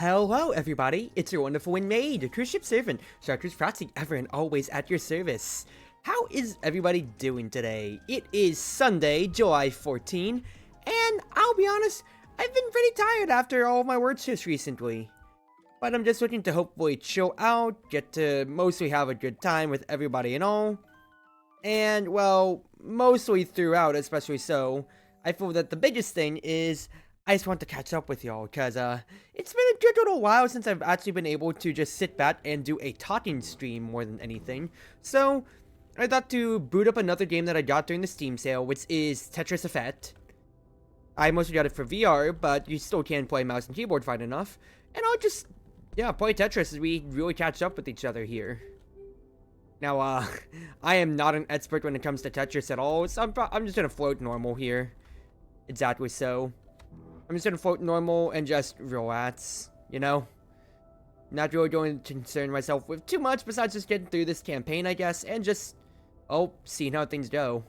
Hello everybody, it's your Wonderful Wind Mage, Cruz Ship Servant, Chartreuse Proxy, ever and always at your service. How is everybody doing today? It is Sunday, July 14, and I'll be honest, I've been pretty tired after all of my work shifts recently. But I'm just looking to hopefully chill out, get to mostly have a good time with everybody and all. And, well, mostly throughout, especially so, I feel that the biggest thing is I just want to catch up with y'all, because it's been a good little while since I've actually been able to just sit back and do a talking stream more than anything. So, I thought to boot up another game that I got during the Steam sale, which is Tetris Effect. I mostly got it for VR, but you still can play mouse and keyboard fine enough. And I'll just, play Tetris as we really catch up with each other here. Now, I am not an expert when it comes to Tetris at all, so I'm just gonna float normal here. Exactly so. I'm just gonna float normal and just relax, you know? Not really going to concern myself with too much besides just getting through this campaign, I guess, and just, seeing how things go.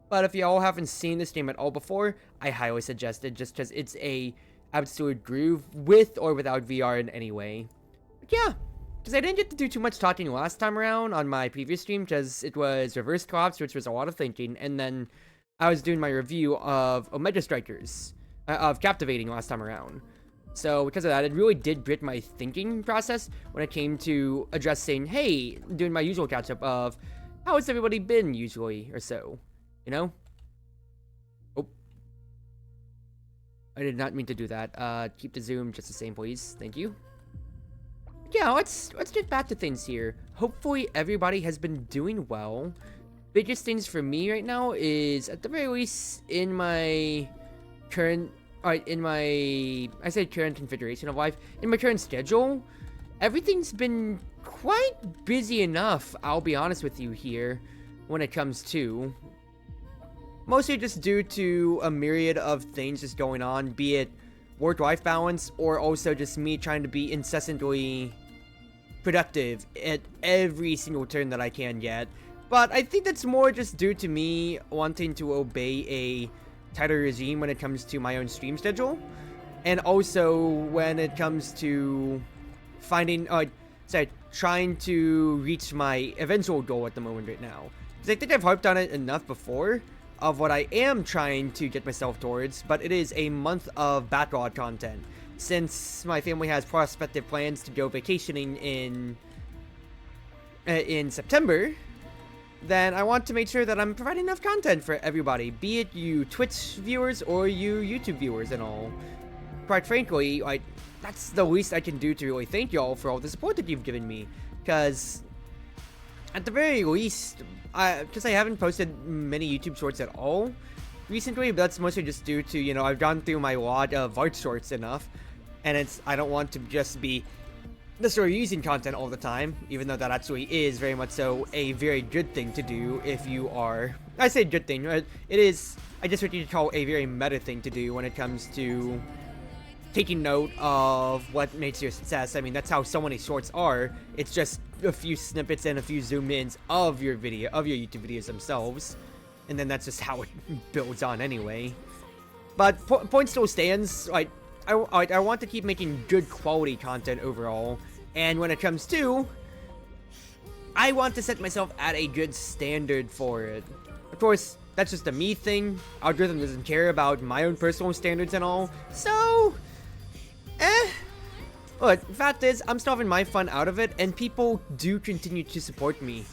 But if y'all haven't seen this game at all before, I highly suggest it just because it's a absolute groove with or without VR in any way. But yeah, because I didn't get to do too much talking last time around on my previous stream because it was reverse collapse, which was a lot of thinking, and then I was doing my review of Omega Strikers. Of Captivating last time around. So because of that, it really did break my thinking process when it came to addressing, hey, doing my usual catch-up of how has everybody been usually or so, you know? Oh, I did not mean to do that. Keep the zoom just the same, please. Thank you. Yeah, let's get back to things here. Hopefully everybody has been doing well. Biggest things for me right now is at the very least in my current current configuration of life, in my current schedule, everything's been quite busy enough, I'll be honest with you here, when it comes to. Mostly just due to a myriad of things just going on, be it work-life balance, or also just me trying to be incessantly productive at every single turn that I can get. But I think that's more just due to me wanting to obey a tighter regime when it comes to my own stream schedule, and also when it comes to trying to reach my eventual goal at the moment right now. Because I think I've harped on it enough before of what I am trying to get myself towards, but it is a month of backlog content. Since my family has prospective plans to go vacationing in September, then I want to make sure that I'm providing enough content for everybody, be it you Twitch viewers or you YouTube viewers and all. Quite frankly, that's the least I can do to really thank y'all for all the support that you've given me, because at the very least, because I haven't posted many YouTube shorts at all recently, but that's mostly just due to, you know, I've gone through my lot of art shorts enough, and I don't want to just be necessarily using content all the time, even though that actually is very much so a very good thing to do if you are, I say good thing, it is, I just what you call a very meta thing to do when it comes to taking note of what makes your success. I mean, that's how so many shorts are. It's just a few snippets and a few zoom ins of your YouTube videos themselves, and then that's just how it builds on anyway. But point still stands, I want to keep making good quality content overall, and when it comes to, I want to set myself at a good standard for it. Of course, that's just a me thing. Algorithm doesn't care about my own personal standards and all, so, But the fact is, I'm still having my fun out of it, and people do continue to support me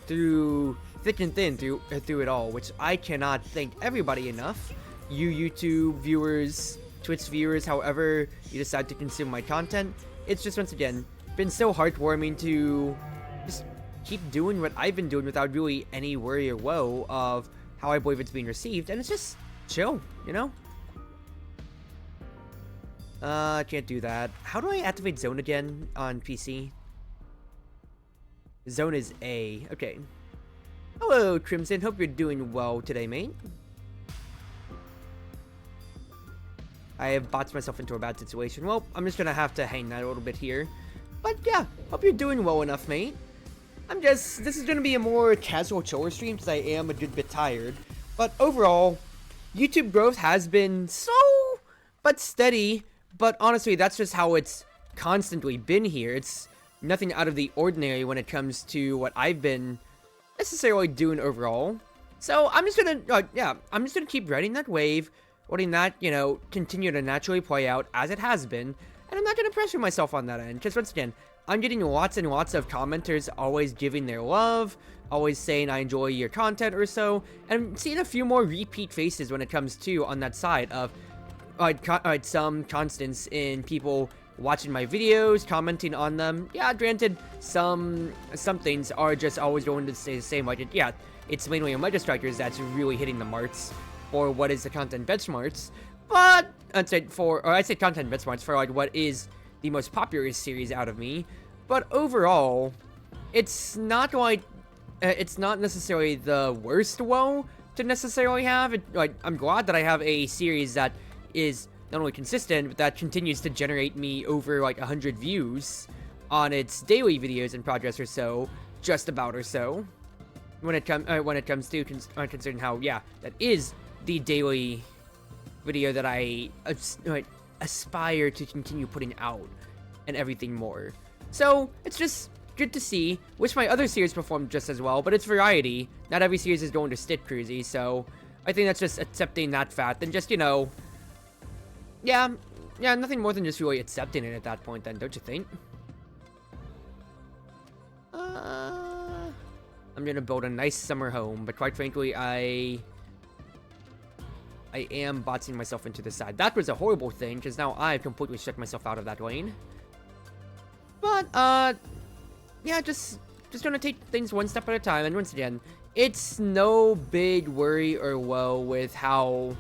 through thick and thin, through it all, which I cannot thank everybody enough. You YouTube viewers, Twitch viewers, however you decide to consume my content, it's just once again been so heartwarming to just keep doing what I've been doing without really any worry or woe of how I believe it's being received, and it's just chill, you know? I can't do that. How do I activate zone again on PC? Zone is A. Okay. Hello, Crimson. Hope you're doing well today, mate. I have boxed myself into a bad situation. Well, I'm just gonna have to hang that a little bit here. But yeah, hope you're doing well enough, mate. This is gonna be a more casual chiller stream because I am a good bit tired. But overall, YouTube growth has been so but steady But honestly, that's just how it's constantly been here. It's nothing out of the ordinary when it comes to what I've been necessarily doing overall. So I'm just gonna, I'm just gonna keep riding that wave, letting that, continue to naturally play out as it has been. And I'm not gonna pressure myself on that end, because once again, I'm getting lots and lots of commenters always giving their love, always saying I enjoy your content or so, and I'm seeing a few more repeat faces when it comes to on that side of some constants in people watching my videos, commenting on them. Yeah, granted, some things are just always going to stay the same. Like, yeah, it's mainly on Mega Strikers that's really hitting the marks for what is the content benchmarks. But I'd say content benchmarks for like what is the most popular series out of me. But overall, it's not like it's not necessarily the worst woe to necessarily have. I'm glad that I have a series that is not only consistent, but that continues to generate me over like 100 views on its daily videos in progress or so, just about or so. When it comes to considering how that is the daily video that I aspire to continue putting out and everything more. So it's just good to see. Wish my other series performed just as well, but it's variety. Not every series is going to stick cruisy, so I think that's just accepting that fact and just, yeah, nothing more than just really accepting it at that point then, don't you think? I'm gonna build a nice summer home, but quite frankly, I am boxing myself into the side. That was a horrible thing, because now I've completely shut myself out of that lane. But, yeah, just gonna take things one step at a time, and once again, it's no big worry or woe with how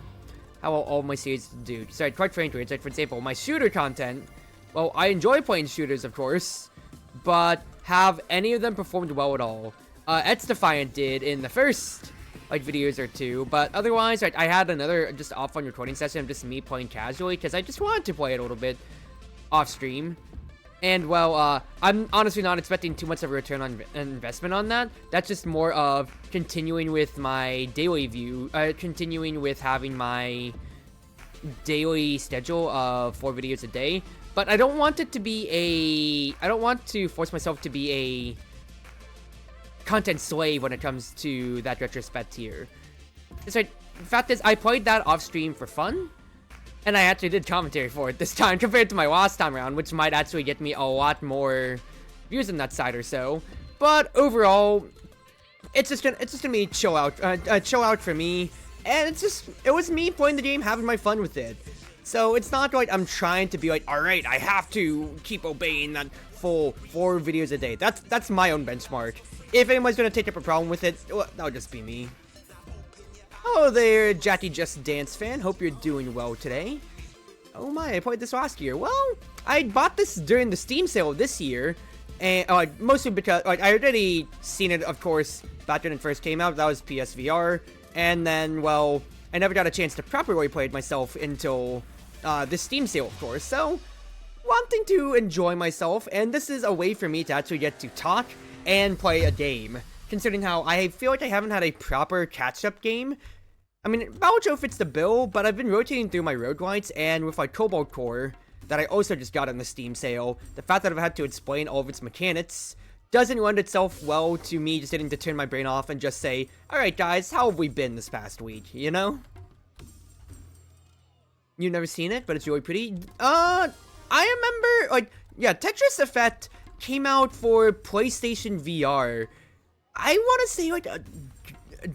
all my series do. So, quite frankly, it's like, for example, my shooter content, well, I enjoy playing shooters, of course, but have any of them performed well at all? XDefiant did in the first videos or two, but otherwise, I had another just off on recording session of just me playing casually, because I just wanted to play it a little bit off stream. And, well, I'm honestly not expecting too much of a return on investment on that. That's just more of continuing with my daily continuing with having my daily schedule of 4 videos a day. But I don't want it to be I don't want to force myself to be a content slave when it comes to that retrospect here. It's like, the fact is, I played that off stream for fun, and I actually did commentary for it this time compared to my last time around, which might actually get me a lot more views on that side or so. But overall, it's just gonna be chill out for me, and it was me playing the game, having my fun with it. So it's not like I'm trying to be like, all right, I have to keep obeying that full 4 videos a day. That's my own benchmark. If anyone's gonna take up a problem with it, well, that'll just be me. Hello there, Jackie Just Dance fan. Hope you're doing well today. Oh my, I played this last year. Well, I bought this during the Steam sale this year, and mostly because I already seen it, of course, back when it first came out. That was PSVR, and then, well, I never got a chance to properly play it myself until this Steam sale, of course. So, wanting to enjoy myself, and this is a way for me to actually get to talk and play a game, considering how I feel like I haven't had a proper catch-up game. I mean, Baojo fits the bill, but I've been rotating through my roguelites, and with Cobalt Core, that I also just got on the Steam sale, the fact that I've had to explain all of its mechanics doesn't lend itself well to me just getting to turn my brain off and just say, alright guys, how have we been this past week, you know? You've never seen it, but it's really pretty. I remember, Tetris Effect came out for PlayStation VR. I want to say,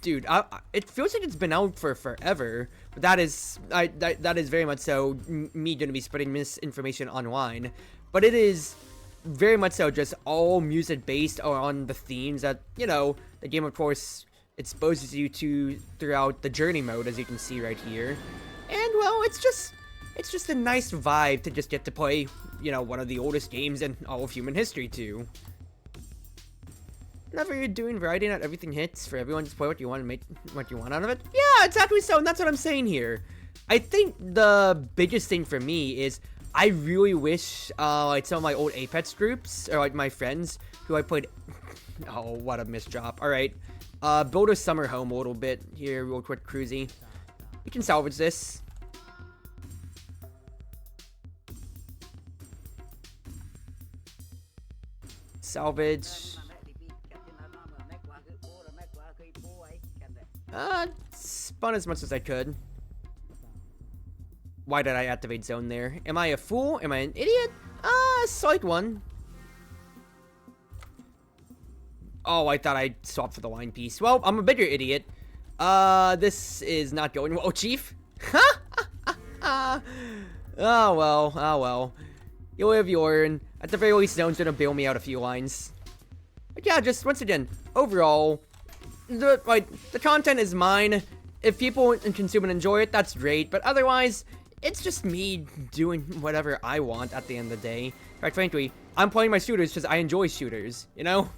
dude, it feels like it's been out for forever. But that is very much so me going to be spreading misinformation online. But it is very much so just all music based on the themes that, the game, of course, exposes you to throughout the journey mode, as you can see right here. And, well, it's just a nice vibe to just get to play, one of the oldest games in all of human history, too. Whenever you're doing variety, not everything hits. For everyone, just play what you want and make what you want out of it. Yeah, exactly so, and that's what I'm saying here. I think the biggest thing for me is I really wish, some of my old Apex groups, or, my friends who I played... Oh, what a misdrop. Alright, build a summer home a little bit here, real quick, Cruzy. You can salvage this. salvage. Spun as much as I could. Why did I activate zone there? Am I a fool? Am I an idiot? Slight one. Oh, I thought I swapped for the line piece. Well, I'm a bigger idiot. This is not going well, Chief. Oh well, oh well. You live, you learn. At the very least, Zone's gonna bail me out a few lines. But yeah, just once again, overall, the content is mine. If people consume and enjoy it, that's great. But otherwise, it's just me doing whatever I want at the end of the day. Quite frankly, I'm playing my shooters because I enjoy shooters, you know?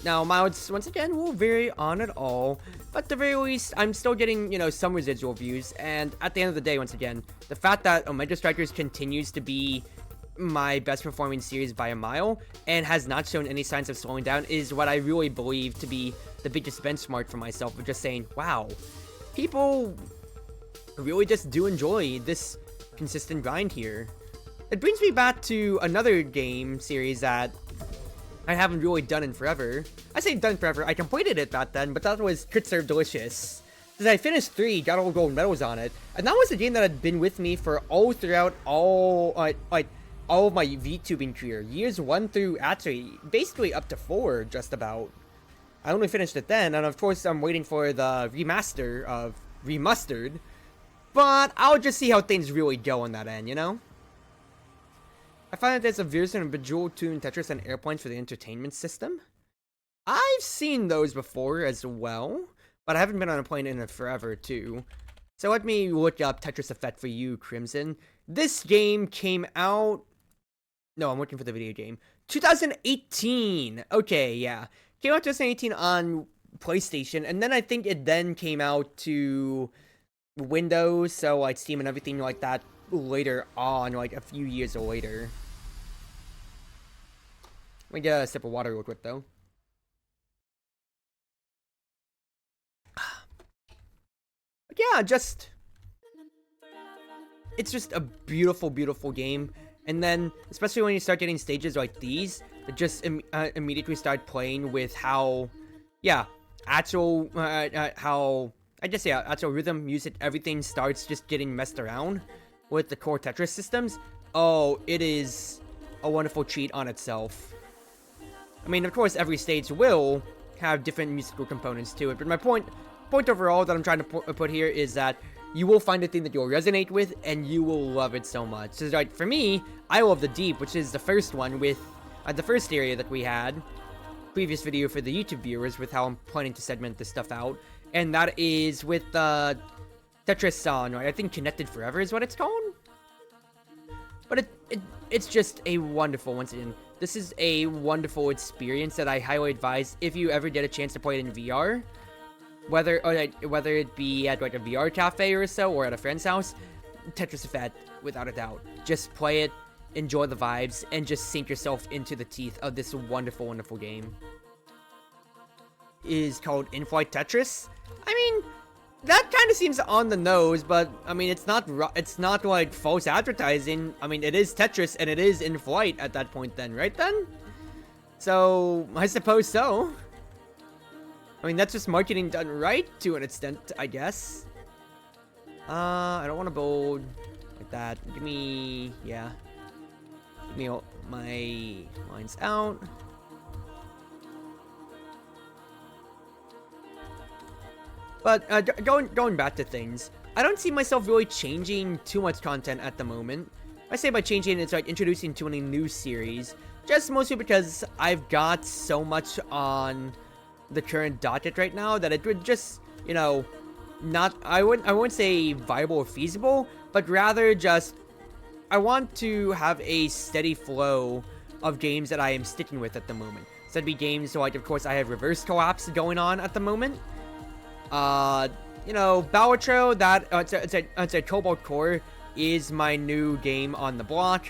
Now, mods, once again, will vary on it all, but at the very least, I'm still getting, you know, some residual views, and at the end of the day, once again, the fact that Omega Strikers continues to be my best performing series by a mile, and has not shown any signs of slowing down, is what I really believe to be the biggest benchmark for myself, of just saying, wow, people really just do enjoy this consistent grind here. It brings me back to another game series that I haven't really done in forever. I say done forever, I completed it back then, but that was Crit Serve Delicious. Because I finished 3, got all gold medals on it, and that was a game that had been with me for throughout all of my VTubing career. Years 1 through, actually, basically up to 4, just about. I only finished it then, and of course I'm waiting for the remaster of Remastered, but I'll just see how things really go on that end, you know? I find that there's a version of Bejeweled Toon, Tetris, and Airplanes for the entertainment system. I've seen those before as well, but I haven't been on a plane in it forever too. So let me look up Tetris Effect for you, Crimson. This game came out... No, I'm looking for the video game. 2018! Okay, yeah. Came out 2018 on PlayStation, and then I think it then came out to Windows, so like Steam and everything like that later on, like a few years later. Let me get a sip of water real quick, though. But yeah, it's just a beautiful, beautiful game. And then, especially when you start getting stages like these, that just immediately start playing with how, yeah, actual rhythm, music, everything starts just getting messed around with the core Tetris systems. Oh, it is a wonderful treat on itself. I mean, of course, every stage will have different musical components to it, but my point overall that I'm trying to put here is that you will find a thing that you'll resonate with, and you will love it so much. So, like, for me, I love the Deep, which is the first one with the first area that we had. Previous video for the YouTube viewers with how I'm planning to segment this stuff out, and that is with the Tetris song, right? I think Connected Forever is what it's called. But it's just a wonderful, once again, this is a wonderful experience that I highly advise if you ever get a chance to play it in VR. Whether it be at like a VR cafe or so, or at a friend's house, Tetris Effect, without a doubt. Just play it, enjoy the vibes, and just sink yourself into the teeth of this wonderful, wonderful game. It is called In-Flight Tetris. I mean, that kind of seems on the nose, but I mean, it's not like false advertising. I mean, it is Tetris and it is in flight at that point then, right then? So, I suppose so. I mean, that's just marketing done right to an extent, I guess. I don't want to build like that. Give me my lines out. But going back to things, I don't see myself really changing too much content at the moment. I say by changing, it's like introducing to any new series, just mostly because I've got so much on the current docket right now that it would just, you know, I wouldn't say viable or feasible, but rather just I want to have a steady flow of games that I am sticking with at the moment. So that'd be games like, of course, I have Reverse Collapse going on at the moment. You know, Balatro, that it's a Cobalt Core is my new game on the block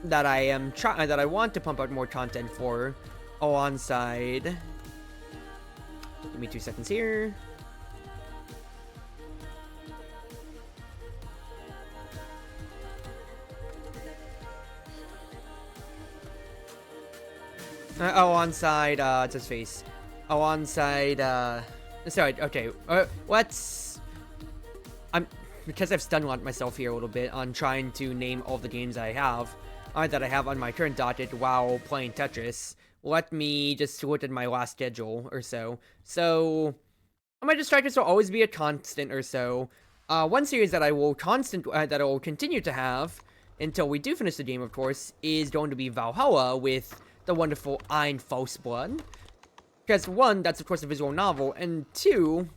that I want to pump out more content for alongside. Give me 2 seconds here. Onside, it's his face. Onside, sorry, okay, because I've stun-locked myself here a little bit on trying to name all the games I have, that I have on my current docket while playing Tetris, let me just look at my last schedule or so. So, my distractors will always be a constant or so. One series that I will continue to have until we do finish the game, of course, is going to be Valhalla with the wonderful Ein Faustblood. Because one, that's of course a visual novel, and two,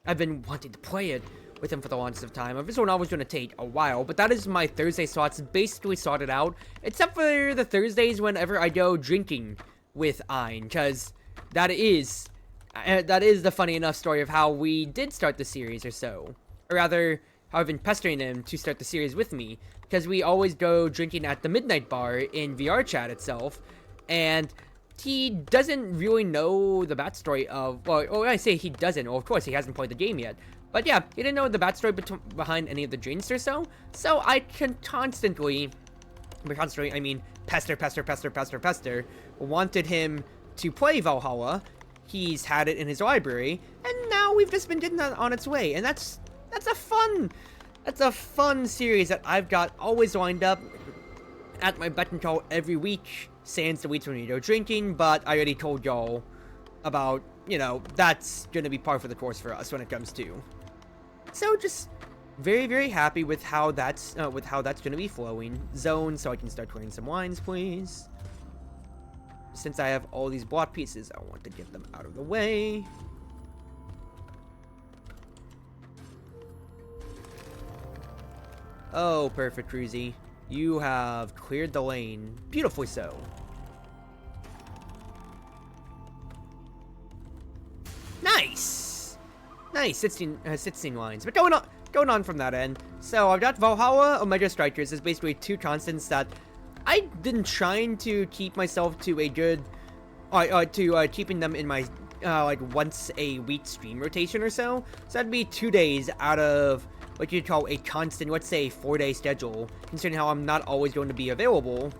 I've been wanting to play it with him for the longest of time. A visual novel is going to take a while, but that is my Thursday slots basically sorted out, except for the Thursdays whenever I go drinking with Ein, because that is the funny enough story of how we did start the series or so. Or rather, how I've been pestering him to start the series with me, because we always go drinking at the Midnight Bar in VR chat itself, and he doesn't really know the backstory of, well, when I say he doesn't, well, of course, he hasn't played the game yet. But yeah, he didn't know the backstory behind any of the drinks or so. So I can constantly, I mean, pester, wanted him to play Valhalla. He's had it in his library, and now we've just been getting that on its way. And that's a fun series that I've got always lined up at my beck and call every week, sans the weeks when we go drinking, but I already told y'all about, you know, that's gonna be par for the course for us when it comes to. So just very, very happy with how that's gonna be flowing. Zone, so I can start clearing some wines, please. Since I have all these block pieces, I want to get them out of the way. Oh, perfect, Cruzy. You have cleared the lane. Beautifully so. Nice! Nice, 16 lines. But going on from that end. So I've got Valhalla, Omega Strikers is basically two constants that I've been trying to keep myself to a good, keeping them in my, like once a week stream rotation or so. So that'd be 2 days out of what you'd call a constant, let's say 4-day schedule, considering how I'm not always going to be available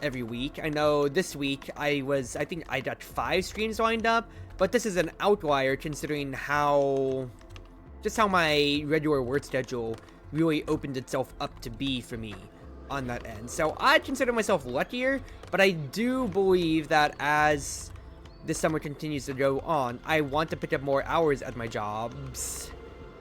every week. I know this week I think I got 5 streams lined up, but this is an outlier considering just how my regular work schedule really opened itself up to be for me on that end. So I consider myself luckier, but I do believe that as this summer continues to go on, I want to pick up more hours at my jobs,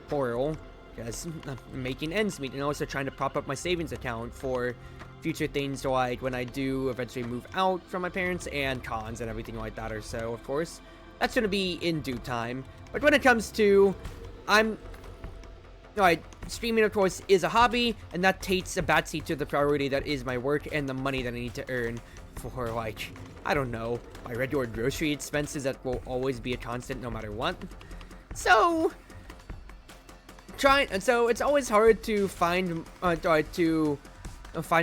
plural, because I'm making ends meet and also trying to prop up my savings account for future things like when I do eventually move out from my parents and cons and everything like that or so, of course. That's going to be in due time. But when it comes to, streaming, of course, is a hobby, and that takes a backseat to the priority that is my work and the money that I need to earn for, like, I don't know, my regular grocery expenses that will always be a constant no matter what. So it's always hard to find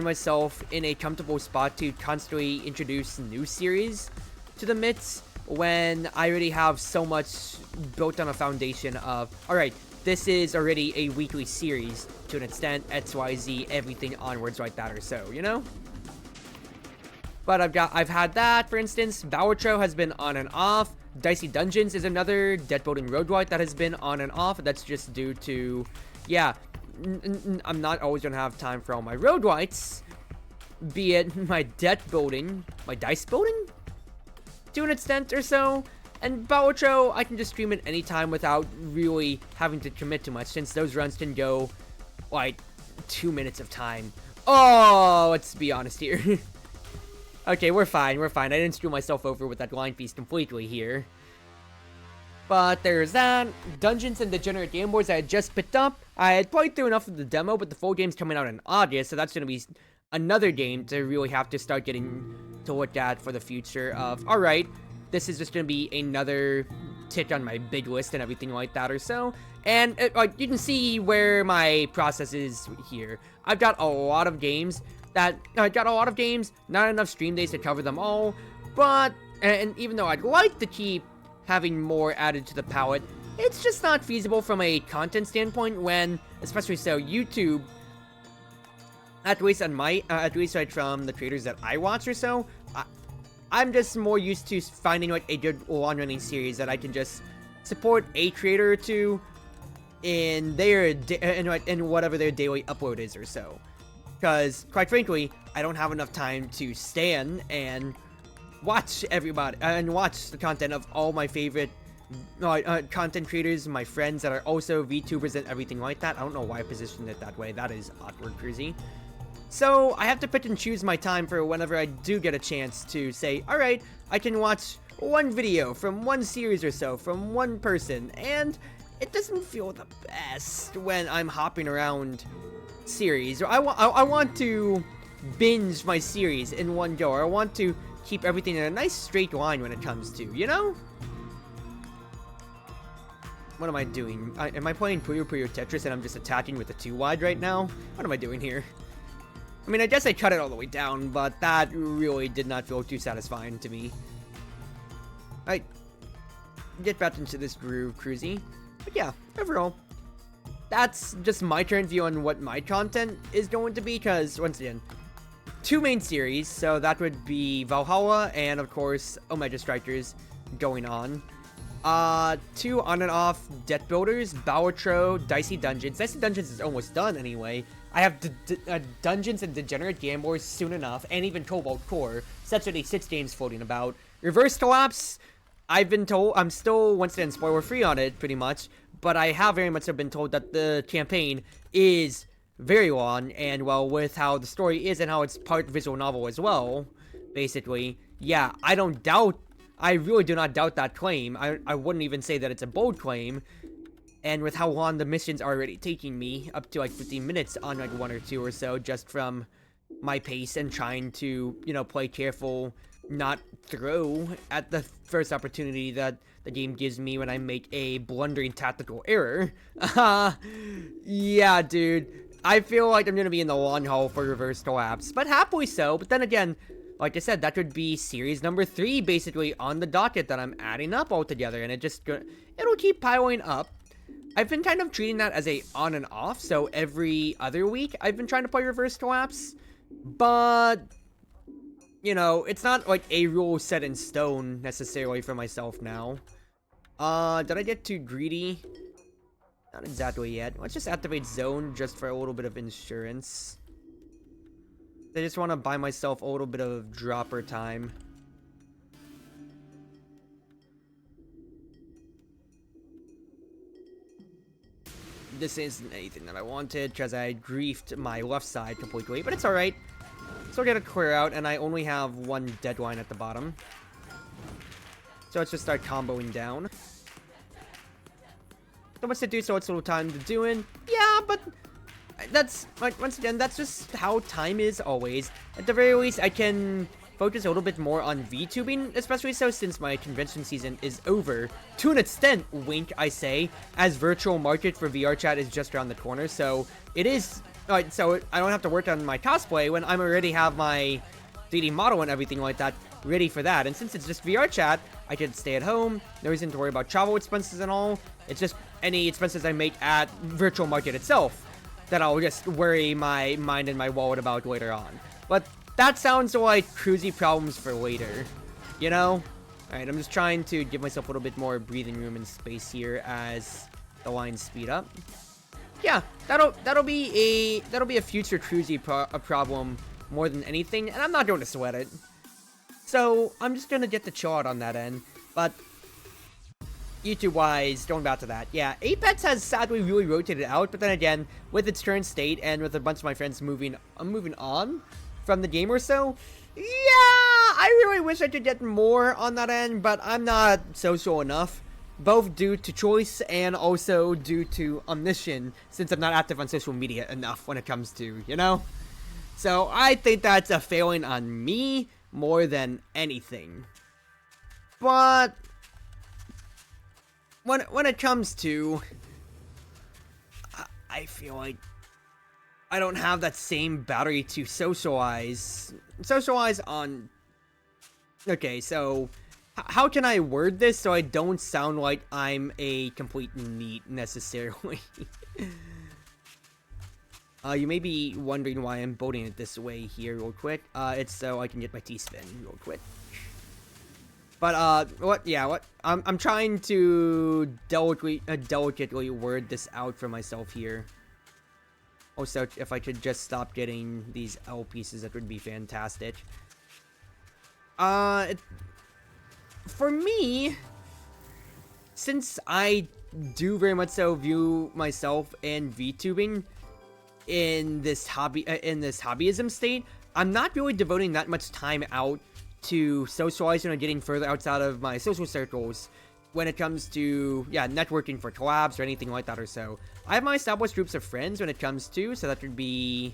myself in a comfortable spot to constantly introduce new series to the midst when I already have so much built on a foundation of, alright, this is already a weekly series to an extent, XYZ, everything onwards like that or so, you know? But I've had that, for instance. Balatro has been on and off. Dicey Dungeons is another deck building roguelike that has been on and off. That's just due to, yeah, I'm not always gonna have time for all my roguelites, be it my deck building, my dice building, to an extent or so. And Balatro, I can just stream it anytime without really having to commit too much, since those runs can go, like, 2 minutes of time. Oh, let's be honest here. Okay, we're fine. I didn't screw myself over with that line piece completely here. But there's that. Dungeons and Degenerate Game Boards I had just picked up. I had played through enough of the demo, but the full game's coming out in August, so that's going to be another game to really have to start getting to look at for the future of, alright, this is just going to be another tick on my big list and everything like that or so. And you can see where my process is here. I've got a lot of games, not enough stream days to cover them all, but, and even though I'd like to keep having more added to the palette, it's just not feasible from a content standpoint when, especially so, YouTube, at least like from the creators that I watch or so, I'm just more used to finding like a good long-running series that I can just support a creator or two in their in whatever their daily upload is or so. Because quite frankly, I don't have enough time to stand and watch everybody and watch the content of all my favorite content creators, my friends that are also VTubers and everything like that. I don't know why I positioned it that way. That is awkward, Cruzy. So I have to pick and choose my time for whenever I do get a chance to say, alright, I can watch one video from one series or so from one person, and it doesn't feel the best when I'm hopping around series. I want to binge my series in one go, or I want to keep everything in a nice straight line when it comes to, you know? What am I doing? Am I playing Puyo Puyo Tetris and I'm just attacking with the 2 wide right now? What am I doing here? I mean, I guess I cut it all the way down, but that really did not feel too satisfying to me. Alright, get back into this groove, Cruzy. But yeah, overall, that's just my current view on what my content is going to be, because, once again, 2 main series, so that would be Valhalla and, of course, Omega Strikers going on. 2 on and off deck builders, Bowatro, Dicey Dungeons. Dicey Dungeons is almost done anyway. I have Dungeons and Degenerate Gamblers soon enough, and even Cobalt Core. So that's already 6 games floating about. Reverse Collapse, I've been told, I'm still, once again, spoiler free on it, pretty much. But I have very much been told that the campaign is very long, and well, with how the story is and how it's part visual novel as well, basically, yeah, I really do not doubt that claim. I wouldn't even say that it's a bold claim. And with how long the missions are already taking me, up to like 15 minutes on like 1 or 2 or so, just from my pace and trying to, you know, play careful, not throw at the first opportunity that the game gives me when I make a blundering tactical error. Yeah, dude. I feel like I'm gonna be in the long haul for Reverse Collapse, but happily so. But then again, like I said, that would be series number 3, basically, on the docket that I'm adding up altogether, and it'll keep piling up. I've been kind of treating that as a on and off, so every other week I've been trying to play Reverse Collapse, but, you know, it's not like a rule set in stone necessarily for myself now. Did I get too greedy? Not exactly yet. Let's just activate Zone just for a little bit of insurance. I just want to buy myself a little bit of dropper time. This isn't anything that I wanted, because I griefed my left side completely, but it's alright. Still get a clear out, and I only have 1 deadline at the bottom. So let's just start comboing down. So much to do, so it's a little time to do in. Yeah, but that's, like, once again, that's just how time is always. At the very least, I can focus a little bit more on VTubing, especially so since my convention season is over. To an extent, wink, I say, as virtual market for VR chat is just around the corner, so it is, so I don't have to work on my cosplay when I already have my 3D model and everything like that ready for that. And since it's just VR chat, I can stay at home, no reason to worry about travel expenses and all. It's just any expenses I make at virtual market itself that I'll just worry my mind and my wallet about later on. But that sounds like cruisy problems for later, you know? Alright, I'm just trying to give myself a little bit more breathing room and space here as the lines speed up. Yeah, that'll be a future cruisy problem more than anything, and I'm not going to sweat it. So I'm just gonna get the chill out on that end. But YouTube-wise, going back to that, yeah, Apex has sadly really rotated out, but then again, with its current state and with a bunch of my friends moving on from the game or so, yeah, I really wish I could get more on that end, but I'm not social enough, both due to choice and also due to omission, since I'm not active on social media enough when it comes to, you know? So I think that's a failing on me more than anything. But when it comes to, I feel like I don't have that same battery to socialize on. Okay, so how can I word this so I don't sound like I'm a complete NEET necessarily? You may be wondering why I'm building it this way here real quick. It's so I can get my T-spin real quick. But what? Yeah, what? I'm trying to delicately word this out for myself here. Also, if I could just stop getting these L pieces, that would be fantastic. For me, since I do very much so view myself and VTubing in this hobbyism state, I'm not really devoting that much time out to socializing or getting further outside of my social circles when it comes to, yeah, networking for collabs or anything like that or so. I have my established groups of friends when it comes to, so that would be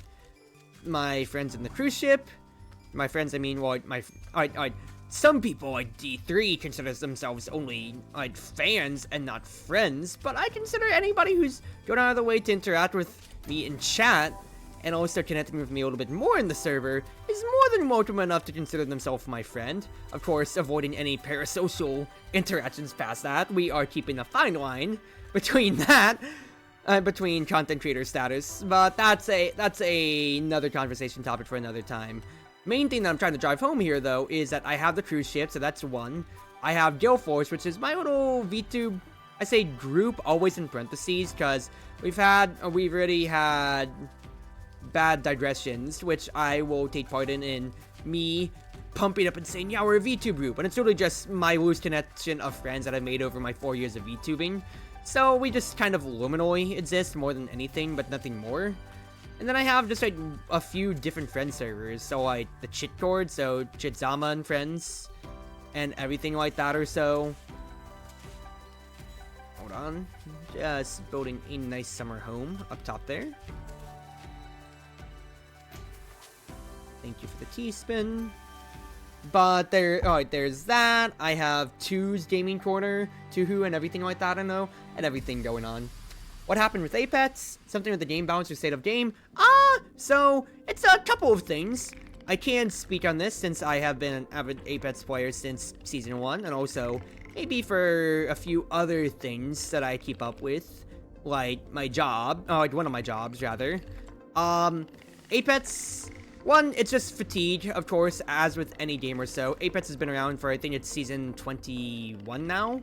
my friends in the cruise ship. My friends, I mean, well, some people like D3 consider themselves only like fans and not friends, but I consider anybody who's going out of the way to interact with me in chat and also connecting with me a little bit more in the server is more than welcome enough to consider themselves my friend. Of course, avoiding any parasocial interactions past that. We are keeping a fine line between that, between content creator status, but that's another conversation topic for another time. Main thing that I'm trying to drive home here, though, is that I have the cruise ship, so that's one. I have GaleForce, which is my little VTube, I say group, always in parentheses, because we've already had bad digressions, which I will take part in me pumping up and saying, yeah, we're a VTube group, and it's really just my loose connection of friends that I've made over my 4 years of VTubing. So we just kind of liminally exist more than anything, but nothing more. And then I have just like a few different friend servers, so like the Chitcord, so Chizama and friends, and everything like that or so. Hold on, just building a nice summer home up top there. Thank you for the teaspoon. But there's that. I have Two's Gaming Corner, Tuhu, and everything like that, I know, and everything going on. What happened with Apex? Something with the game balance or state of game? So it's a couple of things. I can't speak on this since I have been an avid Apex player since Season 1, and also maybe for a few other things that I keep up with, like my job, like one of my jobs, rather. Apex... One, it's just fatigue, of course, as with any game or so. Apex has been around for, I think it's season 21 now,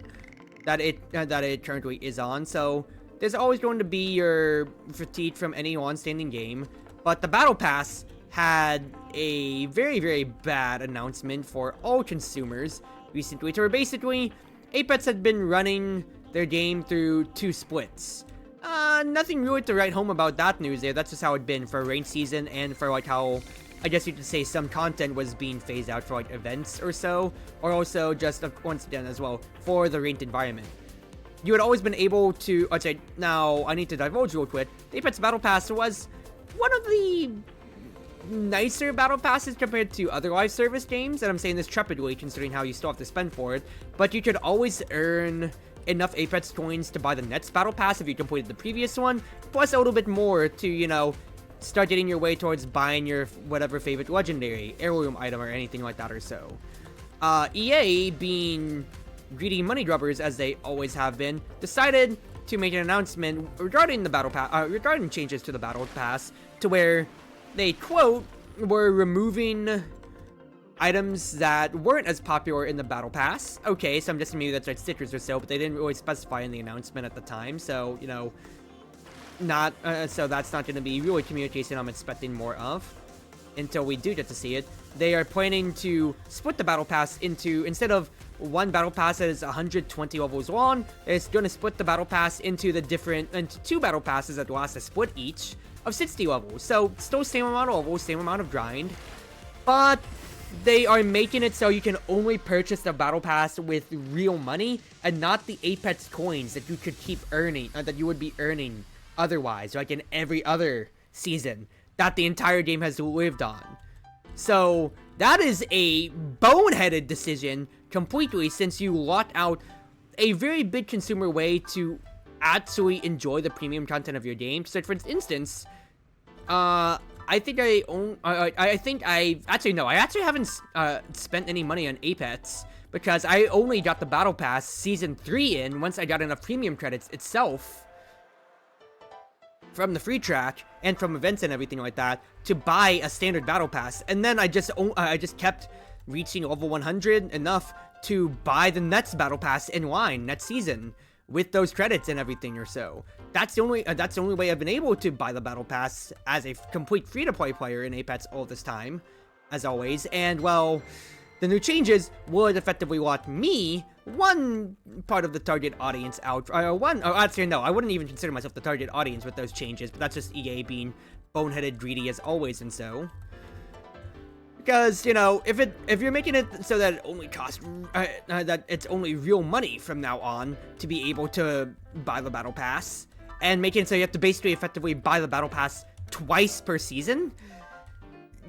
that it currently is on, so there's always going to be your fatigue from any long-standing game. But the Battle Pass had a very, very bad announcement for all consumers recently, where basically, Apex had been running their game through 2 splits. Nothing really to write home about that news there. That's just how it'd been for ranked season and for like how, I guess you could say, some content was being phased out for like events or so, or also just once again as well for the ranked environment. You had always been able to, I'd say, now I need to divulge real quick, the Apex Battle Pass was one of the nicer Battle Passes compared to other live service games, and I'm saying this trepidly considering how you still have to spend for it, but you could always earn enough Apex coins to buy the next Battle Pass if you completed the previous one, plus a little bit more to, you know, start getting your way towards buying your whatever favorite legendary, heirloom item, or anything like that or so. EA, being greedy money grubbers as they always have been, decided to make an announcement regarding the Battle Pass, regarding changes to the Battle Pass, to where they, quote, were removing items that weren't as popular in the Battle Pass. Okay, so I'm just maybe that's like stickers or so, but they didn't really specify in the announcement at the time, so, you know, not, so that's not going to be really communication I'm expecting more of until we do get to see it. They are planning to split the Battle Pass into, instead of one Battle Pass that is 120 levels long, it's going to split the Battle Pass into 2 Battle Passes that last a split each of 60 levels. So, still same amount of levels, same amount of grind, but they are making it so you can only purchase the Battle Pass with real money and not the Apex coins that you could keep earning, that you would be earning otherwise, like in every other season that the entire game has lived on. So that is a boneheaded decision completely, since you lock out a very big consumer way to actually enjoy the premium content of your game. So for instance, I actually haven't spent any money on Apex, because I only got the Battle Pass Season 3 in once I got enough premium credits itself from the free track and from events and everything like that to buy a standard Battle Pass. And then I just kept reaching level 100 enough to buy the next battle pass in line next season with those credits and everything or so. That's the only way I've been able to buy the battle pass as a complete free-to-play player in Apex all this time, as always. And well, the new changes would effectively lock me, one part of the target audience out. Actually, no, I wouldn't even consider myself the target audience with those changes, but that's just EA being boneheaded, greedy as always, and so. Because, you know, if you're making it so that it only costs, that it's only real money from now on to be able to buy the battle pass, and making it so you have to basically effectively buy the battle pass twice per season,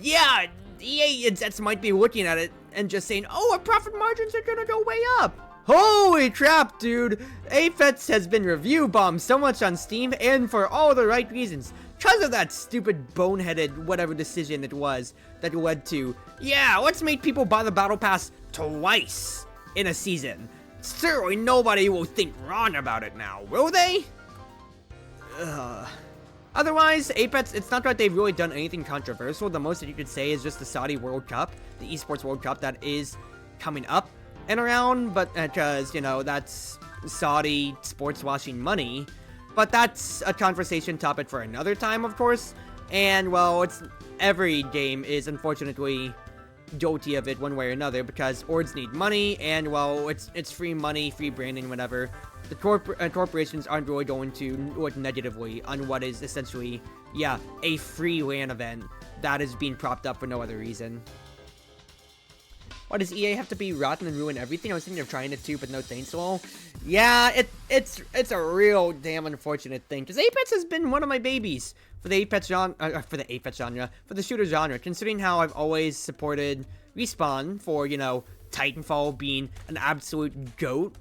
yeah, EA execs might be looking at it and just saying, oh, our profit margins are gonna go way up. Holy crap, dude! Apex has been review bombed so much on Steam, and for all the right reasons. Because of that stupid boneheaded whatever decision it was that led to, yeah, let's make people buy the battle pass twice in a season. Certainly nobody will think wrong about it now, will they? Otherwise, Apex, it's not like they've really done anything controversial. The most that you could say is just the Saudi World Cup, the Esports World Cup that is coming up and around, but because, you know, that's Saudi sports washing money. But that's a conversation topic for another time, of course. And, well, every game is unfortunately guilty of it one way or another, because orgs need money, and, well, it's free money, free branding, whatever. The corporations aren't really going to look negatively on what is essentially, yeah, a free LAN event that is being propped up for no other reason. Why does EA have to be rotten and ruin everything? I was thinking of trying it too, but no thanks, lol. Yeah, it's a real damn unfortunate thing, because Apex has been one of my babies for the Apex genre, for the shooter genre, considering how I've always supported Respawn for, you know, Titanfall being an absolute GOAT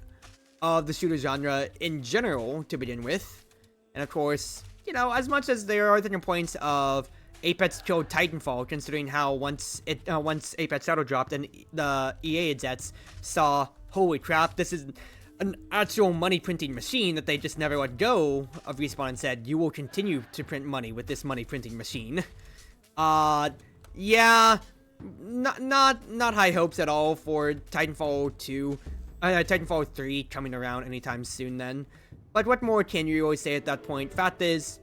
of the shooter genre in general to begin with. And of course, you know, as much as there are the complaints of Apex killed Titanfall, considering how once Apex Shadow dropped and the EA execs saw, holy crap, this is an actual money printing machine that they just never let go of Respawn and said, you will continue to print money with this money printing machine. Yeah, not high hopes at all for Titanfall 2, Titanfall 3 coming around anytime soon then. But what more can you really say at that point? Fact is,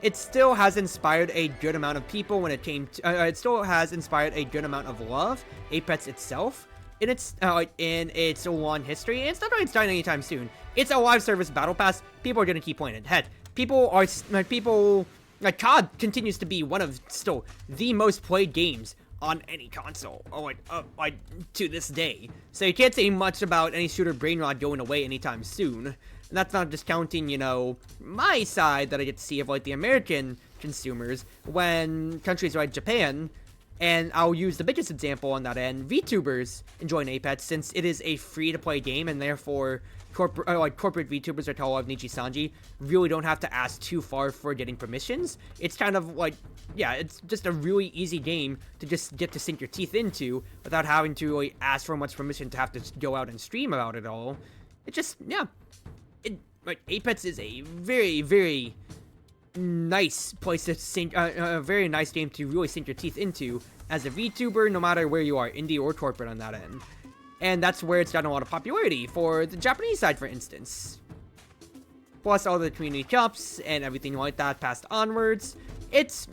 it still has inspired a good amount of people when it came to, it still has inspired a good amount of love, Apex itself, in its long history, and it's not like it's dying anytime soon. It's a live service battle pass. People are gonna keep playing it. Heck, COD continues to be one of still the most played games on any console, like to this day. So you can't say much about any shooter brain rot going away anytime soon. And that's not just counting, you know, my side that I get to see of like the American consumers when countries like Japan. And I'll use the biggest example on that end, VTubers enjoying Apex, since it is a free-to-play game, and therefore corporate VTubers like Call of Nichi Sanji really don't have to ask too far for getting permissions. It's kind of like, yeah, it's just a really easy game to just get to sink your teeth into without having to really ask for much permission to have to go out and stream about it all. It just, yeah, like Apex is a very, very nice place to sink, a very nice game to really sink your teeth into as a VTuber, no matter where you are, indie or corporate on that end. And that's where it's gotten a lot of popularity for the Japanese side, for instance. Plus all the community cups and everything like that passed onwards. It's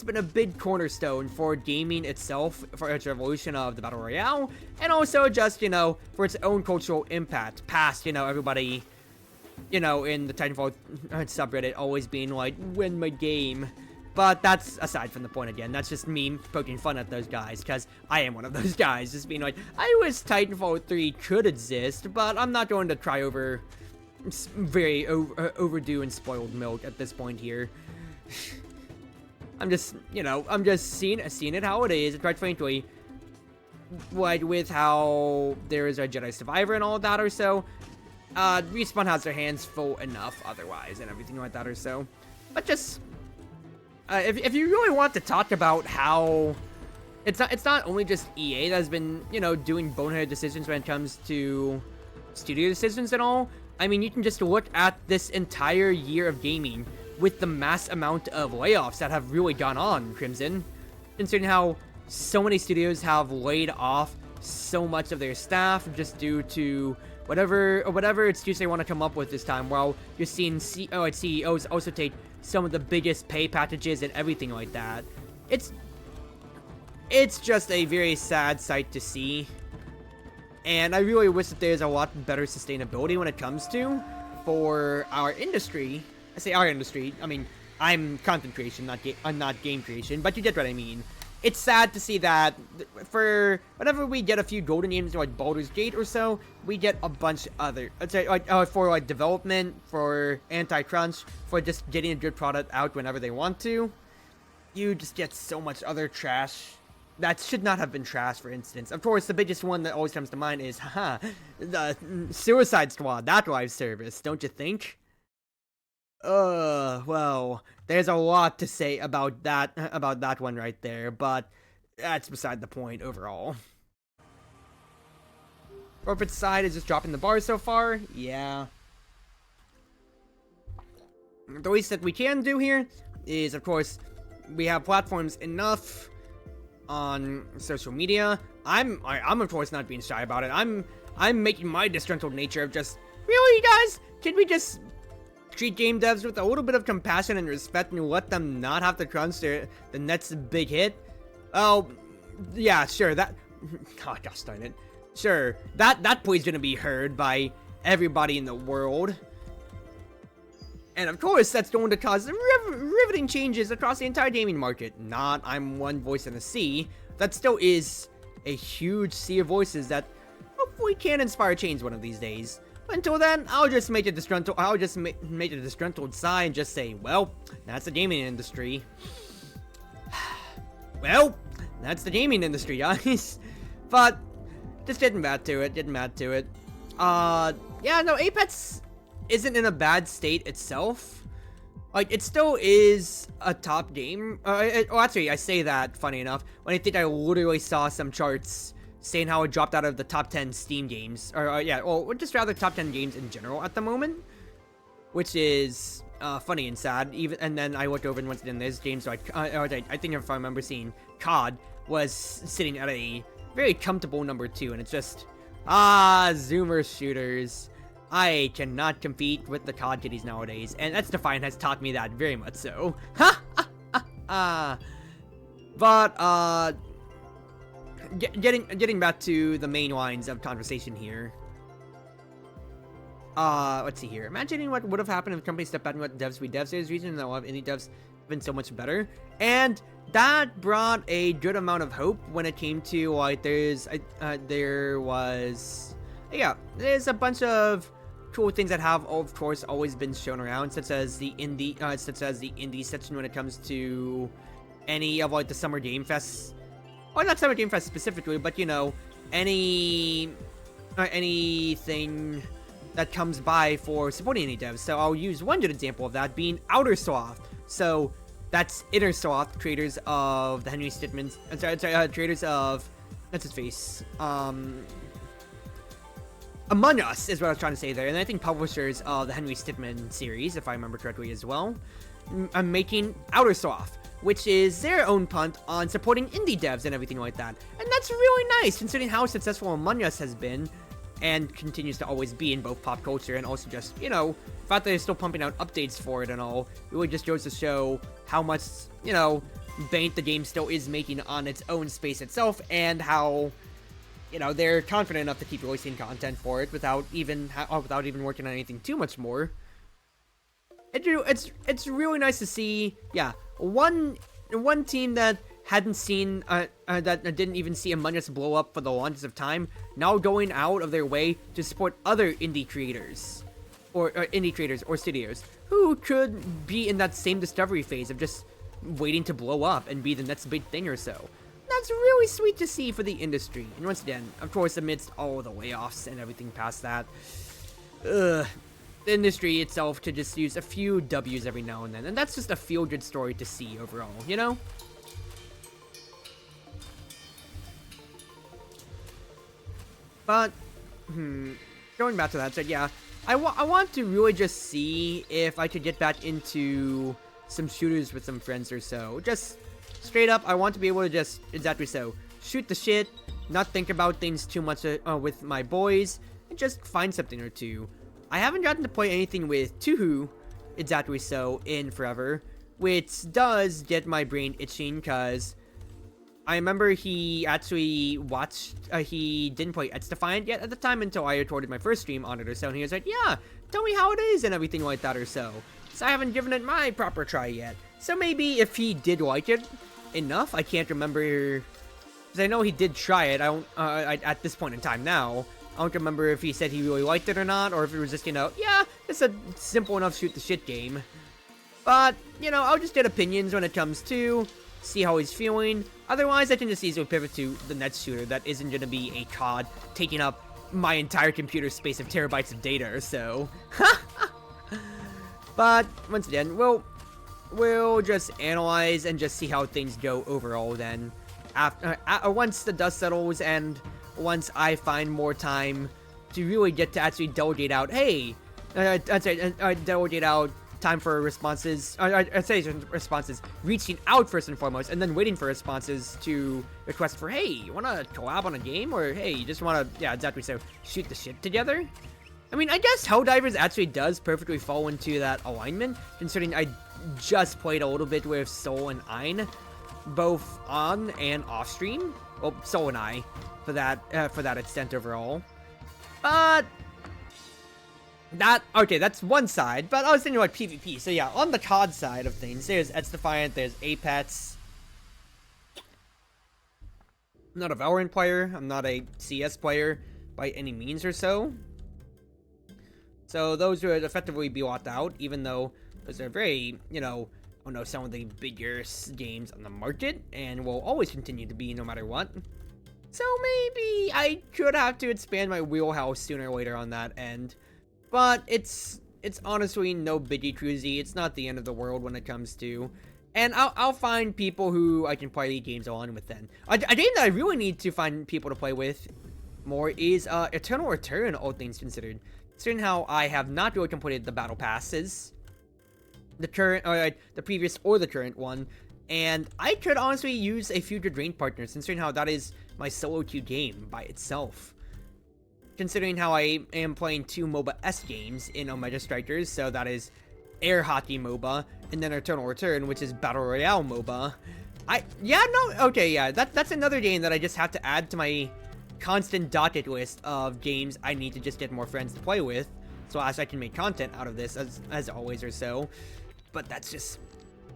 been a big cornerstone for gaming itself, for its revolution of the Battle Royale, and also just, you know, for its own cultural impact past, you know, everybody, you know, in the Titanfall subreddit always being like, win my game. But that's aside from the point again. That's just me poking fun at those guys, because I am one of those guys, just being like, I wish Titanfall 3 could exist, but I'm not going to try over very overdue and spoiled milk at this point here. I'm just, you know, I'm just seeing it how it is, and quite frankly, like with how there is a Jedi Survivor and all of that or so, Respawn has their hands full enough otherwise and everything like that or so. But just, if you really want to talk about how it's not only just EA that has been, you know, doing boneheaded decisions when it comes to studio decisions and all. I mean, you can just look at this entire year of gaming with the mass amount of layoffs that have really gone on, Crimson. Considering how so many studios have laid off so much of their staff just due to whatever excuse they want to come up with this time. While you're seeing CEOs also take some of the biggest pay packages and everything like that. It's just a very sad sight to see. And I really wish that there's a lot better sustainability when it comes to for our industry. I say our industry, I mean, I'm content creation, not game creation, but you get what I mean. It's sad to see that for whenever we get a few golden games like Baldur's Gate or so, we get a bunch other, for like development, for anti-crunch, for just getting a good product out whenever they want to. You just get so much other trash that should not have been trash, for instance. Of course, the biggest one that always comes to mind is, the Suicide Squad, that live service, don't you think? Well, there's a lot to say about that one right there, but that's beside the point overall. Corporate side is just dropping the bar so far, yeah. The least that we can do here is, of course, we have platforms enough on social media. I'm of course not being shy about it. I'm making my disgruntled nature of just, really, guys? Can we just treat game devs with a little bit of compassion and respect and let them not have to crunch the next big hit? Oh, yeah, sure, that... Oh, gosh darn it. Sure, that play's gonna be heard by everybody in the world. And of course, that's going to cause riveting changes across the entire gaming market. Not I'm one voice in a sea. That still is a huge sea of voices that hopefully can inspire change one of these days. Until then, I'll just make a disgruntled sigh and just say, well, that's the gaming industry. Well, that's the gaming industry, guys. But just getting back to it. Yeah, no, Apex isn't in a bad state itself. Like, it still is a top game. Actually, I say that, funny enough, when I think I literally saw some charts saying how it dropped out of the top 10 Steam games. Or just rather top 10 games in general at the moment. Which is funny and sad. And then I looked over and once again, there's games like, I think if I remember seeing COD was sitting at a very comfortable number 2. And it's just, Zoomer shooters. I cannot compete with the COD kitties nowadays, and XDefiant has taught me that very much so. But, getting back to the main lines of conversation here. Let's see here. Imagining what would have happened if the company stepped back and let devs be devs. There's reason that a lot of indie devs have been so much better. And that brought a good amount of hope when it came to, like, there's a bunch of cool things that have, of course, always been shown around, such as the indie section when it comes to any of like the summer game fests, or not summer game fest specifically, but you know, anything that comes by for supporting indie devs. So I'll use one good example of that being Outersoft. So that's Innersoft, creators of the Henry Stickmin's, creators of what's his face, Among Us is what I was trying to say there, and I think publishers of the Henry Stickmin series, if I remember correctly as well, I'm making Outersoft, which is their own punt on supporting indie devs and everything like that. And that's really nice, considering how successful Among Us has been, and continues to always be in both pop culture and also just, you know, the fact that they're still pumping out updates for it and all, really just goes to show how much, you know, bank the game still is making on its own space itself, and how, you know, they're confident enough to keep releasing content for it without even working on anything too much more. It's really nice to see, yeah, one team that hadn't seen that didn't even see Among Us blow up for the longest of time, now going out of their way to support other indie creators or studios who could be in that same discovery phase of just waiting to blow up and be the next big thing or so. That's really sweet to see for the industry. And once again, of course, amidst all the layoffs and everything past that, the industry itself could just use a few W's every now and then. And that's just a feel-good story to see overall, you know? But, going back to that, so yeah, I want to really just see if I could get back into some shooters with some friends or so. Just straight up, I want to be able to just, exactly so, shoot the shit, not think about things too much with my boys, and just find something or two. I haven't gotten to play anything with Tuhu, exactly so, in forever, which does get my brain itching, because I remember he actually watched, he didn't play XDefiant yet at the time until I recorded my first stream on it or so, and he was like, yeah, tell me how it is and everything like that or so. So I haven't given it my proper try yet. So maybe if he did like it enough, I can't remember, because I know he did try it, at this point in time now, I don't remember if he said he really liked it or not, or if it was just, you know, yeah, it's a simple enough shoot the shit game. But, you know, I'll just get opinions when it comes to, see how he's feeling. Otherwise, I can just easily pivot to the next shooter that isn't going to be a COD taking up my entire computer space of terabytes of data or so. But, once again, we'll just analyze and just see how things go overall then. Once the dust settles and once I find more time to really get to actually delegate out, hey, delegate out time for responses, I'd say responses, reaching out first and foremost, and then waiting for responses to request for, hey, you want to collab on a game? Or, hey, you just want to, yeah, exactly so, shoot the shit together? I mean, I guess Helldivers actually does perfectly fall into that alignment, considering I just played a little bit with Soul and Ein, both on and off stream. Well, Soul and I, for that extent overall. But okay, that's one side, but I was thinking about PvP. So yeah, on the COD side of things, there's XDefiant, there's Apex. I'm not a Valorant player, I'm not a CS player by any means or so. So those would effectively be locked out, even though those are very, you know, I don't know, some of the biggest games on the market, and will always continue to be no matter what. So maybe I could have to expand my wheelhouse sooner or later on that end. But it's honestly no biggie, Cruzy. It's not the end of the world when it comes to, and I'll find people who I can play these games along with then. A game that I really need to find people to play with more is Eternal Return, all things considered. Considering how I have not really completed the battle passes, the current, the previous or the current one, and I could honestly use a future Drain partner, considering how that is my solo queue game by itself. Considering how I am playing two MOBA-esque games in Omega Strikers, so that is Air Hockey MOBA, and then Eternal Return, which is Battle Royale MOBA. That's another game that I just have to add to my constant docket list of games I need to just get more friends to play with, so as I can make content out of this, as always or so. But that's just,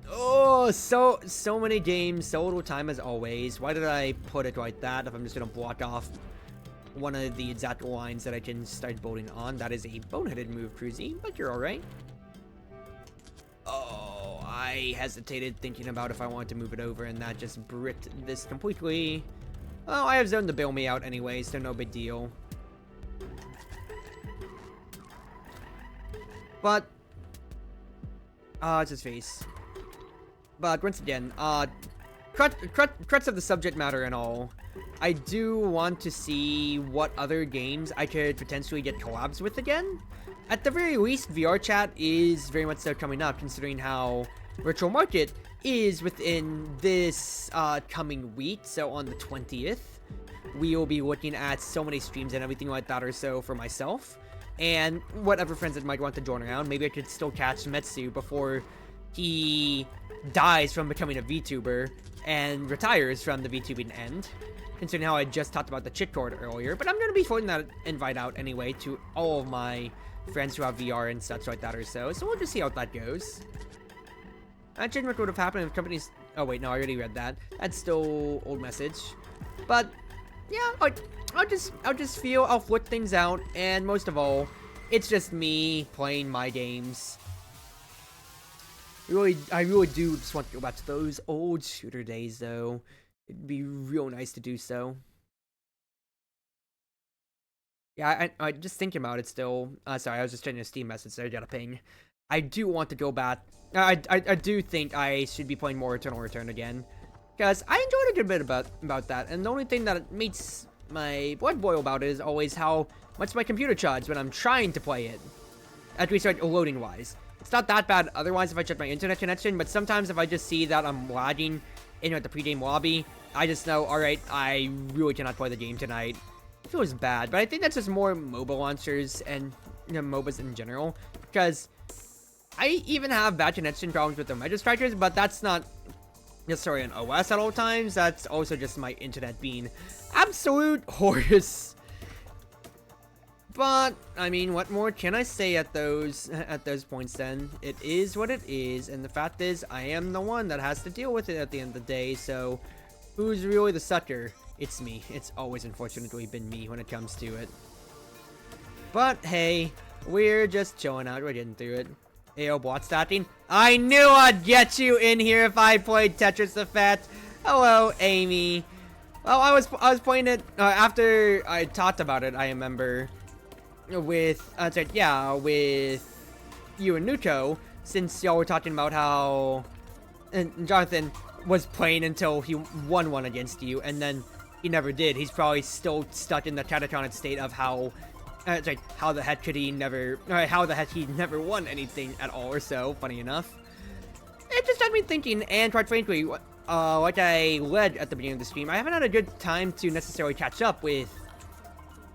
oh, so many games, so little time as always. Why did I put it like that if I'm just gonna block off one of the exact lines that I can start building on? That is a boneheaded move, Cruzy, but you're alright. Oh, I hesitated thinking about if I wanted to move it over, and that just bricked this completely. Well, I have zone to bail me out anyway, so no big deal. But, it's his face. But once again, crux of the subject matter and all, I do want to see what other games I could potentially get collabs with again. At the very least, VR chat is very much so coming up, considering how Virtual Market is within this coming week. So on the 20th, we will be looking at so many streams and everything like that or so for myself. And whatever friends that might want to join around, maybe I could still catch Metsu before he dies from becoming a VTuber and retires from the VTubing end. Considering how I just talked about the cheat code earlier, but I'm going to be floating that invite out anyway to all of my friends who have VR and such like that or so, so we'll just see how that goes. That change what would have happened if companies, oh wait, no, I already read that. That's still old message. But, yeah, I'll just feel, I'll flip things out, and most of all, it's just me playing my games. I really do just want to go back to those old shooter days, though. It'd be real nice to do so. Yeah, I just thinking about it still. Sorry, I was just checking a Steam message, so I got a ping. I do want to go back. I do think I should be playing more Eternal Return again, because I enjoyed a good bit about that. And the only thing that makes my blood boil about it is always how much my computer charges when I'm trying to play it. At least like loading wise. It's not that bad otherwise if I check my internet connection, but sometimes if I just see that I'm lagging in at the pregame lobby, I just know, alright, I really cannot play the game tonight. It feels bad, but I think that's just more MOBA launchers and, you know, MOBAs in general. Because I even have bad connection problems with the Strikers, but that's not necessarily an OS at all times. That's also just my internet being absolute horse. But I mean, what more can I say at those points then? It is what it is, and the fact is I am the one that has to deal with it at the end of the day. So who's really the sucker? It's me. It's always unfortunately been me when it comes to it. But hey, we're just chilling out. We're getting through it. Ayo, bot stacking. I knew I'd get you in here if I played Tetris Effect. Hello, Amy. Well, I was playing it after I talked about it. I remember with with you and Nuko, since y'all were talking about how Jonathan was playing until he won one against you, and then he never did. He's probably still stuck in the catatonic state of how the heck he never won anything at all or so. Funny enough, it just had me thinking. And quite frankly, like I led at the beginning of the stream, I haven't had a good time to necessarily catch up with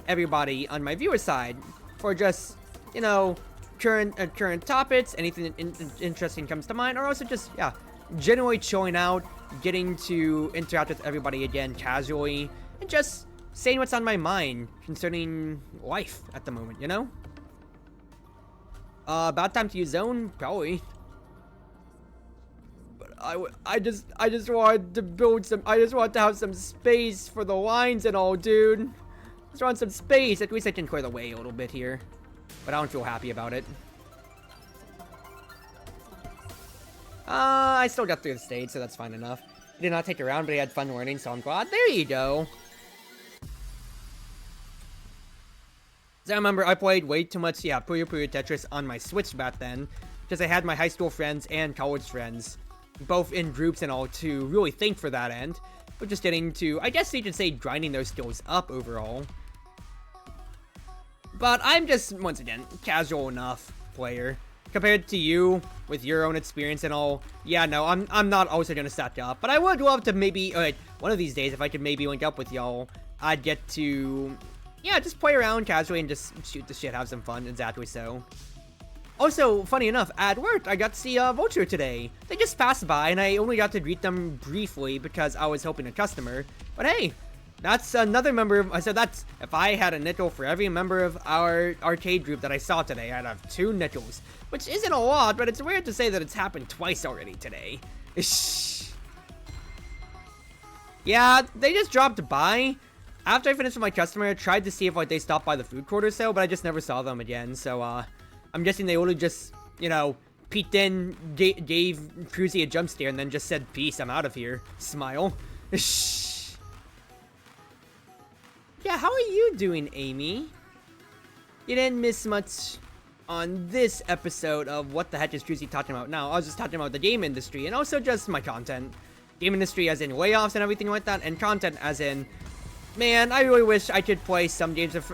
everybody on my viewer side for just, you know, current topics, anything interesting comes to mind, or also just, yeah, generally chilling out, getting to interact with everybody again casually, and just saying what's on my mind concerning life at the moment, you know? About time to use zone, probably. But I just wanted to build some, I just want to have some space for the lines and all, dude. Just want some space. At least I can clear the way a little bit here. But I don't feel happy about it. I still got through the stage, so that's fine enough. He did not take a round, but he had fun learning, so I'm glad. There you go. So I remember I played way too much, yeah, Puyo Puyo Tetris on my Switch back then. Because I had my high school friends and college friends, both in groups and all, to really think for that end. But just getting to, I guess you could say, grinding those skills up overall. But I'm just, once again, casual enough player. Compared to you, with your own experience and all, yeah, no, I'm not also gonna stack up. But I would love to maybe, one of these days, if I could maybe link up with y'all, I'd get to, yeah, just play around casually and just shoot the shit, have some fun, exactly so. Also, funny enough, at work, I got to see Vulture today. They just passed by, and I only got to greet them briefly because I was helping a customer. But hey, that's another member of, so that's, if I had a nickel for every member of our arcade group that I saw today, I'd have 2 nickels. Which isn't a lot, but it's weird to say that it's happened twice already today. Yeah, they just dropped by. After I finished with my customer, I tried to see if they stopped by the food court or so, but I just never saw them again, so I'm guessing they only just, you know, peeked in, gave Cruzy a jump scare, and then just said, peace, I'm out of here. Smile. Yeah, how are you doing, Amy? You didn't miss much on this episode of What the Heck is Cruzy talking about now. I was just talking about the game industry, and also just my content. Game industry as in layoffs and everything like that, and content as in, man, I really wish I could play some games of,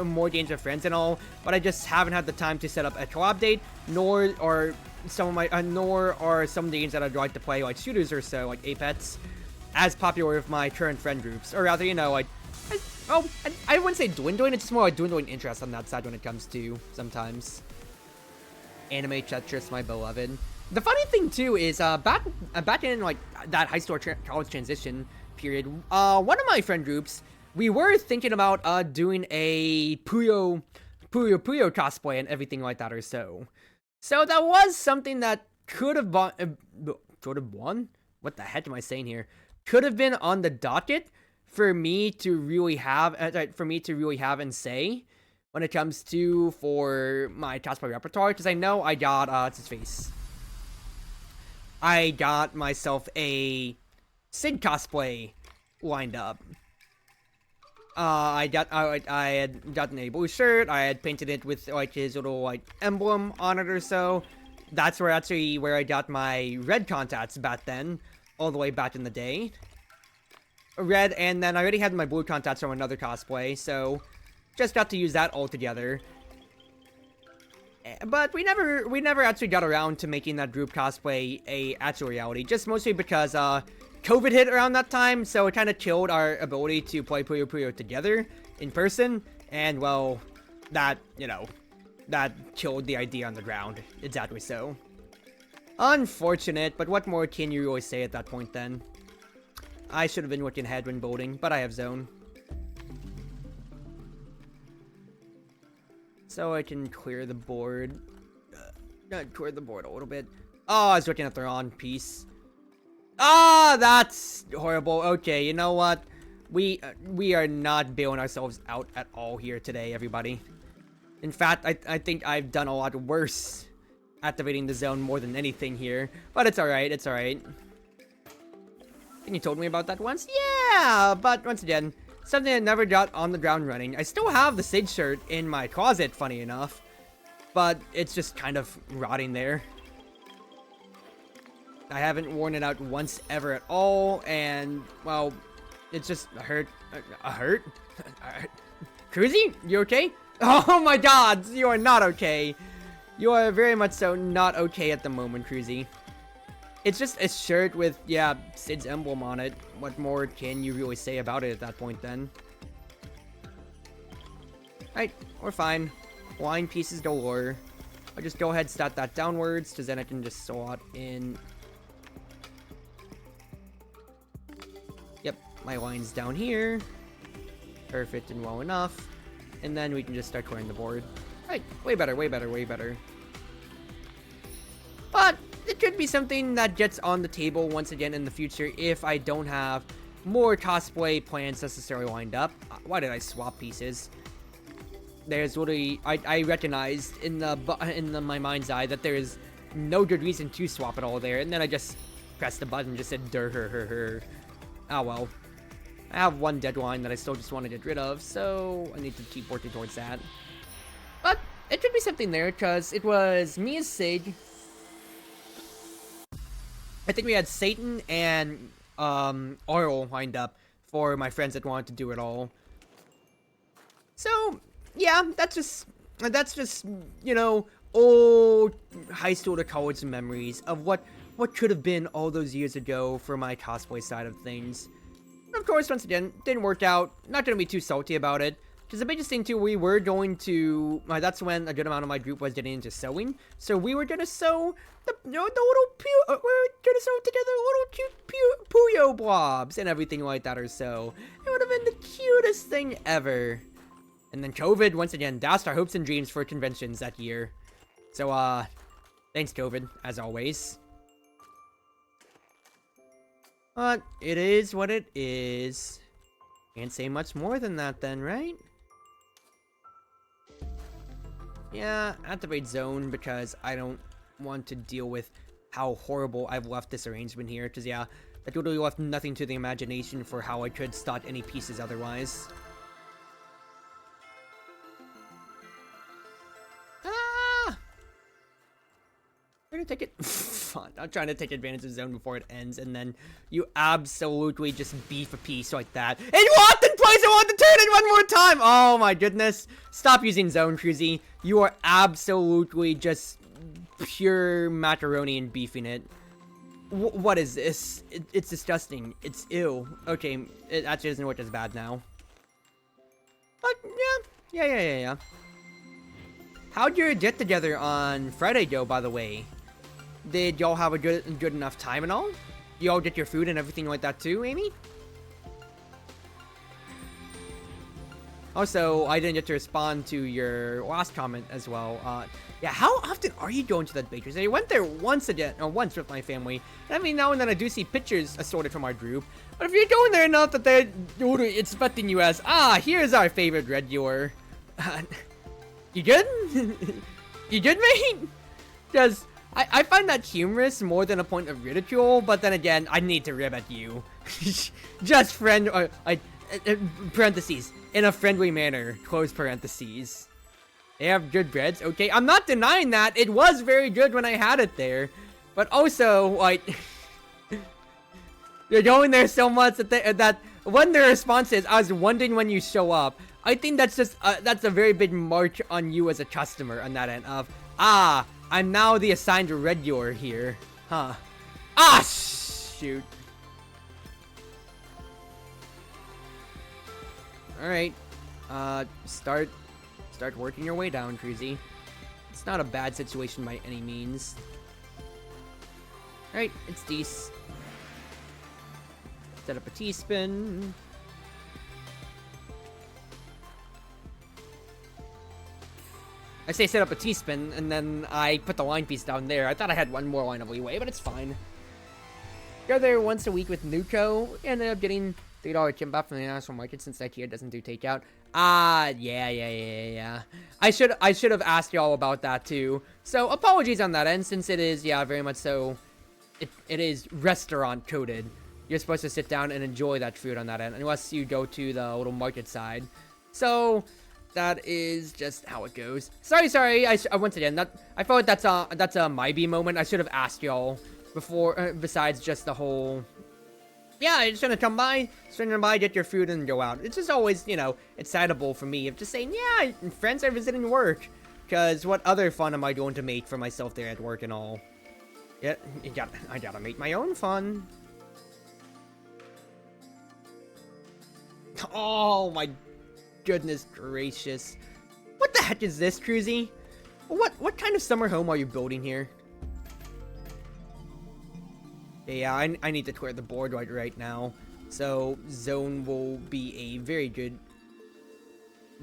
more games with friends and all, but I just haven't had the time to set up a co-op date, nor are some of the games that I'd like to play, like shooters or so, like Apex, as popular with my current friend groups, or rather, you know, like, I wouldn't say dwindling, it's just more like dwindling interest on that side when it comes to, sometimes. Anime Tetris, my beloved. The funny thing, too, is, back in, like, that high school college transition period, one of my friend groups, we were thinking about, doing a Puyo cosplay and everything like that or so. So that was something that could have won? What the heck am I saying here? Could have been on the docket for me to really have, and say when it comes to for my cosplay repertoire, because I know I got what's his face. I got myself a Sid cosplay lined up. I had gotten a blue shirt. I had painted it with like his little like emblem on it or so. That's where I got my red contacts back then, all the way back in the day. Red, and then I already had my blue contacts from another cosplay, so just got to use that all together. But we never actually got around to making that group cosplay a actual reality, just mostly because COVID hit around that time, so it kind of killed our ability to play Puyo Puyo together in person, and well, that, you know, that killed the idea on the ground. Exactly so. Unfortunate, but what more can you really say at that point then? I should have been looking ahead when building, but I have zone. So I can clear the board. Clear the board a little bit. Oh, I was looking at the wrong piece. Ah, that's horrible. Okay, you know what? We are not bailing ourselves out at all here today, everybody. In fact, I think I've done a lot worse activating the zone more than anything here. But it's alright, it's alright. And you told me about that once? Yeah, but once again, something I never got on the ground running. I still have the Sage shirt in my closet, funny enough. But it's just kind of rotting there. I haven't worn it out once ever at all, and, well, it's just a hurt. A hurt? Cruzy, you okay? Oh my god, you are not okay. You are very much so not okay at the moment, Cruzy. It's just a shirt with, yeah, Sid's emblem on it. What more can you really say about it at that point, then? Alright, we're fine. Line pieces galore. I'll just go ahead and stat that downwards, because then I can just slot in. Yep, my line's down here. Perfect and well enough. And then we can just start clearing the board. Right, way better, way better, way better. But it could be something that gets on the table once again in the future if I don't have more cosplay plans necessarily lined up. Why did I swap pieces? There's literally, I recognized in my mind's eye that there is no good reason to swap it all there, and then I just pressed the button and just said her. Oh well. I have one deadline that I still just want to get rid of, so I need to keep working towards that. But it could be something there, because it was me as Sig. I think we had Satan and Oral lined up for my friends that wanted to do it all. So yeah, that's just you know, old high school to college memories of what could have been all those years ago for my cosplay side of things. And of course, once again, didn't work out. Not gonna be too salty about it. Because the biggest thing too, we were going to, that's when a good amount of my group was getting into sewing. So we were gonna sew the little we're gonna sew together little cute Puyo blobs and everything like that or so. It would have been the cutest thing ever. And then COVID, once again, dashed our hopes and dreams for conventions that year. So, thanks COVID, as always. But it is what it is. Can't say much more than that then, right? Yeah, activate zone because I don't want to deal with how horrible I've left this arrangement here. Because, yeah, that literally left nothing to the imagination for how I could start any pieces otherwise. We're gonna take it. Fun. I'm trying to take advantage of zone before it ends, and then you absolutely just beef a piece like that. And you often plays it on the turn it one more time! Oh my goodness. Stop using zone, Cruzy. You are absolutely just pure macaroni and beefing it. What is this? It's disgusting. It's ill. Okay, it actually doesn't look as bad now. But, yeah. How'd your get together on Friday go, by the way? Did y'all have a good enough time and all? Y'all get your food and everything like that too, Amy? Also, I didn't get to respond to your last comment as well. Yeah, how often are you going to that bakery? I went there once with my family. And I mean, now and then I do see pictures assorted from our group. But if you're going there enough that they're expecting you as, here's our favorite regular. You good? You good, mate? Because I find that humorous more than a point of ridicule, but then again, I need to rib at you. Just parentheses, in a friendly manner, close parentheses. They have good breads, okay? I'm not denying that. It was very good when I had it there. But also, like, you're going there so much that when the response is, I was wondering when you show up, I think that's just, that's a very big mark on you as a customer on that end of, I'm now the assigned regular here. Huh. Shoot. Alright. Start working your way down, Cruzy. It's not a bad situation by any means. Alright, it's Deece. Set up a T-spin. I say set up a T-spin, and then I put the line piece down there. I thought I had one more line of leeway, but it's fine. Go there once a week with Nuko. Ended up getting $3 kimbap from the national market since IKEA doesn't do takeout. Yeah. I should have asked y'all about that too. So apologies on that end, since it is, yeah, very much so. It is restaurant coded. You're supposed to sit down and enjoy that food on that end, unless you go to the little market side. So that is just how it goes. Sorry. Once again, I felt like that's a Maid moment. I should have asked y'all before, besides just the whole, yeah, I'm just gonna come by, get your food and go out. It's just always, you know, excitable for me of just saying, yeah, friends are visiting work. Because what other fun am I going to make for myself there at work and all? Yeah, I gotta make my own fun. Oh my goodness gracious. What the heck is this, Cruzy? What kind of summer home are you building here? Yeah, I need to clear the board right now. So, zone will be a very good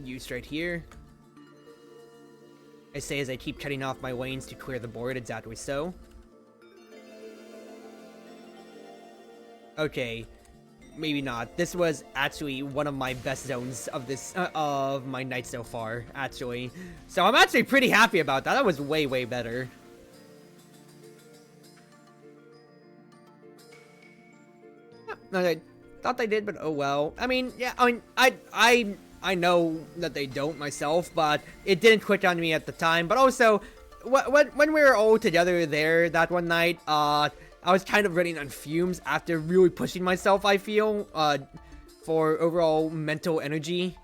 use right here. I say as I keep cutting off my lanes to clear the board, exactly so. Okay, maybe not. This was actually one of my best zones of this, of my night so far, actually. So I'm actually pretty happy about that. That was way better. I thought they did, but oh well. I mean, yeah, I know that they don't myself, but it didn't click on me at the time. But also, when we were all together there that one night, I was kind of running on fumes after really pushing myself, I feel, for overall mental energy.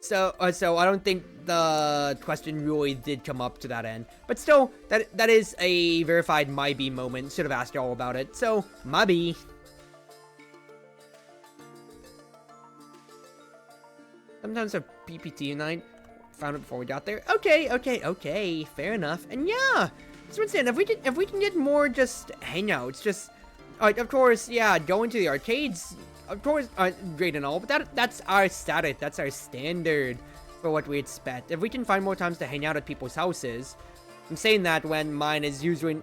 So I don't think the question really did come up to that end. But still, that is a verified Maid moment. Should have asked y'all about it. So, Maid. Sometimes a PPT night. Found it before we got there. Okay. Fair enough. And yeah, so once again, if we can get more just hangouts, just of course, yeah, going to the arcades, of course, great and all, but that's our status, that's our standard for what we expect. If we can find more times to hang out at people's houses, I'm saying that when mine is usually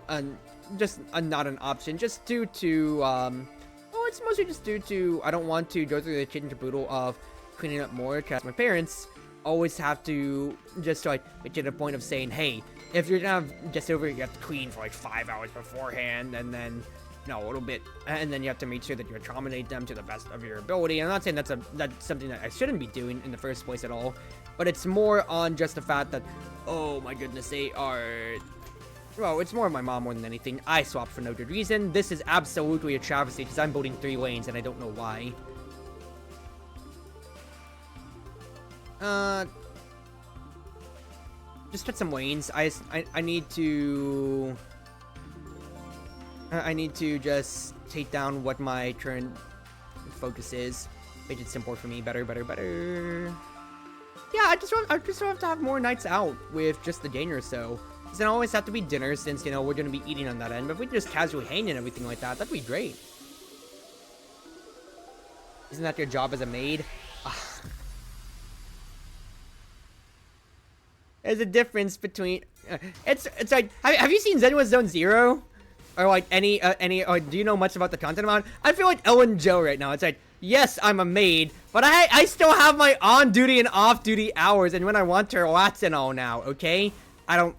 just not an option, just due to well, it's mostly just due to I don't want to go through the kitchen caboodle of cleaning up more, because my parents always have to just like make it a point of saying, hey, if you're gonna have guests over, you have to clean for like 5 hours beforehand, and then, you know, a little bit, and then you have to make sure that you accommodate them to the best of your ability. I'm not saying that's something that I shouldn't be doing in the first place at all, but it's more on just the fact that, oh my goodness, they are, well, it's more of my mom more than anything. I swapped for no good reason. This is absolutely a travesty because I'm building 3 lanes and I don't know why. Just hit some lanes. I need to just take down what my current focus is. Make it simple for me. Better. Yeah, I just have to have more nights out with just the gang or so. It doesn't always have to be dinner, since, you know, we're gonna be eating on that end. But if we just casually hang and everything like that, that'd be great. Isn't that your job as a maid? There's a difference between it's like, have you seen Zenwa Zone Zero, or like any or do you know much about the content about it? I feel like Ellen Joe right now. It's like, yes, I'm a maid, but I still have my on duty and off duty hours, and when I want to relax and all now. Okay, I'm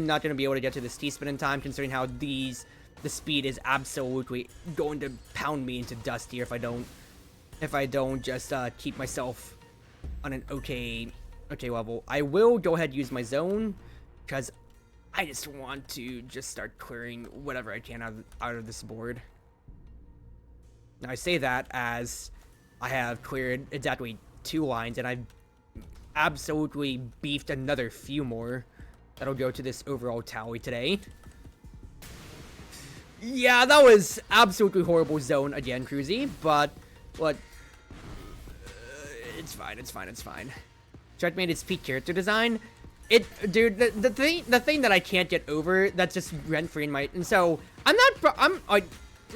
not gonna be able to get to this T-spin in time, considering how the speed is absolutely going to pound me into dust here if I don't just keep myself on an okay level. I will go ahead and use my zone, because I just want to just start clearing whatever I can out of this board. Now I say that as I have cleared exactly 2 lines, and I've absolutely beefed another few more that'll go to this overall tally today. Yeah, that was absolutely horrible zone again, Cruzy, but what? It's fine. It's fine. It's fine. Chart made its peak character design. Dude, the thing that I can't get over that's just rent free in my, and so I'm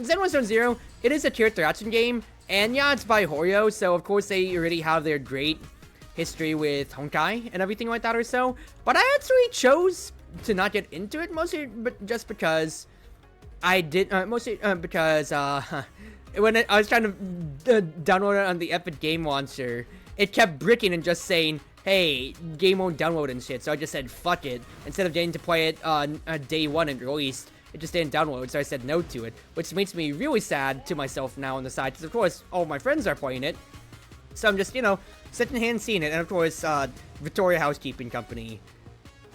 Zen 1.0. It is a character action game, and yeah, it's by Horio, so of course they already have their great history with Honkai and everything like that or so. But I actually chose to not get into it mostly, but just because I did mostly because when I was trying to download it on the Epic Game Launcher, it kept bricking and just saying, hey, game won't download and shit, so I just said fuck it. Instead of getting to play it on day one and released, it just didn't download, so I said no to it, which makes me really sad to myself now on the side, because of course all my friends are playing it, so I'm just, you know, sitting here and seeing it. And of course Victoria Housekeeping Company,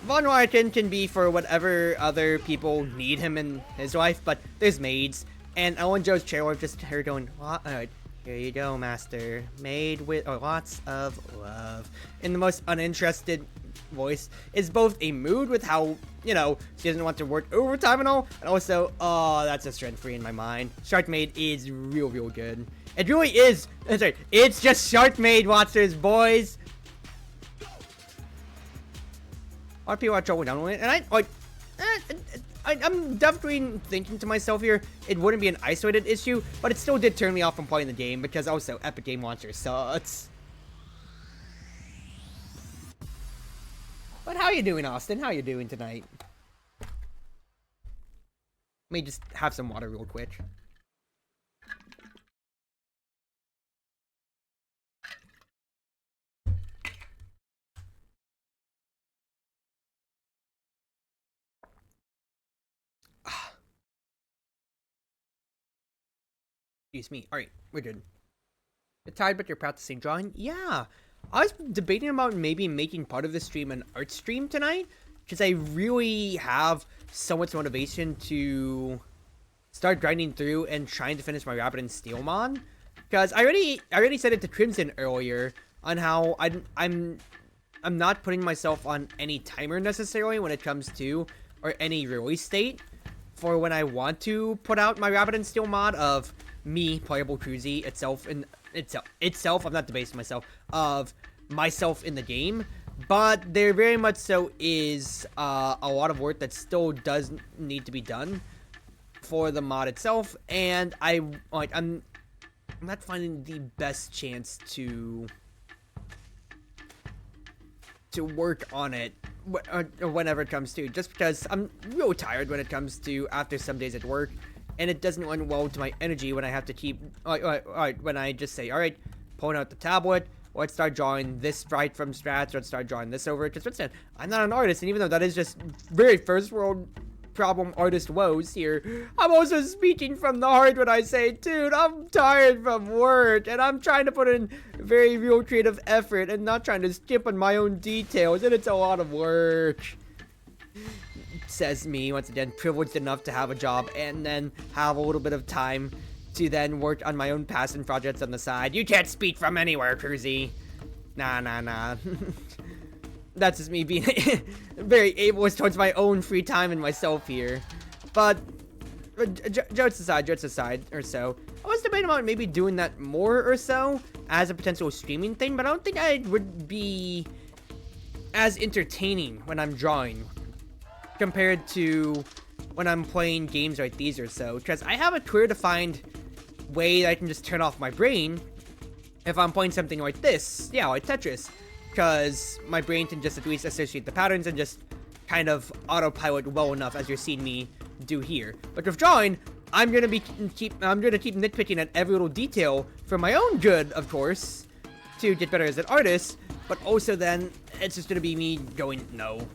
Von Wyken can be for whatever other people need him in his life, but there's Maids, and Ellen Joe's trailer, just her going, alright, here you go, master. Made with lots of love. In the most uninterested voice. Is both a mood with how, you know, she doesn't want to work overtime and all, and also, oh, that's a strength free in my mind. Shark Maid is real good. It really is. Sorry, it's just Shark Maid watchers, boys. A lot of people are trouble downloading it, and I'm definitely thinking to myself here, it wouldn't be an isolated issue, but it still did turn me off from playing the game, because also Epic Game Launcher sucks. But how you doing, Austin? How you doing tonight? Let me just have some water real quick. Excuse me. Alright, we're good. You're tired, but you're practicing drawing? Yeah. I was debating about maybe making part of the stream an art stream tonight, because I really have so much motivation to start grinding through and trying to finish my Rabbit and Steel mod. Because I already said it to Crimson earlier on how I'm not putting myself on any timer necessarily when it comes to, or any release date for when I want to put out my Rabbit and Steel mod of me, playable Cruzy itself, and itself, I'm not debasing myself, of myself in the game, but there very much so is a lot of work that still does need to be done for the mod itself, and I'm not finding the best chance to work on it whenever it comes to, just because I'm real tired when it comes to after some days at work. And it doesn't lend well to my energy when I have to keep, when I just say, alright, pulling out the tablet, let's start drawing this sprite from scratch, let's start drawing this over, because I'm not an artist, and even though that is just very first world problem artist woes here, I'm also speaking from the heart when I say, dude, I'm tired from work, and I'm trying to put in very real creative effort, and not trying to skip on my own details, and it's a lot of work. Says me, once again, privileged enough to have a job and then have a little bit of time to then work on my own passion projects on the side. You can't speak from anywhere, Cruzy. Nah. That's just me being very ableist towards my own free time and myself here. But jokes aside or so, I was debating about maybe doing that more or so as a potential streaming thing, but I don't think I would be as entertaining when I'm drawing compared to when I'm playing games like these or so, because I have a clear defined way that I can just turn off my brain if I'm playing something like this, yeah, like Tetris, because my brain can just at least associate the patterns and just kind of autopilot well enough, as you're seeing me do here. But with drawing, I'm gonna keep nitpicking at every little detail for my own good, of course, to get better as an artist, but also then it's just gonna be me going, no.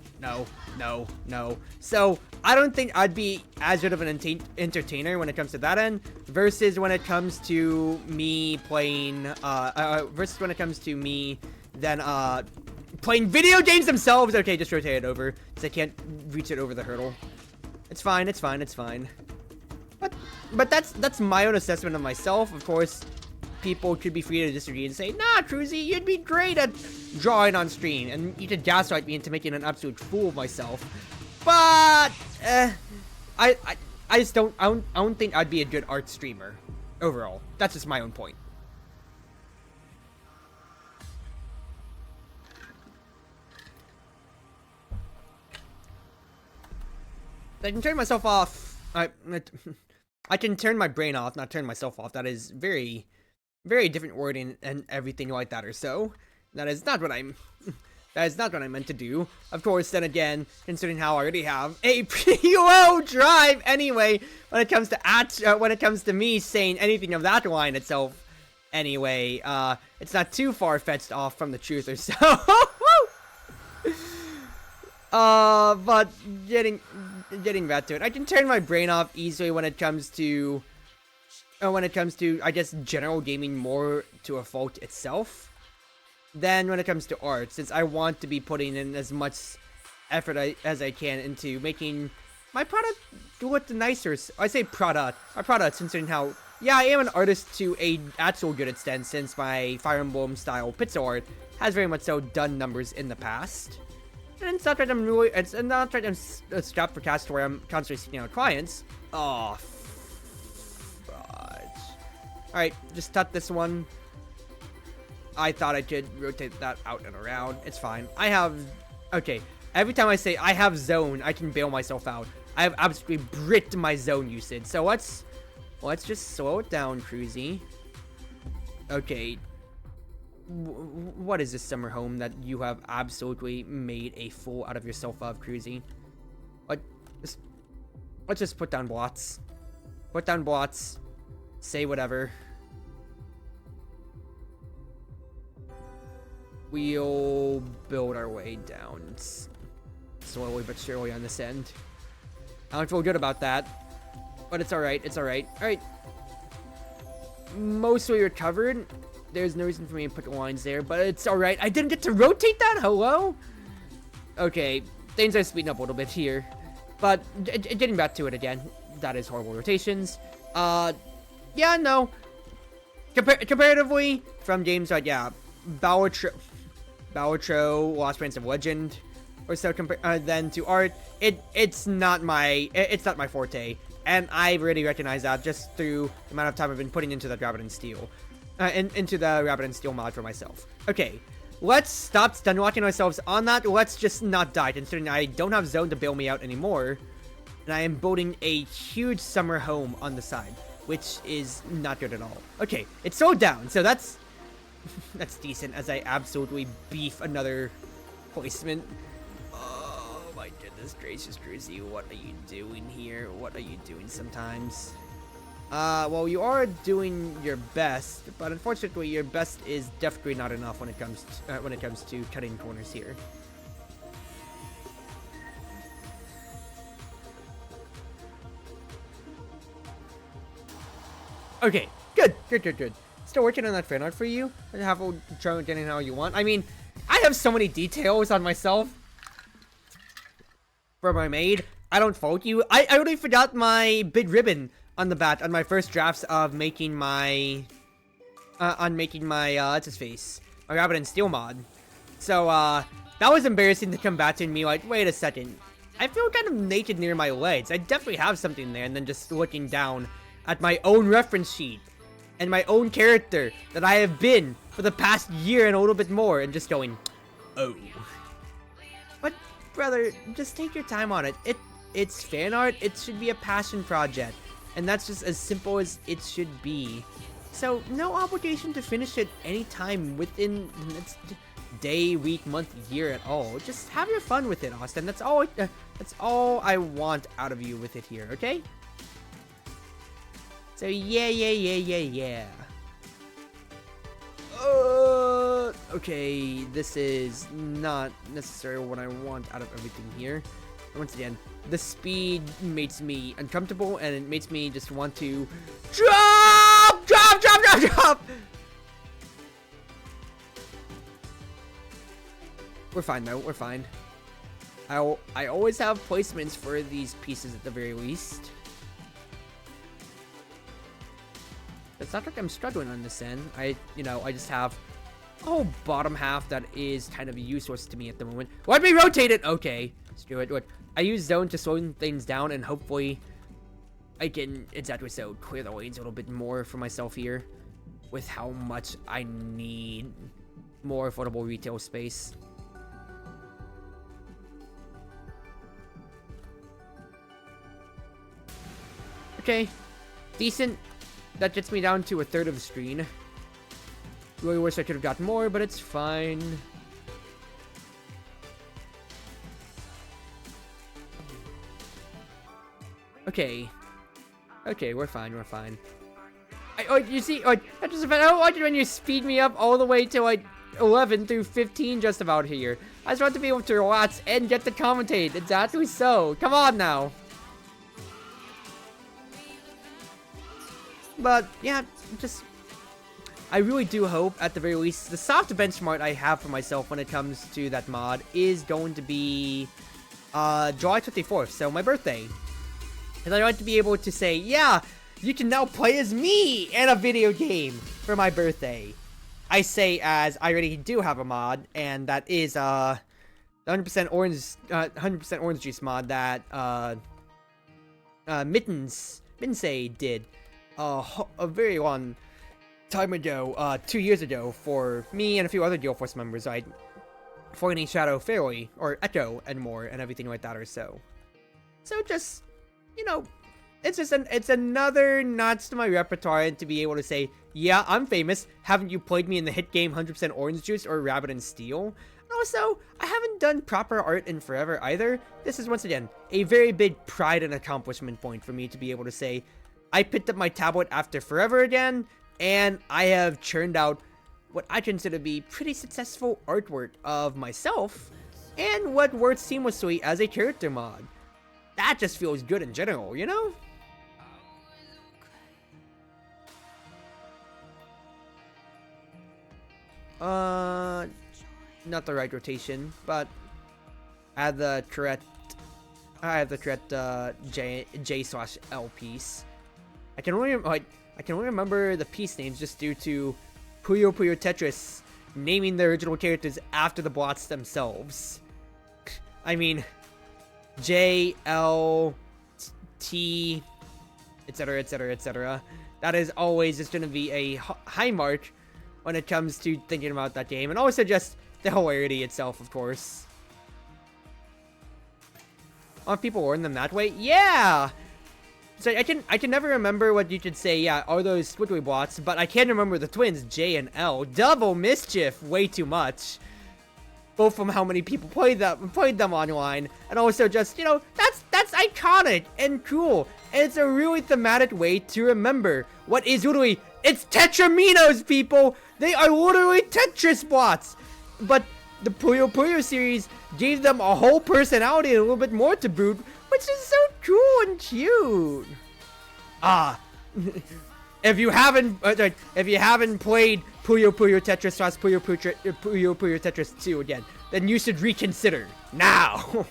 So I don't think I'd be as good of an entertainer when it comes to that end, versus when it comes to me playing, then playing video games themselves. Okay, just rotate it over, because I can't reach it over the hurdle. It's fine. But that's my own assessment of myself. Of course, people could be free to disagree and say, nah, Cruzy, you'd be great at drawing on screen, and you could gaslight me into making an absolute fool of myself. But I just don't think I'd be a good art streamer overall. That's just my own point. I can turn myself off. I can turn my brain off, not turn myself off. That is very, very different wording and everything like that or so. That is not what I'm... That is not what I meant to do. Of course, then again, considering how I already have a pretty low drive anyway, when it comes to me saying anything of that line itself. Anyway, it's not too far-fetched off from the truth or so. But getting back to it, I can turn my brain off easily when it comes to, I guess, general gaming more to a fault itself. Then when it comes to art, since I want to be putting in as much effort as I can into making my product look nicer. I say product, my product, considering how, yeah, I am an artist to a actual good extent, since my Fire Emblem style pixel art has very much so done numbers in the past. And it's not that I'm really, it's not that I'm strapped for cash to where I'm constantly seeking out clients. Oh, fudge. Alright, just tap this one. I thought I could rotate that out and around. It's fine. I have... Okay. Every time I say I have zone, I can bail myself out. I have absolutely bricked my zone usage. So let's just slow it down, Cruzy. Okay. What is this summer home that you have absolutely made a fool out of yourself of, Cruzy? Let's just put down blots. Put down blots. Say whatever. We'll build our way down slowly but surely on this end. I don't feel good about that, but it's alright, it's alright. Alright. Mostly recovered. There's no reason for me to put lines there, but it's alright. I didn't get to rotate that? Hello? Okay, things are speeding up a little bit here. But, getting back to it again, that is horrible rotations. Yeah, no. Comparatively, from games like, yeah, Balatro, Lost Prince of Legend, or so, then to art, it's not my forte, and I really recognize that just through the amount of time I've been putting into the Rabbit and Steel, into the Rabbit and Steel mod for myself. Okay, let's stop stun locking ourselves on that. Let's just not die, considering I don't have zone to bail me out anymore, and I am building a huge summer home on the side, which is not good at all. Okay, it's slowed down, so that's decent, as I absolutely beef another placement. Oh my goodness gracious, Cruzy, what are you doing here? What are you doing sometimes? Well, you are doing your best, but unfortunately your best is definitely not enough when it comes to cutting corners here. Okay, good. Still working on that fan art for you. Have a try getting how you want. I mean, I have so many details on myself for my maid. I don't fault you. I already forgot my big ribbon on the back on my first drafts of making my what's his face, my Rabbit and Steel mod. So that was embarrassing to come back to me like, wait a second, I feel kind of naked near my legs. I definitely have something there, and then just looking down at my own reference sheet and my own character that I have been for the past year and a little bit more, and just going, oh. But, brother, just take your time on it. It's fan art. It should be a passion project, and that's just as simple as it should be. So, no obligation to finish it anytime within the next day, week, month, year at all. Just have your fun with it, Austin. That's all I want out of you with it here, okay? So yeah. Okay, this is not necessarily what I want out of everything here. Once again, the speed makes me uncomfortable, and it makes me just want to drop. We're fine though, we're fine. I always have placements for these pieces at the very least. It's not like I'm struggling on this end. I just have a whole bottom half that is kind of useless to me at the moment. Let me rotate it! Okay, let's do it. I use zone to slow things down, and hopefully I can, exactly so, clear the lanes a little bit more for myself here with how much I need more affordable retail space. Okay. Decent. That gets me down to a third of the screen. Really wish I could have gotten more, but it's fine. Okay. Okay, we're fine, we're fine. You see, that just I don't like it when you speed me up all the way to like 11 through 15 just about here. I just want to be able to relax and get to commentate. Exactly so. Come on now. But yeah, just I really do hope at the very least the soft benchmark I have for myself when it comes to that mod is going to be July 24th, so my birthday. And I want to be able to say, yeah, you can now play as me in a video game for my birthday. I say as I already do have a mod, and that is 100% orange juice mod that Mittens did a very long time ago, 2 years ago, for me and a few other GaleForce members, like Fortnite Shadow Fairy or Echo and more and everything like that or so. So just, you know, it's another notch to my repertoire to be able to say, yeah, I'm famous. Haven't you played me in the hit game 100% Orange Juice or Rabbit and Steel? And also, I haven't done proper art in forever either. This is once again a very big pride and accomplishment point for me to be able to say, I picked up my tablet after forever again, and I have churned out what I consider to be pretty successful artwork of myself, and what works seamlessly as a character mod. That just feels good in general, you know? Not the right rotation, but I have the correct J/L piece. I can only remember the piece names just due to Puyo Puyo Tetris naming the original characters after the bots themselves. I mean, J, L, T, etc, etc, etc. That is always just going to be a high mark when it comes to thinking about that game, and also just the hilarity itself, of course. Aren't people learn them that way? Yeah! So I can never remember what you could say, yeah, are those squiggly bots, but I can remember the twins, J and L. Double mischief, way too much. Both from how many people played them online, and also just, you know, that's iconic and cool. And it's a really thematic way to remember what is literally, it's Tetraminos, people! They are literally Tetris bots! But the Puyo Puyo series gave them a whole personality and a little bit more to boot, which is so cool and cute. If you haven't played Puyo Puyo Tetris / Puyo Puyo Tetris 2 again, then you should reconsider now.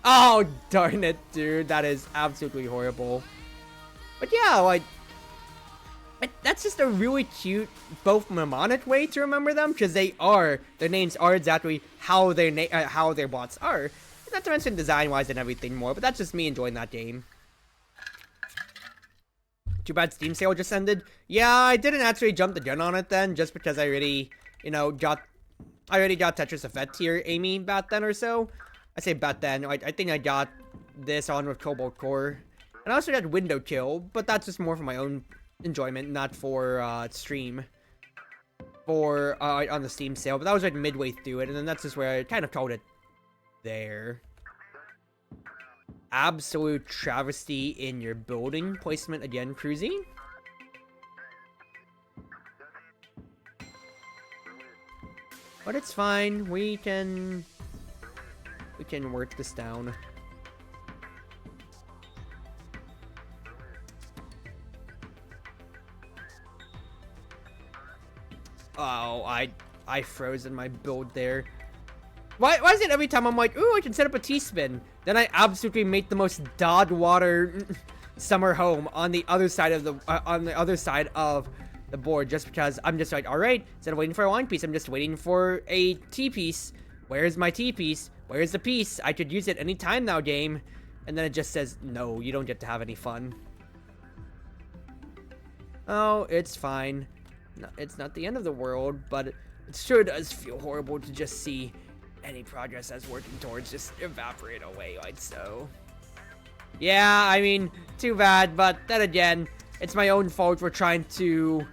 Oh, darn it, dude. That is absolutely horrible. But yeah, like, that's just a really cute, both mnemonic way to remember them, because their names are exactly how their bots are. Not to mention design-wise and everything more, but that's just me enjoying that game. Too bad Steam sale just ended. Yeah, I didn't actually jump the gun on it then, just because I already, you know, got Tetris Effect here, Amy, back then or so. I say back then, I think I got this on with Cobalt Core. And I also got Window Kill, but that's just more for my own enjoyment, not for stream. On the Steam sale, but that was like midway through it, and then that's just where I kind of called it there. Absolute travesty in your building placement again, Cruzy. But it's fine. We can work this down. Oh, I froze in my build there. Why is it every time I'm like, ooh, I can set up a T-spin, then I absolutely make the most dog water summer home on the other side of the board, just because I'm just like, all right, instead of waiting for a line piece, I'm just waiting for a T piece. Where's my T piece? Where's the piece? I could use it anytime now, game. And then it just says, no, you don't get to have any fun. Oh, it's fine. No, it's not the end of the world, but it sure does feel horrible to just see any progress as working towards just evaporate away like so. Yeah, I mean, too bad, but then again, it's my own fault for trying to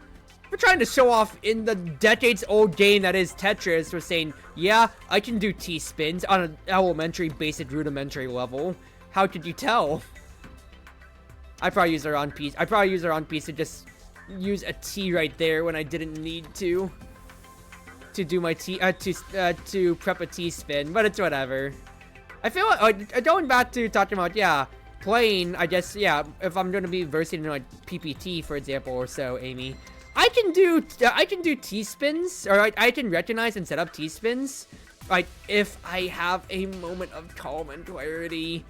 show off in the decades-old game that is Tetris. For saying, yeah, I can do T-spins on an elementary, basic, rudimentary level. How could you tell? I probably used the wrong piece. I probably used the wrong piece to just use a T right there when I didn't need to do my T to prep a T-spin, but it's whatever. I feel like going back to talking about, yeah, playing, I guess, yeah, if I'm gonna be versing in like PPT, for example, or so, Amy, I can do T-spins, or I can recognize and set up T-spins, like if I have a moment of calm and clarity.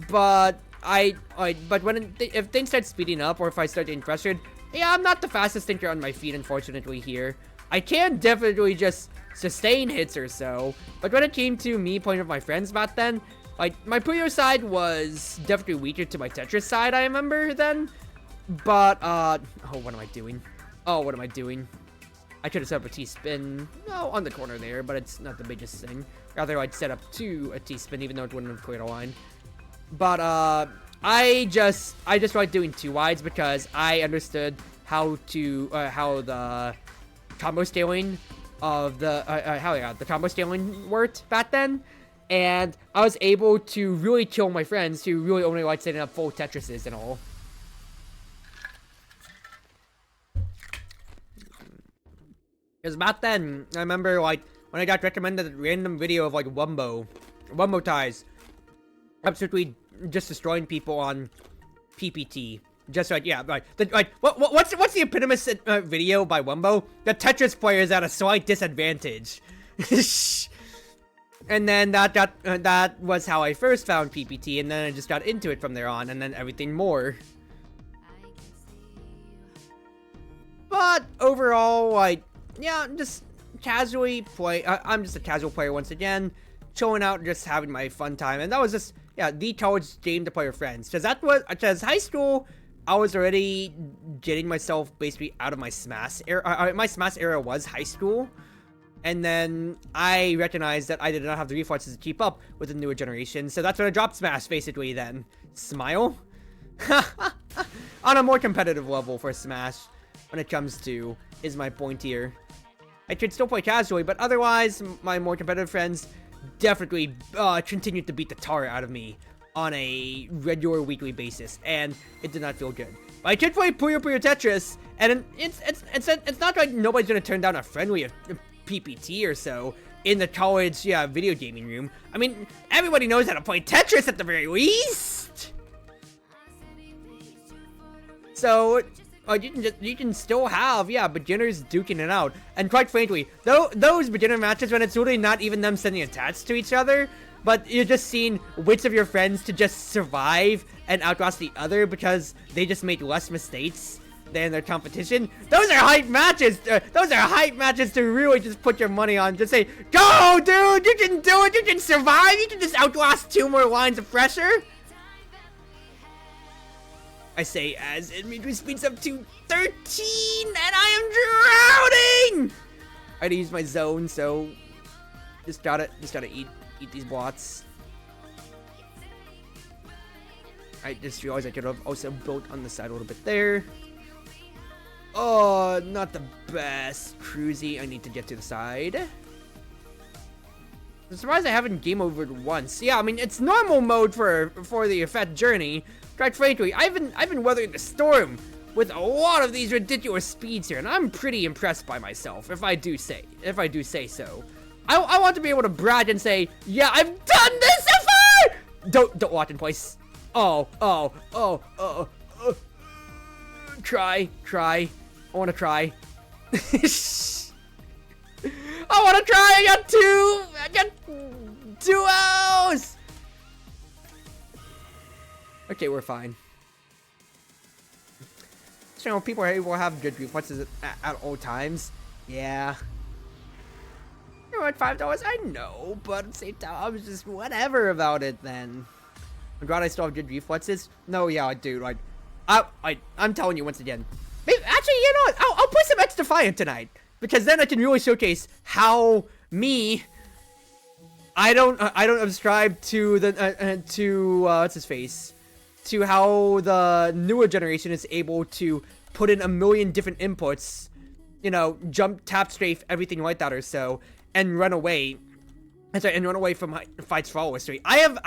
But if things start speeding up, or if I start getting frustrated, yeah, I'm not the fastest thinker on my feet, unfortunately. Here, I can definitely just sustain hits or so, but when it came to me playing with my friends back then, like, my Puyo side was definitely weaker to my Tetris side, I remember then. But, oh, what am I doing? Oh, what am I doing? I could have set up a T-spin, no, on the corner there, but it's not the biggest thing. Rather, I'd set up a T-spin, even though it wouldn't have cleared a line. But, I just like doing 2 wides because I understood how the combo scaling of the combo scaling worked back then. And I was able to really kill my friends who really only like setting up full Tetrises and all. Because back then, I remember, like, when I got recommended a random video of, like, Wumbo ties, absolutely just destroying people on PPT. Just like, yeah, like, what's the eponymous video by Wumbo? The Tetris player is at a slight disadvantage. And then that was how I first found PPT, and then I just got into it from there on, and then everything more. But overall, like, yeah, just casually play. I'm just a casual player once again, chilling out, just having my fun time, and that was just, yeah, the college game to play with friends. Because high school, I was already getting myself basically out of my Smash era. My Smash era was high school. And then I recognized that I did not have the reflexes to keep up with the newer generation, so that's when I dropped Smash, basically, then. Smile? On a more competitive level for Smash, when it comes to, is my point here. I could still play casually, but otherwise, my more competitive friends definitely continued to beat the tar out of me on a regular weekly basis, and it did not feel good. But I could play Puyo Puyo Tetris, and it's not like nobody's gonna turn down a friendly PPT or so in the college, yeah, video gaming room. I mean, everybody knows how to play Tetris at the very least. So, you can still have, yeah, beginners duking it out. And quite frankly, those beginner matches when it's really not even them sending attacks to each other, but you're just seeing which of your friends to just survive and outlast the other because they just made less mistakes than their competition. Those are hype matches. Those are hype matches to really just put your money on. Just say, go, dude, you can do it. You can survive. You can just outlast 2 more lines of pressure. I say as it speeds up to 13, and I am drowning. I had to use my zone, so just gotta eat these blots. I just realized I could have also built on the side a little bit there. Oh, not the best. Cruisy, I need to get to the side. I'm surprised I haven't game overed once. Yeah, I mean, it's normal mode for the effect journey. Quite frankly, I've been weathering the storm with a lot of these ridiculous speeds here, and I'm pretty impressed by myself, if I do say so. I want to be able to brag and say, yeah, I've done this so far! Don't lock in place. Oh. Try. I want to try. I want to try. I got 2 O's. Okay, we're fine. So people are able to have good reflexes at all times. Yeah. You're at $5. I know, but at the same time, I was just whatever about it then. I'm glad I still have good reflexes. No, yeah, dude. Like, I'm telling you once again. Maybe, actually, you know what? I'll play some XDefiant tonight, because then I can really showcase how me I don't subscribe to the what's his face, to how the newer generation is able to put in a million different inputs, you know, jump, tap, strafe, everything like that or so, and run away. And run away from fights for all history. I have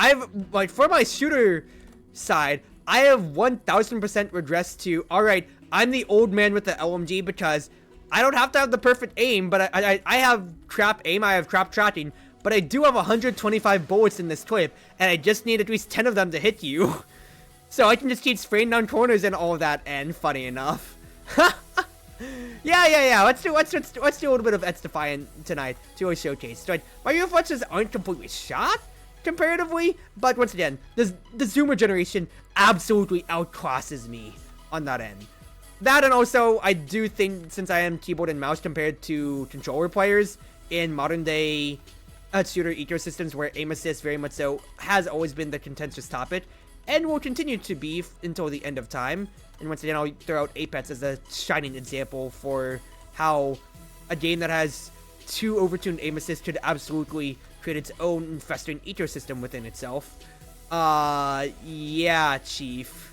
like, for my shooter side, I have 1000% regressed to, alright, I'm the old man with the LMG because I don't have to have the perfect aim, but I have crap aim, I have crap tracking, but I do have 125 bullets in this clip, and I just need at least 10 of them to hit you. So I can just keep spraying down corners and all of that, and funny enough. Yeah. Let's do a little bit of XDefiant tonight to a showcase. Right, my reflexes aren't completely shot comparatively, but once again, the Zoomer generation absolutely outclasses me on that end. That, and also I do think, since I am keyboard and mouse compared to controller players in modern day shooter ecosystems where aim assist very much so has always been the contentious topic, and will continue to be until the end of time. And once again, I'll throw out Apex as a shining example for how a game that has 2 overtuned aim assists could absolutely create its own festering ecosystem within itself. Yeah, Chief.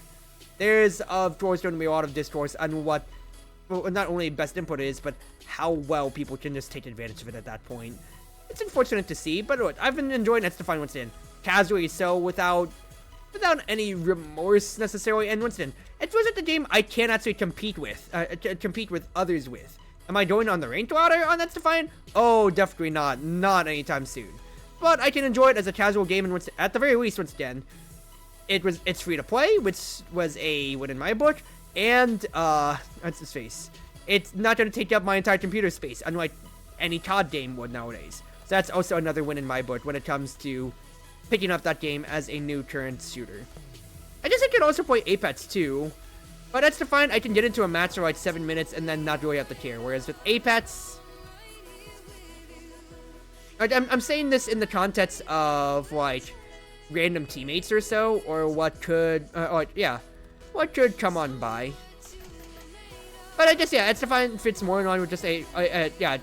There's, of course, going to be a lot of discourse on what, well, not only best input is, but how well people can just take advantage of it at that point. It's unfortunate to see, but look, I've been enjoying XDefiant once again, casually, so without any remorse necessarily. And once again, it feels like the game I can actually compete with others with. Am I going on the ranked ladder on XDefiant? Oh, definitely not anytime soon. But I can enjoy it as a casual game, and at the very least, once again, it's free to play, which was a win in my book, and what's his face? It's not going to take up my entire computer space, unlike any COD game would nowadays. So that's also another win in my book when it comes to picking up that game as a new current shooter. I guess I could also play Apex too, but XDefiant, I can get into a match for like 7 minutes and then not really have to care, whereas with Apex, I'm saying this in the context of like random teammates or so, or what could come on by. But I guess, yeah, XDefiant fits more in line with just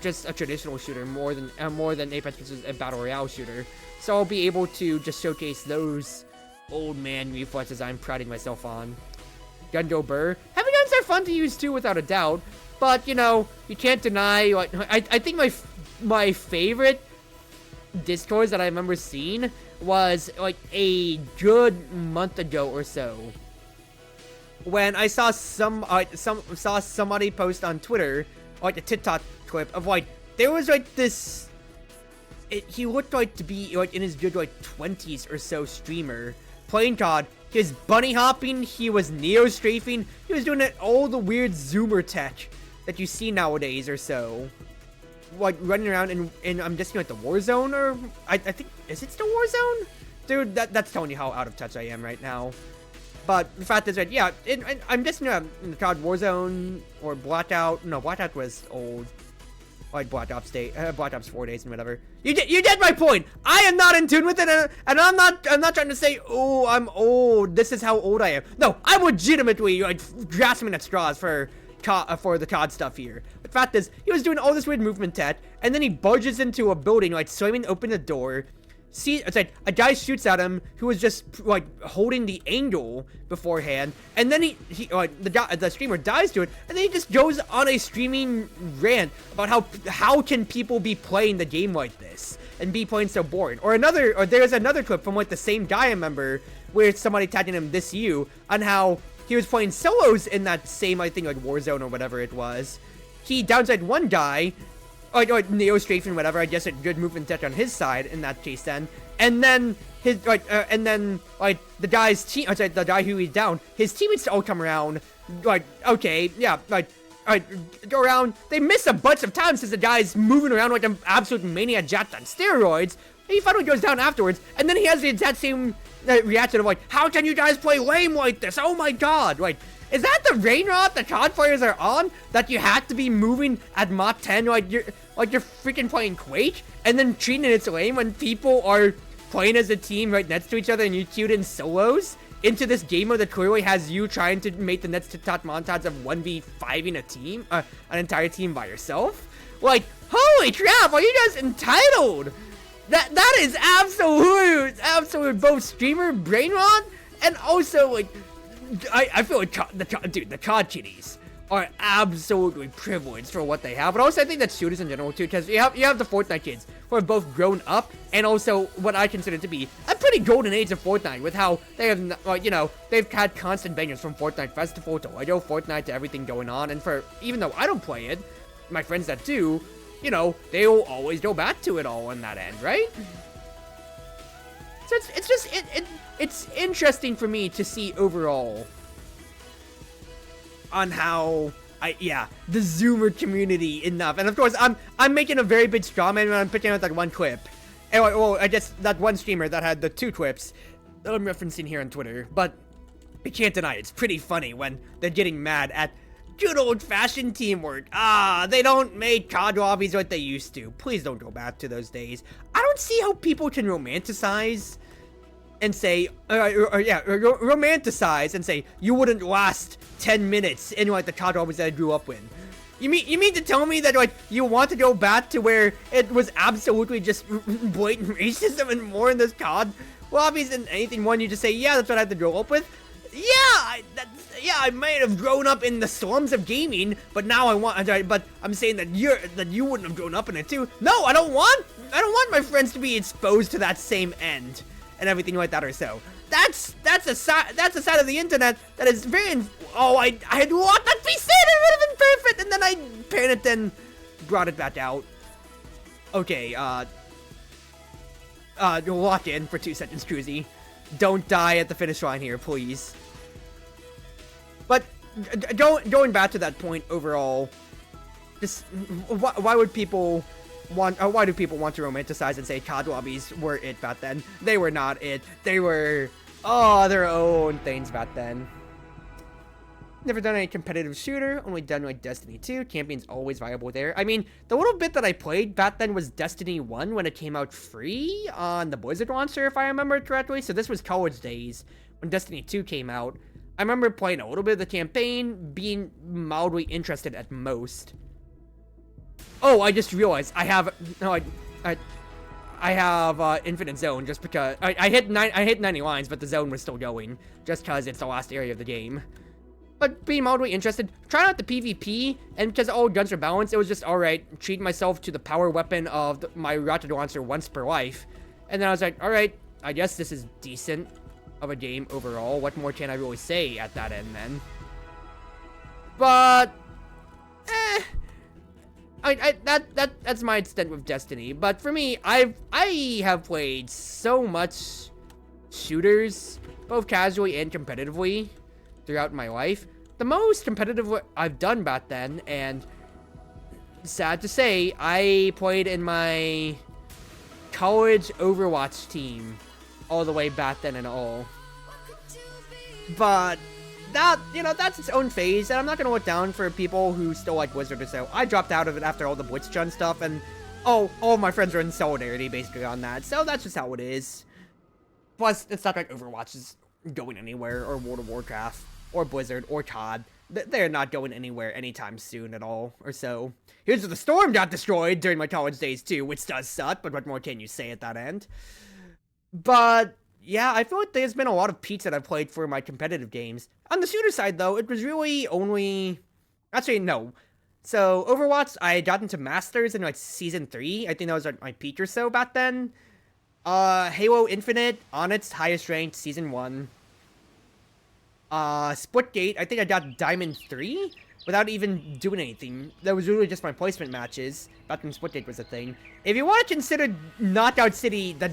just a traditional shooter more than Apex, which is a battle royale shooter. So I'll be able to just showcase those old man reflexes I'm priding myself on. Gun Burr. Heavy guns are fun to use too, without a doubt. But, you know, you can't deny, like, I think my favorite discourse that I remember seeing was like a good month ago or so, when I saw somebody post on Twitter, like a TikTok clip of like, there was like this, he looked like to be like in his good like 20s or so streamer playing COD. He was bunny hopping, he was neo strafing, he was doing all the weird zoomer tech that you see nowadays or so, like running around in I'm guessing like the Warzone, or I think, is it still Warzone? Dude, that's telling you how out of touch I am right now. But the fact is that, yeah, I'm guessing in the COD Warzone or Blackout. No, Blackout was old. Like Black Ops 4 days and whatever. You get my point. I am not in tune with it, and I'm not trying to say, oh, I'm old. This is how old I am. No, I'm legitimately like grasping at straws for the COD stuff here. But the fact is, he was doing all this weird movement tech, and then he barges into a building, like slamming open the door. See, it's like a guy shoots at him who was just like holding the angle beforehand, and then he the streamer dies to it, and then he just goes on a streaming rant about how can people be playing the game like this and be playing so boring. Or there's another clip from like the same guy I remember where somebody tagging him this on how he was playing solos in that same, I think, like Warzone or whatever it was. He downside one guy, like neo strafing, whatever. I guess a good movement tech on his side in that case then. And then the guy's team, the guy who he's down, his teammates all come around. Like, okay, yeah, go around. They miss a bunch of times since the guy's moving around like an absolute maniac jacked on steroids. And he finally goes down afterwards, and then he has the exact same reaction of like, how can you guys play lame like this? Oh my god, like. Is that the rain rot the COD players are on? That you have to be moving at Mach 10 like you're freaking playing Quake, and then treating it lame when people are playing as a team right next to each other and you queued in solos into this game mode that clearly has you trying to make the next TikTok montage of 1v5ing a team, an entire team by yourself? Like, holy crap, are you guys entitled? That is absolute both streamer brain rot and also like I feel like the COD kitties are absolutely privileged for what they have, but also I think that shooters in general too, because you have the Fortnite kids who have both grown up and also what I consider to be a pretty golden age of Fortnite, with how they have, like, you know, they've had constant bangers from Fortnite Festival to Lego Fortnite to everything going on, and for even though I don't play it, my friends that do, you know, they will always go back to it all on that end, right? So it's just it's interesting for me to see overall on how the Zoomer community enough, and of course I'm making a very big straw man when I'm picking out that one clip, and well I guess that one streamer that had the 2 clips that I'm referencing here on Twitter, but I can't deny it's pretty funny when they're getting mad at good old-fashioned teamwork. They don't make COD lobbies like they used to. Please don't go back to those days. I don't see how people can romanticize and say, romanticize and say you wouldn't last 10 minutes in like the COD lobbies that I grew up with. You mean to tell me that like you want to go back to where it was absolutely just blatant racism and more in this COD lobbies than anything more? And you just say, yeah, that's what I had to grow up with. Yeah, I might have grown up in the slums of gaming, but now but I'm saying that you wouldn't have grown up in it too. No, I don't want my friends to be exposed to that same end and everything like that or so. That's a side of the internet that is very. I had want that to be said. It would have been perfect, and then I panicked and brought it back out. Okay, lock in for 2 seconds, Cruzy. Don't die at the finish line here, please. But going back to that point overall, just why would people why do people want to romanticize and say COD lobbies were it back then? They were not it. They were their own things back then. Never done any competitive shooter, only done like Destiny 2. Campion's always viable there. I mean, the little bit that I played back then was Destiny 1 when it came out free on the Blizzard launcher, if I remember correctly. So this was college days when Destiny 2 came out. I remember playing a little bit of the campaign, being mildly interested at most. Oh, I just realized I have Infinite Zone just because I hit 90 lines, but the zone was still going just because it's the last area of the game. But being mildly interested, trying out the PvP, and because all guns are balanced, it was just alright, treat myself to the power weapon of my rocket launcher once per life. And then I was like, alright, I guess this is decent of a game overall. What more can I really say at that end then? But that's my extent with Destiny. But for me, I have played so much shooters, both casually and competitively, throughout my life. The most competitive I've done back then, and sad to say, I played in my college Overwatch team all the way back then and all. But that, you know, that's its own phase, and I'm not gonna look down for people who still like Blizzard or so. I dropped out of it after all the BlitzCon stuff, and all of my friends are in solidarity basically on that, so that's just how it is. Plus, it's not like Overwatch is going anywhere, or World of Warcraft, or Blizzard, or COD. They're not going anywhere anytime soon at all, or so. Here's where the Storm got destroyed during my college days too, which does suck, but what more can you say at that end? But yeah, I feel like there's been a lot of peaks that I've played for my competitive games. On the shooter side, though, it was really only... Actually, no. So, Overwatch, I got into Masters in, like, Season 3. I think that was, like, my peak or so back then. Halo Infinite, on its highest ranked, Season 1. Splitgate, I think I got Diamond 3 without even doing anything. That was really just my placement matches. Back when Splitgate was a thing. If you want to consider Knockout City the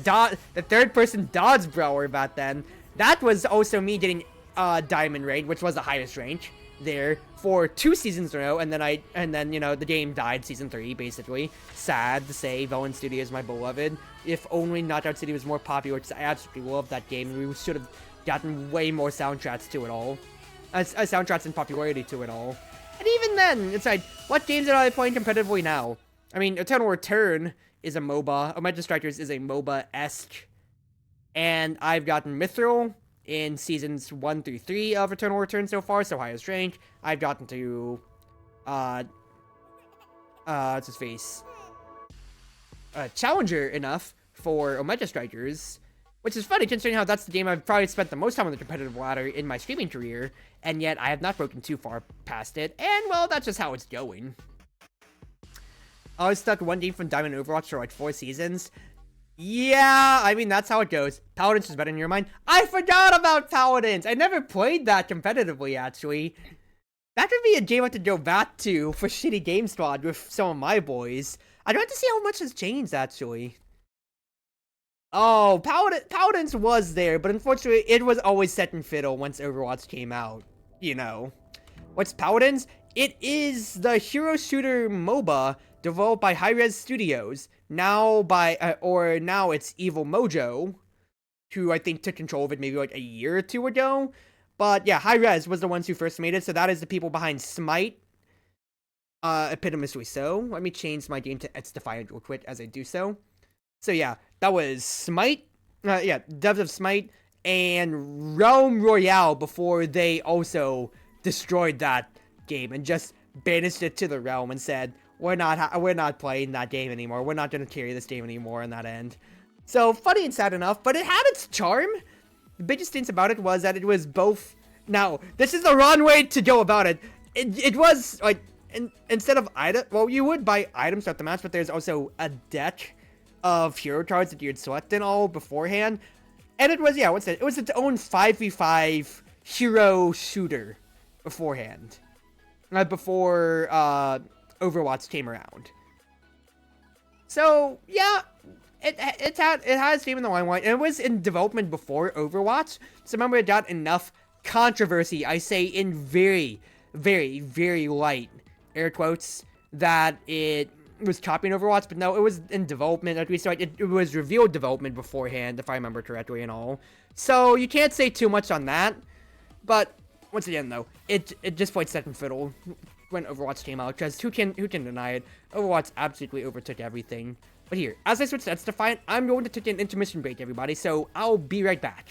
third-person dodge brawler back then, that was also me getting Diamond Raid, which was the highest rank there for 2 seasons in a row, and then you know the game died Season 3 basically. Sad to say, Velen Studio is my beloved. If only Knockout City was more popular, because I absolutely love that game, and we should have gotten way more soundtracks to it all, soundtracks and popularity to it all. And even then, it's like, what games are I playing competitively now? I mean, Eternal Return is a MOBA. Omega Strikers is a MOBA-esque. And I've gotten Mithril in Seasons 1 through 3 of Eternal Return so far, so highest rank. I've gotten to, what's his face? Challenger enough for Omega Strikers, which is funny considering how that's the game I've probably spent the most time on the competitive ladder in my streaming career, and yet I have not broken too far past it, and well, that's just how it's going. I was stuck one game from Diamond Overwatch for like 4 seasons. Yeah, I mean, that's how it goes. Paladins is better in your mind. I forgot about Paladins! I never played that competitively, actually. That could be a game I have to go back to for Shitty Game Squad with some of my boys. I'd like to see how much has changed, actually. Oh, Paladins was there, but unfortunately, it was always second fiddle once Overwatch came out. You know. What's Paladins? It is the hero shooter MOBA developed by Hi-Rez Studios. Now now it's Evil Mojo, who I think took control of it maybe like a year or 2 ago. But yeah, Hi-Rez was the ones who first made it, so that is the people behind Smite. Epitomously so. Let me change my game to XDefiant real quick as I do so. So yeah, that was Smite. Yeah, devs of Smite and Realm Royale before they also destroyed that game and just banished it to the realm and said, we're not playing that game anymore. We're not going to carry this game anymore on that end. So funny and sad enough, but it had its charm. The biggest things about it was that it was both. Now, this is the wrong way to go about it. It was like instead of well, you would buy items throughout the match, but there's also a deck of hero cards that you'd select and all beforehand. And it was, yeah, what's it? It was its own 5v5 hero shooter beforehand. Before Overwatch came around. So, yeah, it has game in the limelight, and it was in development before Overwatch. So remember, it got enough controversy, I say in very, very, very light air quotes, that it was copying Overwatch, but no, it was in development, at least like it was revealed development beforehand, if I remember correctly and all. So you can't say too much on that, but once again though, it just played second fiddle when Overwatch came out, because who can deny it? Overwatch absolutely overtook everything. But here, as I switch to XDefiant, I'm going to take an intermission break, everybody, so I'll be right back.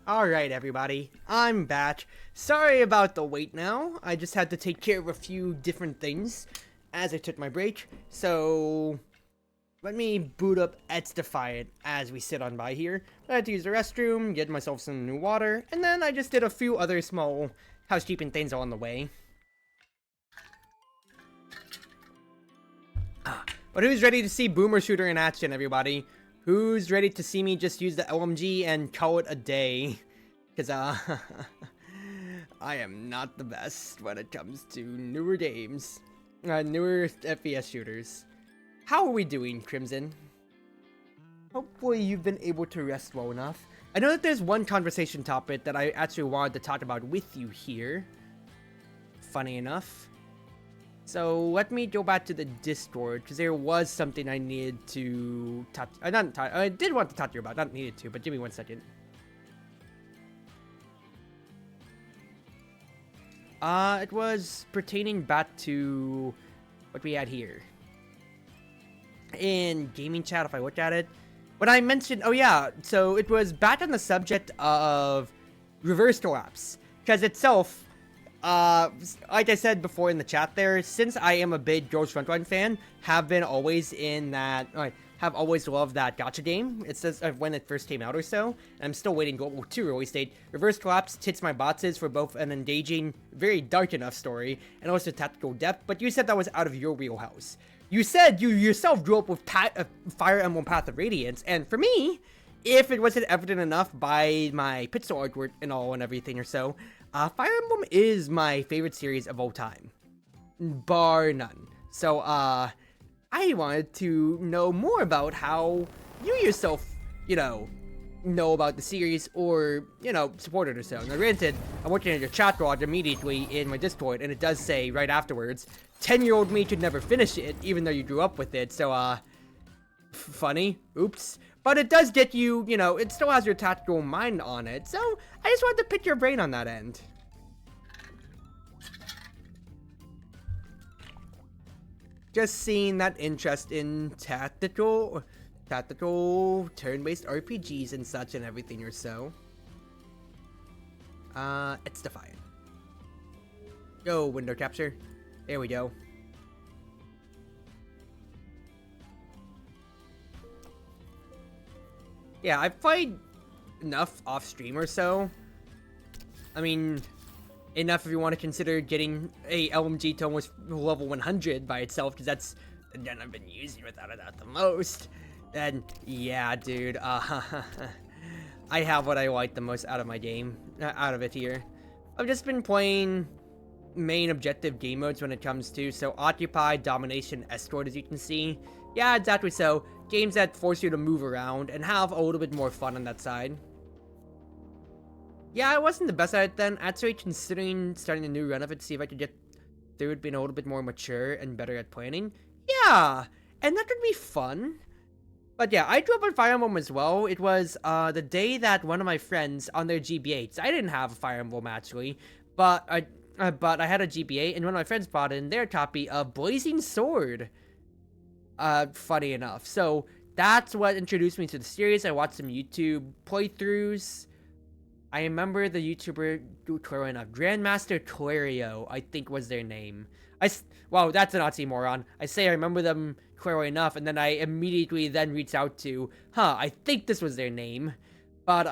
Alright, everybody, I'm back. Sorry about the wait now. I just had to take care of a few different things as I took my break. So, let me boot up XDefiant as we sit on by here. I had to use the restroom, get myself some new water, and then I just did a few other small housekeeping things on the way. But who's ready to see Boomer Shooter in action, everybody? Who's ready to see me just use the LMG and call it a day? Because, I am not the best when it comes to newer games. Newer FPS shooters. How are we doing, Crimson? Hopefully you've been able to rest well enough. I know that there's one conversation topic that I actually wanted to talk about with you here. Funny enough. So let me go back to the Discord, because there was something I needed to talk. I did want to talk to you about, not needed to, but give me 1 second. It was pertaining back to what we had here. In gaming chat, if I look at it. When I mentioned, oh yeah, so it was back on the subject of reverse collapse. Because itself, like I said before in the chat there, since I am a big Girls Frontline fan, have been always in that, have always loved that gacha game. It says when it first came out or so, and I'm still waiting Global 2 release date. Reverse Collapse tits my boxes for both an engaging, very dark enough story, and also tactical depth, but you said that was out of your wheelhouse. You said you yourself grew up with Fire Emblem Path of Radiance, and for me, if it wasn't evident enough by my pixel artwork and all and everything or so, Fire Emblem is my favorite series of all time. Bar none. So, I wanted to know more about how you yourself, know about the series or, support it or so. Now, granted, I'm looking at your chat log immediately in my Discord, and it does say right afterwards, 10-year-old me could never finish it, even though you grew up with it, so, funny. Oops. But it does get you, it still has your tactical mind on it, so I just wanted to pick your brain on that end. Just seeing that interest in tactical turn-based RPGs and such and everything or so. XDefiant. Go, window capture. There we go. Yeah, I've played enough off stream or so. I mean, enough if you want to consider getting a LMG to almost level 100 by itself, because that's the gun I've been using without a doubt the most. And yeah, dude, I have what I like the most out of my game, out of it here. I've just been playing main objective game modes when it comes to, so Occupy, Domination, Escort, as you can see. Yeah, exactly so. Games that force you to move around and have a little bit more fun on that side. Yeah, I wasn't the best at it then. Actually, considering starting a new run of it, see if I could get through it being a little bit more mature and better at planning. Yeah, and that could be fun. But yeah, I grew up on Fire Emblem as well. It was the day that one of my friends on their GBAs, I didn't have a Fire Emblem actually, but I had a GBA, and one of my friends brought in their copy of Blazing Sword. Funny enough. So that's what introduced me to the series. I watched some YouTube playthroughs. I remember the YouTuber clearly enough. Grandmaster Clario, I think was their name. Well, that's an oxymoron. I say I remember them clearly enough, and then I immediately then reached out to, I think this was their name. But,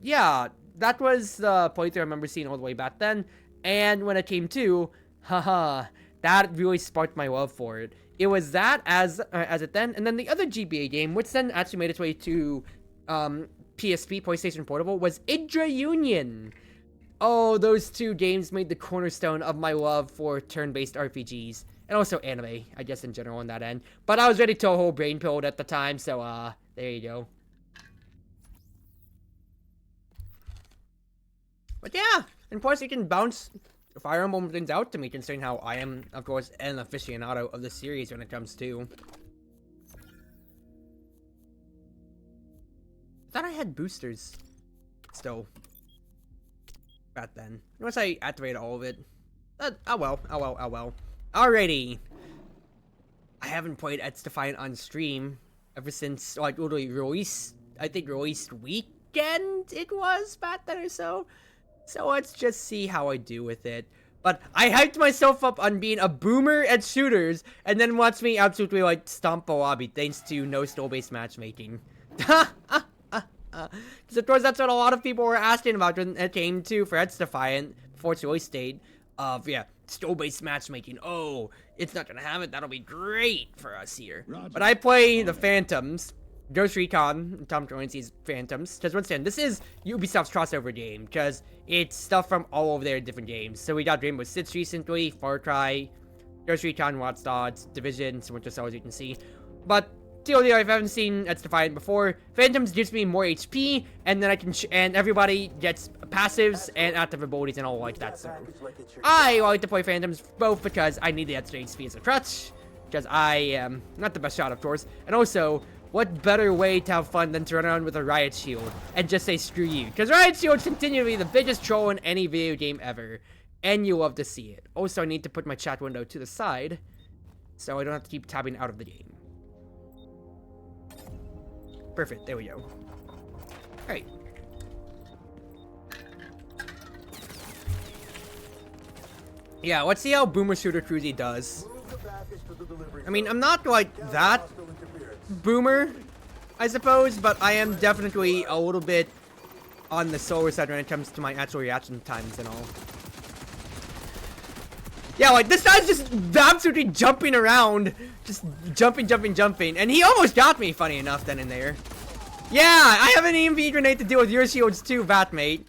yeah, that was the playthrough I remember seeing all the way back then. And when it came to, that really sparked my love for it. It was that as it then, and then the other GBA game, which then actually made its way to, PSP, PlayStation Portable, was Idra Union. Oh, those two games made the cornerstone of my love for turn-based RPGs. And also anime, I guess, in general on that end. But I was ready to a whole brain pilled at the time, so, there you go. But yeah, and plus you can bounce Fire Emblem things out to me, considering how I am, of course, an aficionado of the series when it comes to. I thought I had boosters still back then. Once I activated all of it. Oh well. Alrighty. I haven't played XDefiant on stream ever since, like, literally released, I think released week weekend it was back then or so. So let's just see how I do with it. But I hyped myself up on being a boomer at shooters, and then watch me absolutely like stomp a lobby thanks to no skill-based matchmaking. Because of course that's what a lot of people were asking about when it came to for XDefiant before its release date. Yeah, skill-based matchmaking. Oh, it's not gonna have it. That'll be great for us here. Roger. But I play the Phantoms. Ghost Recon, Tom Clancy's Phantoms. Because once again, this is Ubisoft's crossover game. Because it's stuff from all over their different games. So we got Rainbow Six recently, Far Cry, Ghost Recon, Watch Dogs, Division, Winter Soldier, as you can see. But TLDR, if I haven't seen XDefiant before, Phantoms gives me more HP, and then I can and everybody gets passives and active abilities and all like that. So I like to play Phantoms both because I need the extra HP as a crutch. Because I am not the best shot, of course, and also, what better way to have fun than to run around with a riot shield and just say screw you? Because riot shields continue to be the biggest troll in any video game ever. And you love to see it. Also, I need to put my chat window to the side so I don't have to keep tabbing out of the game. Perfect, there we go. Alright. Yeah, let's see how Boomer Shooter Cruzy does. I mean, I'm not like that boomer, I suppose, but I am definitely a little bit on the slower side when it comes to my actual reaction times and all. Yeah, like this guy's just absolutely jumping around, just jumping, and he almost got me, funny enough, then and there. Yeah, I have an EMP grenade to deal with your shields too, Vatmate,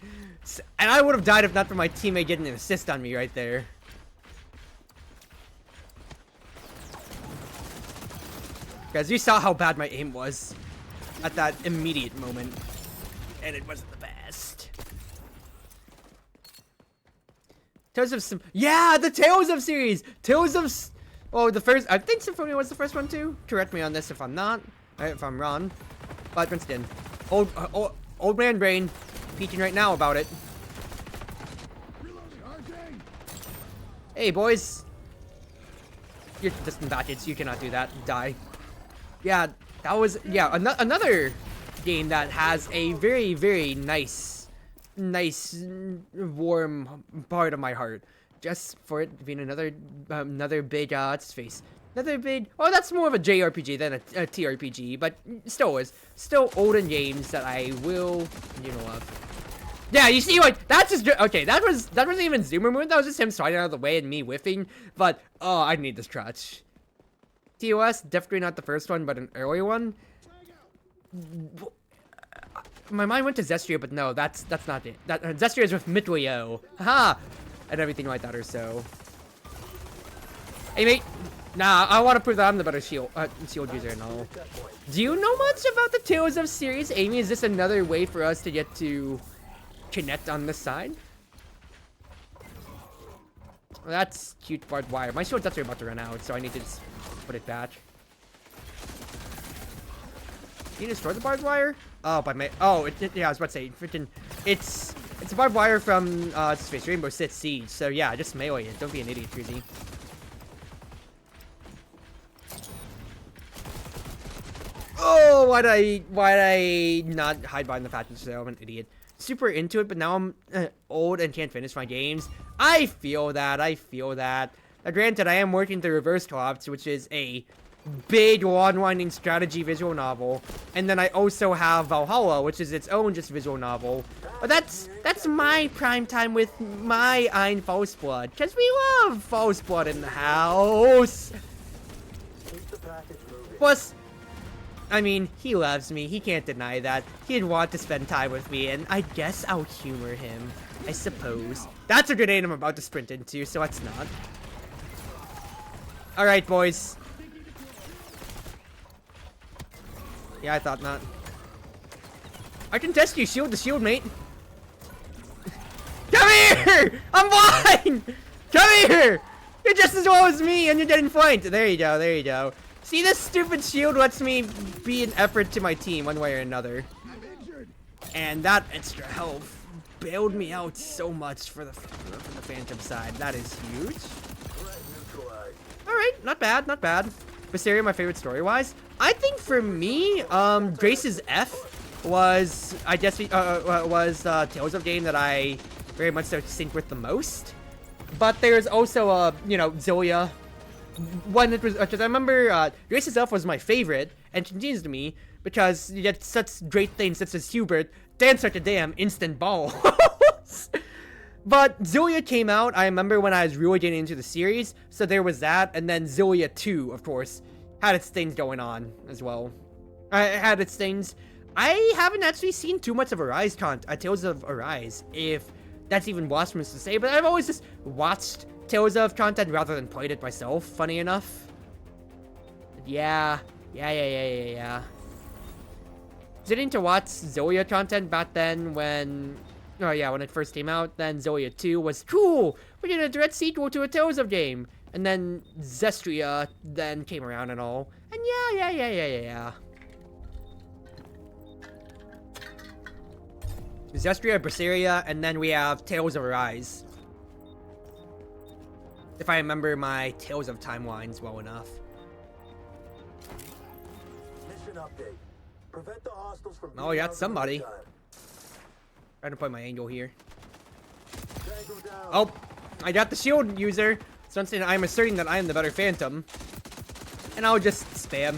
and I would have died if not for my teammate getting an assist on me right there. Guys, you saw how bad my aim was at that immediate moment, and it wasn't the best. Tales of yeah, the Tales of series, Tales of, oh, the first, I think Symphonia was the first one too. Correct me on this if I'm not, if I'm wrong. But once again, old man brain, peeking right now about it. Hey boys, you're distant batches. You cannot do that. Die. Yeah, that was, yeah, another game that has a very, very nice, warm part of my heart. Just for it being another big, what's his face? Another big, oh, that's more of a JRPG than a TRPG, but still olden games that I will, you know, love. Yeah, you see, like, that's just, okay, that wasn't even Zoomer movement, that was just him sliding out of the way and me whiffing, but, oh, I need this crutch. TOS, definitely not the first one, but an early one. My mind went to Zestria, but no, that's not it. Zestria is with Mitweo. Haha! And everything like that or so. Hey, mate. Nah, I want to prove that I'm the better shield user and all. Do you know much about the Tales of series, Amy? Is this another way for us to get to connect on this side? Well, that's cute barbed wire. My shield's actually about to run out, so I need to just put it back. Can you destroy the barbed wire? Oh, by my, oh, yeah, I was about to say, freaking, it's a barbed wire from, Space Rainbow Six Siege, so yeah, just melee it. Don't be an idiot, Cruzy. Oh, why'd I not hide behind the fact that I'm an idiot? Super into it, but now I'm old and can't finish my games. I feel that. Now, granted, I am working through Reverse Collapse, which is a big, long-winding strategy visual novel, and then I also have Valhalla, which is its own just visual novel. But that's my prime time with my Ein False Blood, because we love False Blood in the house. Plus, I mean, he loves me. He can't deny that. He'd want to spend time with me, and I guess I'll humor him, I suppose. That's a grenade I'm about to sprint into, so let's not. Alright, boys. Yeah, I thought not. I can test you. Shield the shield, mate. Come here! I'm blind! Come here! You're just as well as me, and you're getting flanked. There you go. See, this stupid shield lets me be an effort to my team one way or another. And that extra health bailed me out so much for the Phantom side. That is huge. Alright, not bad. Visceria, my favorite story-wise. I think for me, Grace's F was, I guess, Tales of game that I very much so sync with the most. But there's also, you know, Zoya. One that was, because I remember, Grace Itself was my favorite, and continues to me, because you get such great things such as Hubert, dance like a damn instant ball. But Zoya came out, I remember when I was really getting into the series, so there was that, and then Zoya 2, of course, had its things going on as well. Had its things. I haven't actually seen too much of Tales of Arise, if that's even blasphemous to say, but I've always just watched Tales of content rather than played it myself, funny enough. Yeah. Didn't to watch Zoya content back then when... Oh yeah, when it first came out, then Zoya 2 was cool! We did a direct sequel to a Tales of game! And then Zestria then came around and all. And yeah. Zestria, Berseria, and then we have Tales of Arise. If I remember my Tales of timelines well enough. Mission update. Prevent the hostiles from Oh, yeah, somebody. Trying to play my angle here. Oh, I got the shield user. So I'm asserting that I am the better Phantom. And I'll just spam.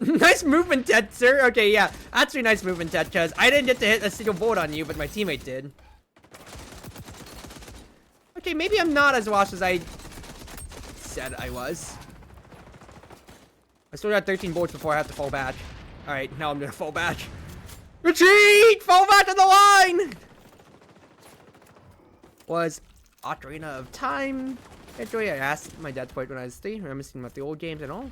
Nice movement, Ted, sir. Okay, yeah. Actually, nice movement, Ted, because I didn't get to hit a single bullet on you, but my teammate did. Okay, maybe I'm not as washed as I said I was. I still got 13 bullets before I have to fall back. Alright, now I'm gonna fall back. Retreat! Fall back to the line! Was Ocarina of Time. Actually, I asked my dad to play it when I was 3. Reminiscing about the old games and all.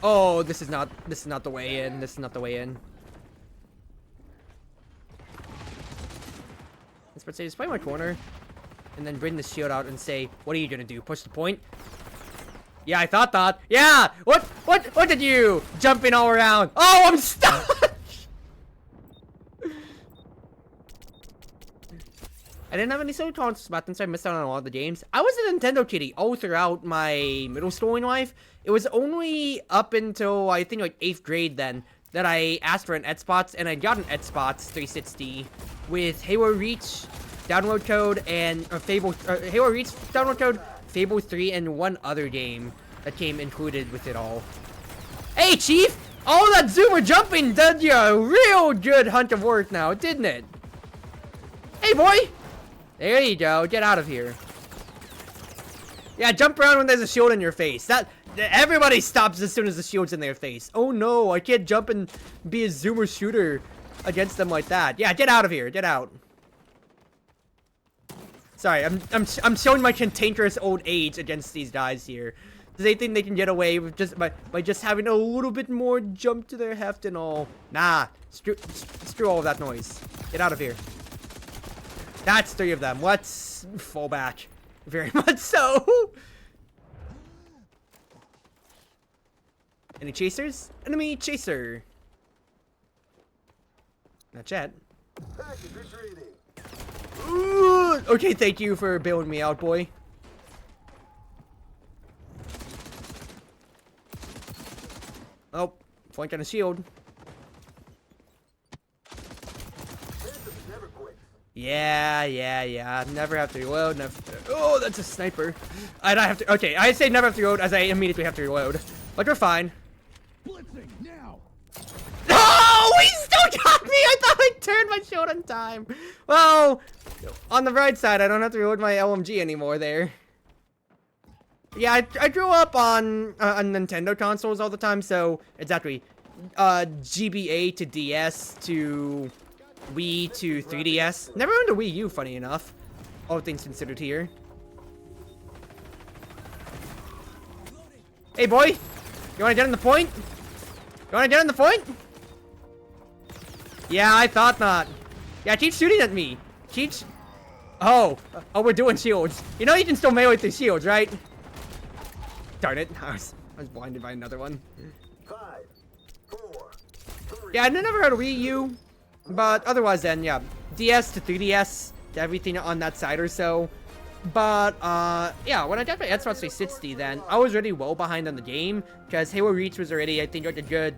Oh, this is not the way in. This is not the way in. Let's say just play my corner. And then bring the shield out and say, what are you gonna do? Push the point? Yeah, I thought that. Yeah! What did you? Jumping all around. Oh, I'm stuck! I didn't have any social conscious buttons, so I missed out on a lot of the games. I was a Nintendo kitty all throughout my middle schooling life. It was only up until, I think, like 8th grade then, that I asked for an Xbox, and I got an Xbox 360 with Halo Reach download code and Halo Reach download code, Fable 3, and one other game that came included with it all. Hey, Chief! All that zoomer jumping did you a real good hunt of work now, didn't it? Hey, boy! There you go. Get out of here. Yeah, jump around when there's a shield in your face. Everybody stops as soon as the shield's in their face. Oh no, I can't jump and be a zoomer shooter against them like that. Yeah, get out of here. Get out. Sorry, I'm showing my cantankerous old age against these guys here. They think they can get away with by just having a little bit more jump to their heft and all. Nah, screw all of that noise. Get out of here. That's 3 of them. Let's fall back. Very much so. Any chasers? Enemy chaser. Not yet. Ooh, okay, thank you for bailing me out, boy. Oh, flank on a shield. Yeah. Never have to reload. Oh, that's a sniper. And I have to. Okay, I say never have to reload as I immediately have to reload. But we're fine. Blitzing now. Oh, he still got me! I thought I turned my shield on time. Well, on the bright side, I don't have to reload my LMG anymore there. Yeah, I grew up on Nintendo consoles all the time, so exactly. GBA to DS to Wii to 3DS. Never owned a Wii U, funny enough. All things considered here. Hey, boy! You wanna get in the point? You wanna get in the point? Yeah, I thought not. Yeah, keep shooting at me. Oh, we're doing shields. You know you can still melee through shields, right? Darn it. I was blinded by another one. 5, 4, 3. Yeah, I never heard of Wii U. But otherwise then, yeah. DS to 3DS to everything on that side or so. But, yeah, when I got my Xbox 360 then, I was already well behind on the game, because Halo Reach was already, I think, like a good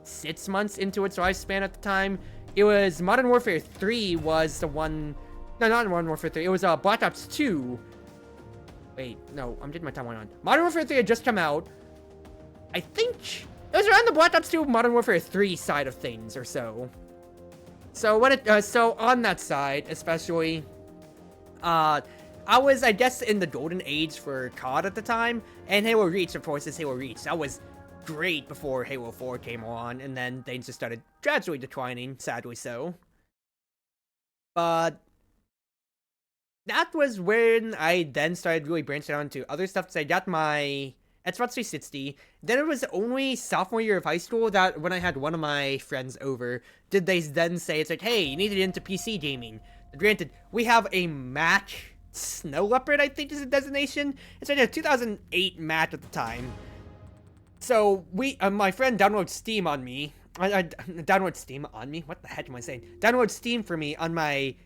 6 months into its lifespan at the time. It was Modern Warfare 3 was the one... No, not Modern Warfare 3. It was, Black Ops 2. Wait, no, I'm getting my timeline on. Modern Warfare 3 had just come out. I think it was around the Black Ops 2 Modern Warfare 3 side of things, or so. So, so on that side, especially... I was, I guess, in the golden age for COD at the time, and Halo Reach, of course, is Halo Reach. That was great before Halo 4 came on, and then things just started gradually declining, sadly so. But that was when I then started really branching out into other stuff, so I got my Xbox 360. Then it was only sophomore year of high school that when I had one of my friends over, did they then say, it's like, hey, you need to get into PC gaming. Granted, we have a match, Snow Leopard, I think is the designation. It's like a 2008 match at the time. So we, my friend downloads Steam on me. Download Steam on me? What the heck am I saying? Download Steam for me on my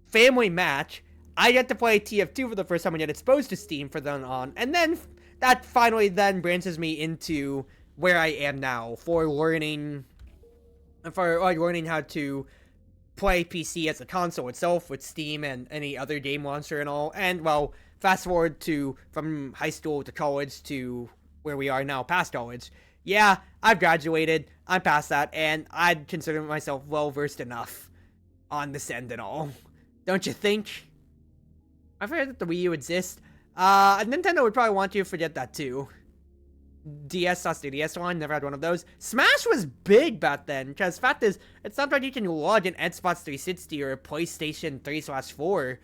family match. I get to play TF2 for the first time and get exposed to Steam for then on. And then that finally then branches me into where I am now for learning how to play PC as a console itself with Steam and any other game launcher and all. And, well, fast forward to from high school to college to where we are now, past college. Yeah, I've graduated, I'm past that, and I'd consider myself well-versed enough on this end and all. Don't you think? I've heard that the Wii U exists. Nintendo would probably want you to forget that too. DS line, never had one of those. Smash was big back then, because fact is, it's not like you can log an Xbox 360 or a PlayStation 3/4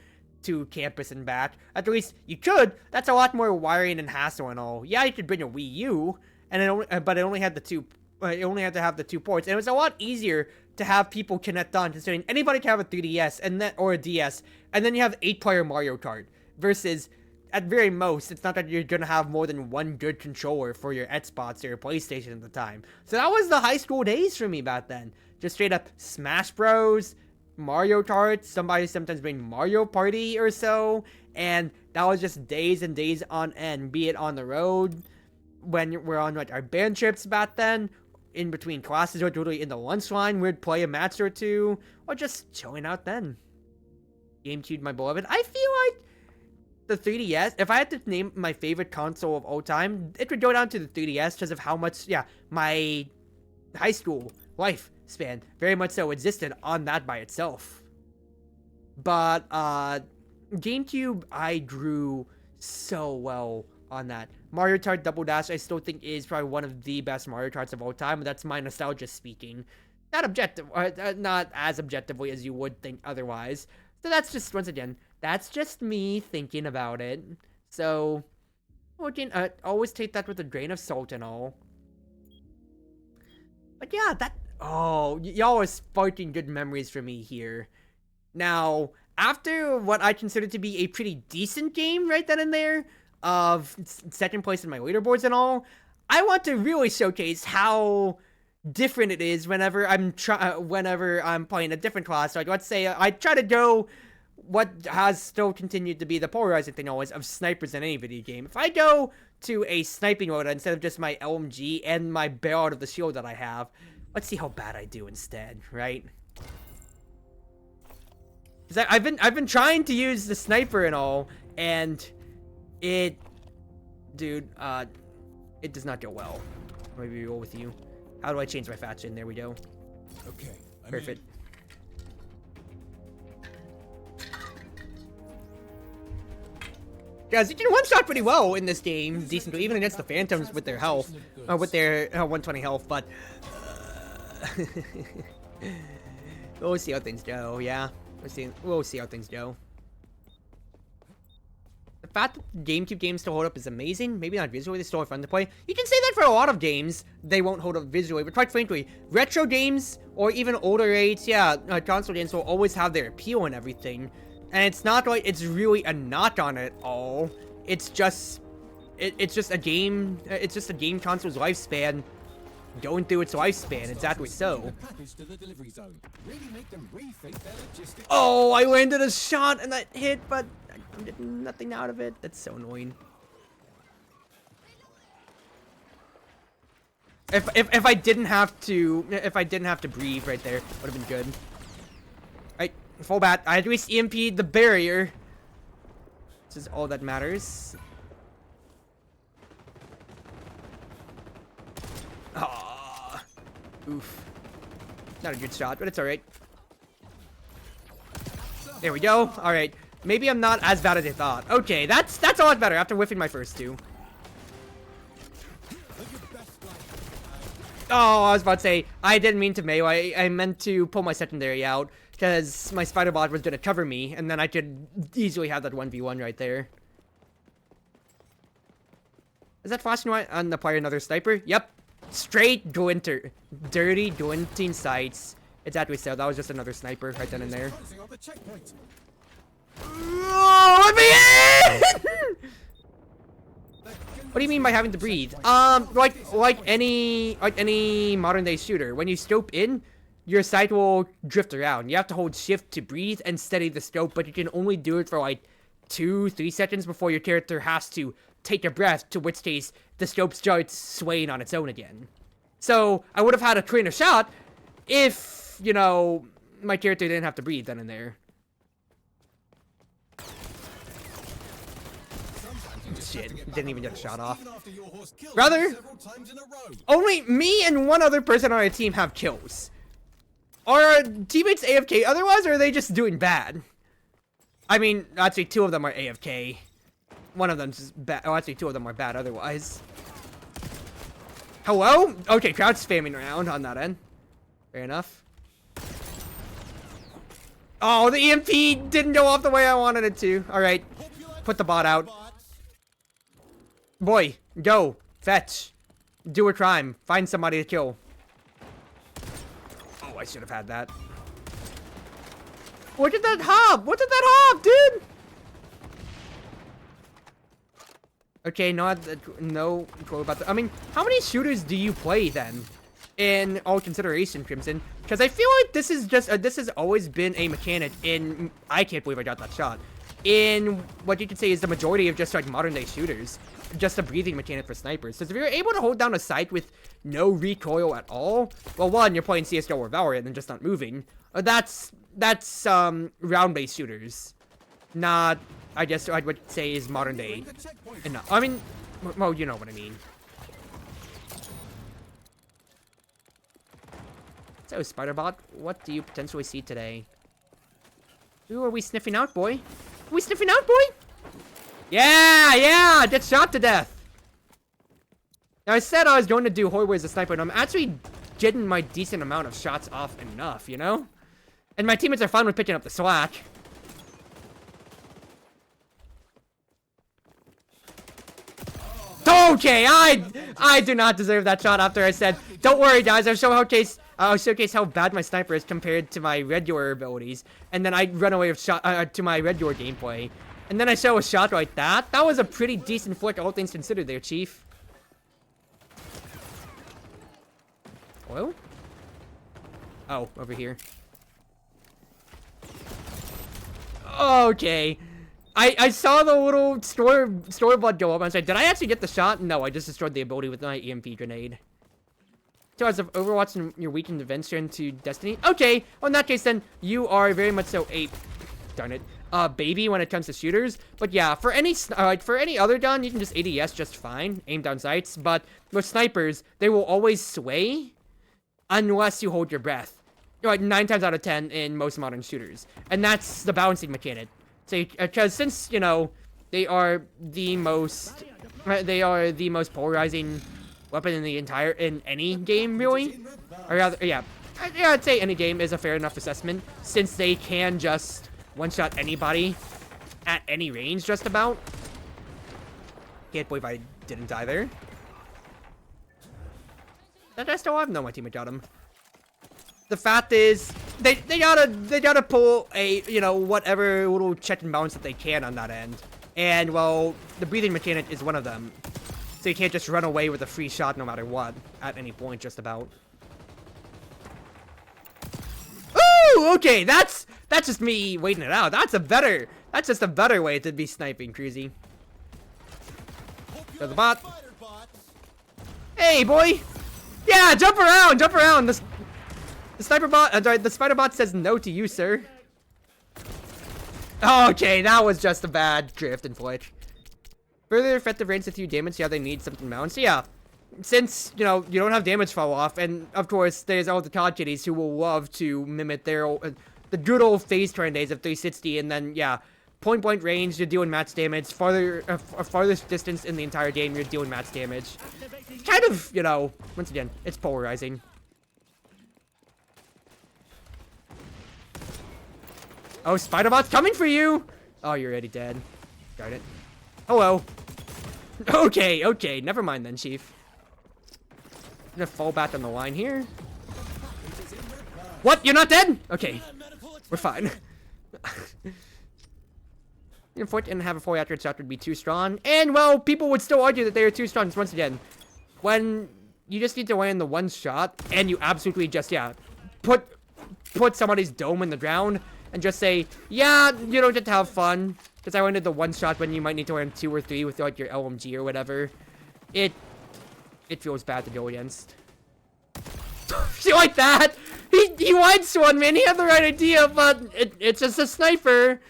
to campus and back. At least you could. That's a lot more wiring and hassle and all. Yeah, you could bring a Wii U, and but it only had the two. It only had to have the 2 ports, and it was a lot easier to have people connect on, considering anybody can have a 3DS and then or a DS, and then you have 8-player Mario Kart versus. At very most, it's not that you're gonna have more than one good controller for your Xbox or your PlayStation at the time. So that was the high school days for me back then. Just straight up Smash Bros, Mario Kart, somebody sometimes bring Mario Party or so, and that was just days and days on end, be it on the road, when we're on like our band trips back then, in between classes or totally in the lunch line, we'd play a match or two, or just chilling out then. GameCube, my beloved. I feel like the 3DS, if I had to name my favorite console of all time, it would go down to the 3DS because of how much, yeah, my high school life span very much so existed on that by itself. But, GameCube, I grew so well on that. Mario Kart Double Dash, I still think is probably one of the best Mario Karts of all time, but that's my nostalgia speaking. Not as objectively as you would think otherwise. So that's just, once again, that's just me thinking about it. So, again, always take that with a grain of salt and all. But yeah, y'all are sparking good memories for me here. Now, after what I consider to be a pretty decent game right then and there, of second place in my leaderboards and all, I want to really showcase how different it is whenever I'm playing a different class. Like, let's say I try to go what has still continued to be the polarizing thing always of snipers in any video game. If I go to a sniping mode instead of just my LMG and my barrel out of the shield that I have, let's see how bad I do instead, right? Because I've been trying to use the sniper and all, and it does not go well. Maybe roll with you. How do I change my faction? There we go. Okay. Perfect. Guys, you can one-shot pretty well in this game, decently, even against the Phantoms with their health, with their 120 health, but we'll see how things go, yeah. We'll see how things go. The fact that GameCube games still hold up is amazing. Maybe not visually, they're still fun to play. You can say that for a lot of games, they won't hold up visually, but quite frankly, retro games, or even older age, yeah, console games will always have their appeal and everything. And it's not like it's really a knock on it all. It's just a game console's lifespan. going through its lifespan, exactly so. Oh, I landed a shot and that hit, but I did nothing out of it. That's so annoying. If I didn't have to breathe right there, would have been good. Right, full bat. I at least EMP'd the barrier. This is all that matters. Ah, oof. Not a good shot, but it's alright. There we go. Alright. Maybe I'm not as bad as I thought. Okay, that's a lot better after whiffing my first two. Oh, I was about to say, I didn't mean to melee. I meant to pull my secondary out because my spider bot was going to cover me, and then I could easily have that 1v1 right there. Is that flashing white and apply another sniper? Yep. Straight Gwinter. Dirty Gwinting sights. Exactly so. That was just another sniper right then and there. Oh, let me in! What do you mean by having to breathe? Like any modern day shooter, when you scope in, your sight will drift around. You have to hold shift to breathe and steady the scope, but you can only do it for like 2-3 seconds before your character has to take a breath, to which case the scope starts swaying on its own again. So I would have had a cleaner shot if, you know, my character didn't have to breathe then and there. Shit, didn't even get a shot off. Brother, only me and one other person on our team have kills. Are our teammates AFK otherwise, or are they just doing bad? I mean, actually, 2 of them are AFK. One of them's just bad. Oh, actually, 2 of them are bad otherwise. Hello? Okay, crowd spamming around on that end. Fair enough. Oh, the EMP didn't go off the way I wanted it to. Alright, put the bot out. Boy, go. Fetch. Do a crime. Find somebody to kill. Oh, I should have had that. Look at that hop! Look at that hop, dude! Okay, no clue about that. I mean, how many shooters do you play then? In all consideration, Crimson? Because I feel like this is just, this has always been a mechanic in, I can't believe I got that shot. In what you could say is the majority of just like modern day shooters. Just a breathing mechanic for snipers. So if you're able to hold down a sight with no recoil at all, well, one, you're playing CSGO or Valorant and just not moving. That's round-based shooters. Not, I guess I would say is modern day. Enough. I mean, well, you know what I mean. So, Spiderbot, what do you potentially see today? Who are we sniffing out, boy? Are we sniffing out, boy? Yeah, get shot to death. Now, I said I was going to do Horror as a sniper, and I'm actually getting my decent amount of shots off enough, you know? And my teammates are fine with picking up the slack. Okay, I do not deserve that shot after I said, don't worry, guys, I'll showcase how bad my sniper is compared to my regular abilities. And then I run away with to my regular gameplay. And then I show a shot like that. That was a pretty decent flick, all things considered there, Chief. Well? Oh, over here. Okay. I saw the little storyboard go up and I said, did I actually get the shot? No, I just destroyed the ability with my EMP grenade. So as of Overwatch and your weekend adventure into Destiny? Okay, well in that case then, you are very much so a, darn it, baby when it comes to shooters. But yeah, for any other gun, you can just ADS just fine, aim down sights. But with snipers, they will always sway unless you hold your breath. Like 9 times out of 10 in most modern shooters. And that's the balancing mechanic. So, because since, you know, they are the most polarizing weapon in any game, really. Or rather, yeah, I'd say any game is a fair enough assessment, since they can just one-shot anybody at any range, just about. Can't believe I didn't die there. That I still have no, my teammate got him. The fact is, they gotta pull a, you know, whatever little check and balance that they can on that end. And, well, the breathing mechanic is one of them. So you can't just run away with a free shot no matter what, at any point, just about. Ooh, okay, that's just me waiting it out. That's just a better way to be sniping, Cruzy. There's the bot. Hey, boy! Yeah, jump around, jump around! The sniper bot, sorry, the spider bot says no to you, sir. Okay, that was just a bad drift and flinch. Further effective range with you damage, yeah, they need something mounted. So yeah, since, you know, you don't have damage fall off, and of course, there's all the COD kiddies who will love to mimic their the good old phase turn days of 360, and then, yeah, point blank range, you're doing max damage. Farthest distance in the entire game, you're doing max damage. It's kind of, you know, once again, it's polarizing. Oh, Spider-Bot's coming for you! Oh, you're already dead. Darn it. Hello. Okay, okay, never mind then, Chief. I'm gonna fall back on the line here. What? You're not dead? Okay. We're fine. Your foot and have a 4 accurate shot would be too strong. And, well, people would still argue that they are too strong. So once again, when you just need to land the one shot, and you absolutely just, yeah, put somebody's dome in the ground, and just say, yeah, you don't get to have fun. Because I landed the one shot when you might need to land 2 or 3 with, like, your LMG or whatever. It feels bad to go against. See, like that? He wide swung, man. He had the right idea, but it's just a sniper.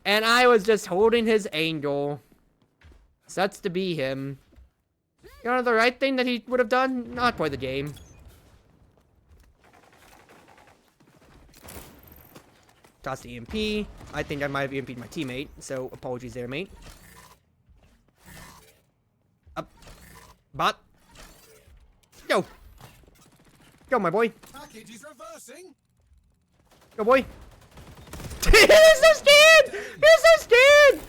And I was just holding his angle. Sucks to be him. You know the right thing that he would have done? Not play the game. Toss the EMP. I think I might have EMP'd my teammate, so apologies there, mate. Up. Bot. Go. Go, my boy. Package is reversing. Go, boy. He's so scared! He's so scared!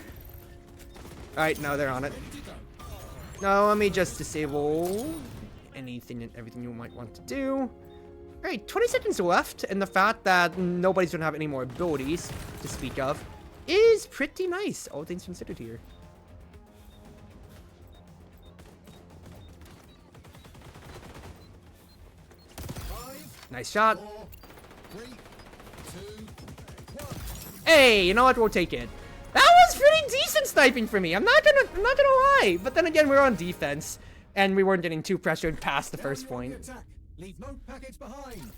Alright, no, they're on it. No, let me just disable anything and everything you might want to do. Alright, 20 seconds left, and the fact that nobody's gonna have any more abilities to speak of is pretty nice, all things considered here. Nice shot. 4, 3, 2, 1. Hey, you know what? We'll take it. That was pretty decent sniping for me. I'm not gonna lie. But then again, we were on defense, and we weren't getting too pressured past the first point. Leave no package behind.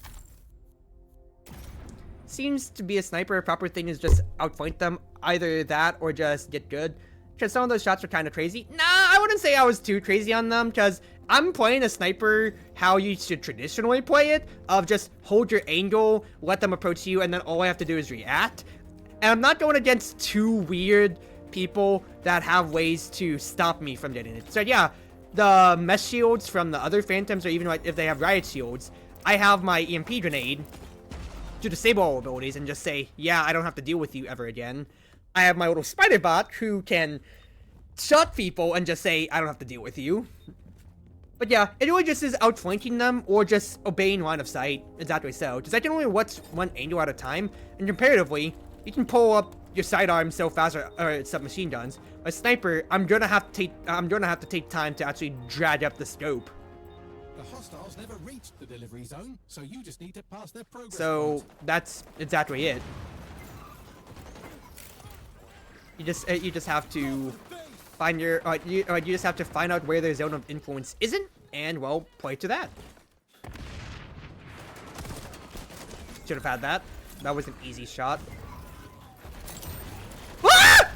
Seems to be a sniper. A proper thing is just outflank them. Either that or just get good. Because some of those shots are kind of crazy. Nah, I wouldn't say I was too crazy on them. Because I'm playing a sniper how you should traditionally play it. Of just hold your angle, let them approach you, and then all I have to do is react. And I'm not going against two weird people that have ways to stop me from getting it. So yeah, the mesh shields from the other phantoms, or even like if they have riot shields, I have my EMP grenade to disable all abilities and just say, yeah, I don't have to deal with you ever again. I have my little spider bot who can shot people and just say, I don't have to deal with you. But yeah, it really just is outflanking them or just obeying line of sight. Exactly so. Because I can only watch one angle at a time, and comparatively, you can pull up your sidearms so fast, or submachine guns. A sniper, I'm gonna have to take time to actually drag up the scope. The hostiles never reached the delivery zone, so you just need to pass their progress. So that's exactly it. You just have to find your you just have to find out where their zone of influence isn't, and well, play to that. Should have had that. That was an easy shot. Ah!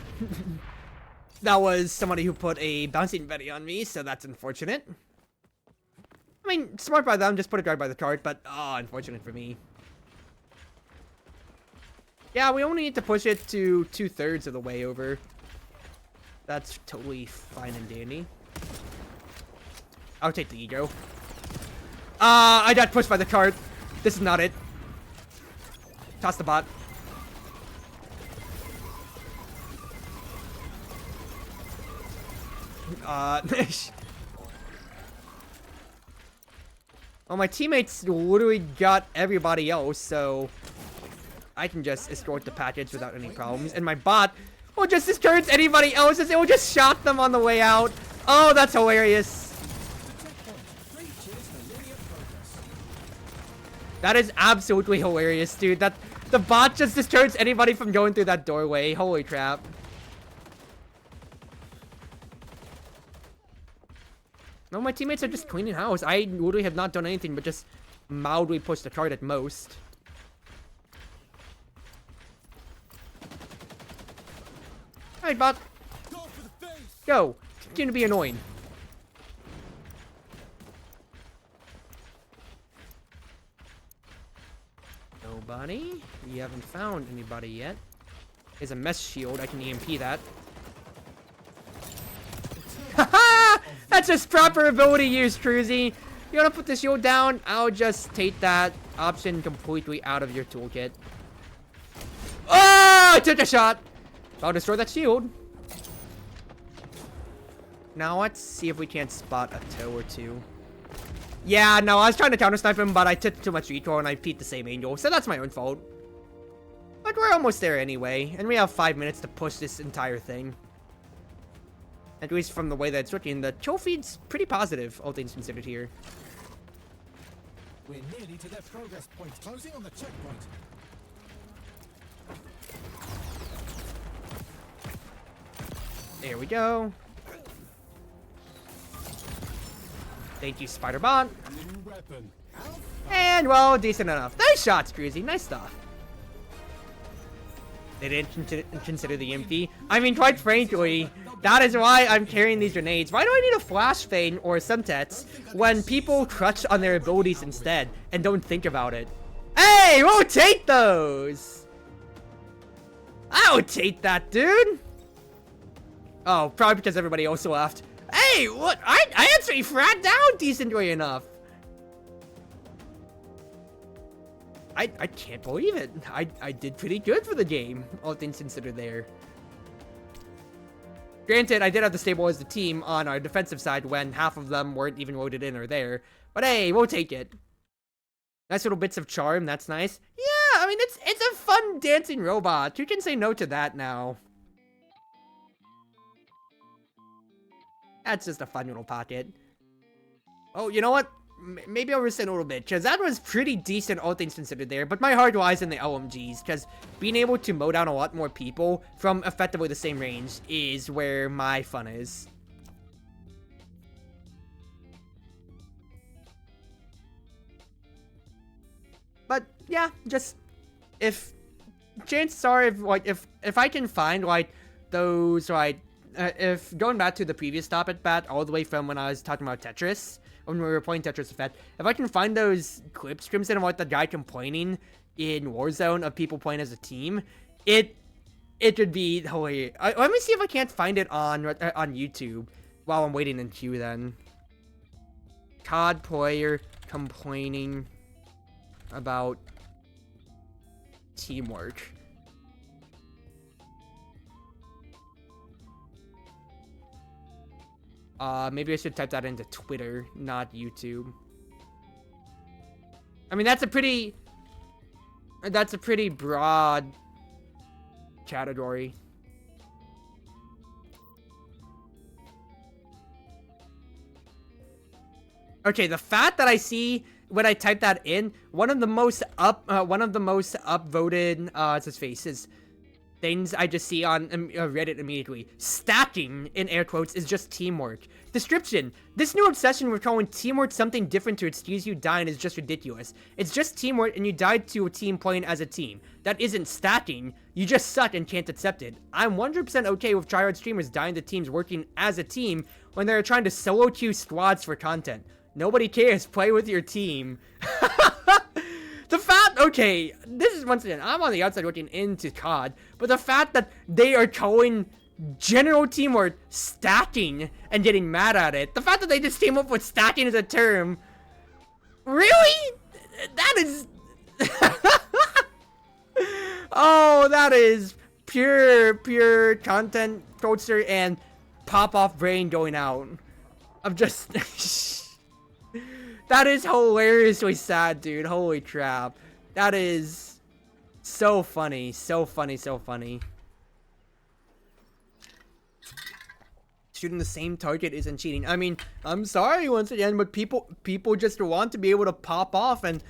That was somebody who put a bouncing Betty on me, so that's unfortunate. I mean, smart by them, just put a guard by the cart, but unfortunate for me. Yeah, we only need to push it to 2/3 of the way over. That's totally fine and dandy. I'll take the ego. I got pushed by the cart. This is not it. Toss the bot. Well, my teammates literally got everybody else, so I can just escort the package without any problems. And my bot will just discourage anybody else as it will just shock them on the way out. Oh, that's hilarious. That is absolutely hilarious, dude. That the bot just discourages anybody from going through that doorway. Holy crap. No, my teammates are just cleaning house. I literally have not done anything but just mildly push the cart at most. Alright, bot. Go. Continue to be annoying. Nobody. We haven't found anybody yet. There's a mess shield. I can EMP that. Haha! That's just proper ability use, Cruzy. You wanna put the shield down? I'll just take that option completely out of your toolkit. Oh! I took a shot! I'll destroy that shield. Now let's see if we can't spot a toe or two. Yeah, no, I was trying to counter snipe him, but I took too much recoil and I peeked the same angle, so that's my own fault. But we're almost there anyway, and we have 5 minutes to push this entire thing. At least from the way that it's looking, the kill feed's pretty positive, all things considered here. We're nearly to their progress point, closing on the checkpoint. There we go. Thank you, Spider-Bot. New weapon. And, well, decent enough. Nice shots, Cruzy. Nice stuff. They didn't consider the MP. I mean, quite frankly, that is why I'm carrying these grenades. Why do I need a flash fane or Semtex when people crutch on their abilities instead and don't think about it? Hey, rotate those! I'll take that, dude! Oh, probably because everybody else left. Hey, what? I actually fragged down decently enough. I can't believe it. I did pretty good for the game, all things considered there. Granted, I did have to stabilize the team on our defensive side when half of them weren't even loaded in or there. But hey, we'll take it. Nice little bits of charm, that's nice. Yeah, I mean, it's a fun dancing robot. You can say no to that now. That's just a fun little pocket. Oh, you know what? Maybe I'll rescind a little bit, because that was pretty decent, all things considered there, but my heart lies in the LMGs, because being able to mow down a lot more people from effectively the same range is where my fun is. But, yeah, just, if, chances are, if I can find, like, those, like, if going back to the previous topic, Bat, all the way from when I was talking about Tetris, when we were playing Tetris Effect, if I can find those clips, Crimson, of like the guy complaining in Warzone of people playing as a team, it would be hilarious. Let me see if I can't find it on YouTube while I'm waiting in queue then. COD player complaining about teamwork. Maybe I should type that into Twitter, not YouTube. I mean, that's a pretty broad category. Okay, the fact that I see when I type that in, one of the most upvoted, what's his face, is things I just see on Reddit immediately. Stacking, in air quotes, is just teamwork. Description: this new obsession with calling teamwork something different to excuse you dying is just ridiculous. It's just teamwork and you died to a team playing as a team. That isn't stacking. You just suck and can't accept it. I'm 100% okay with tryhard streamers dying to teams working as a team when they're trying to solo queue squads for content. Nobody cares. Play with your team. The fact, okay, this is once again, I'm on the outside looking into COD, but the fact that they are calling general teamwork stacking and getting mad at it, the fact that they just came up with stacking as a term, really? That is, oh, that is pure content culture and pop-off brain going out. I'm just, that is hilariously sad, dude. Holy crap. That is so funny. So funny, so funny. shooting the same target isn't cheating. I mean, I'm sorry once again, but people just want to be able to pop off and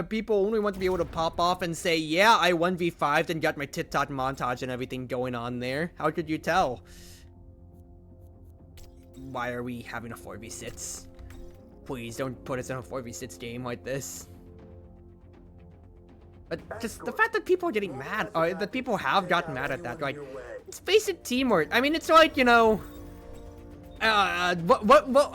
people only want to be able to pop off and say, yeah, I 1v5'd and got my tit-tot montage and everything going on there. How could you tell? Why are we having a 4v6? Please don't put us in a 4v6 game like this. But just the fact that people are getting mad, or that people have gotten mad at that, like, it's basic teamwork. I mean, it's like, you know, I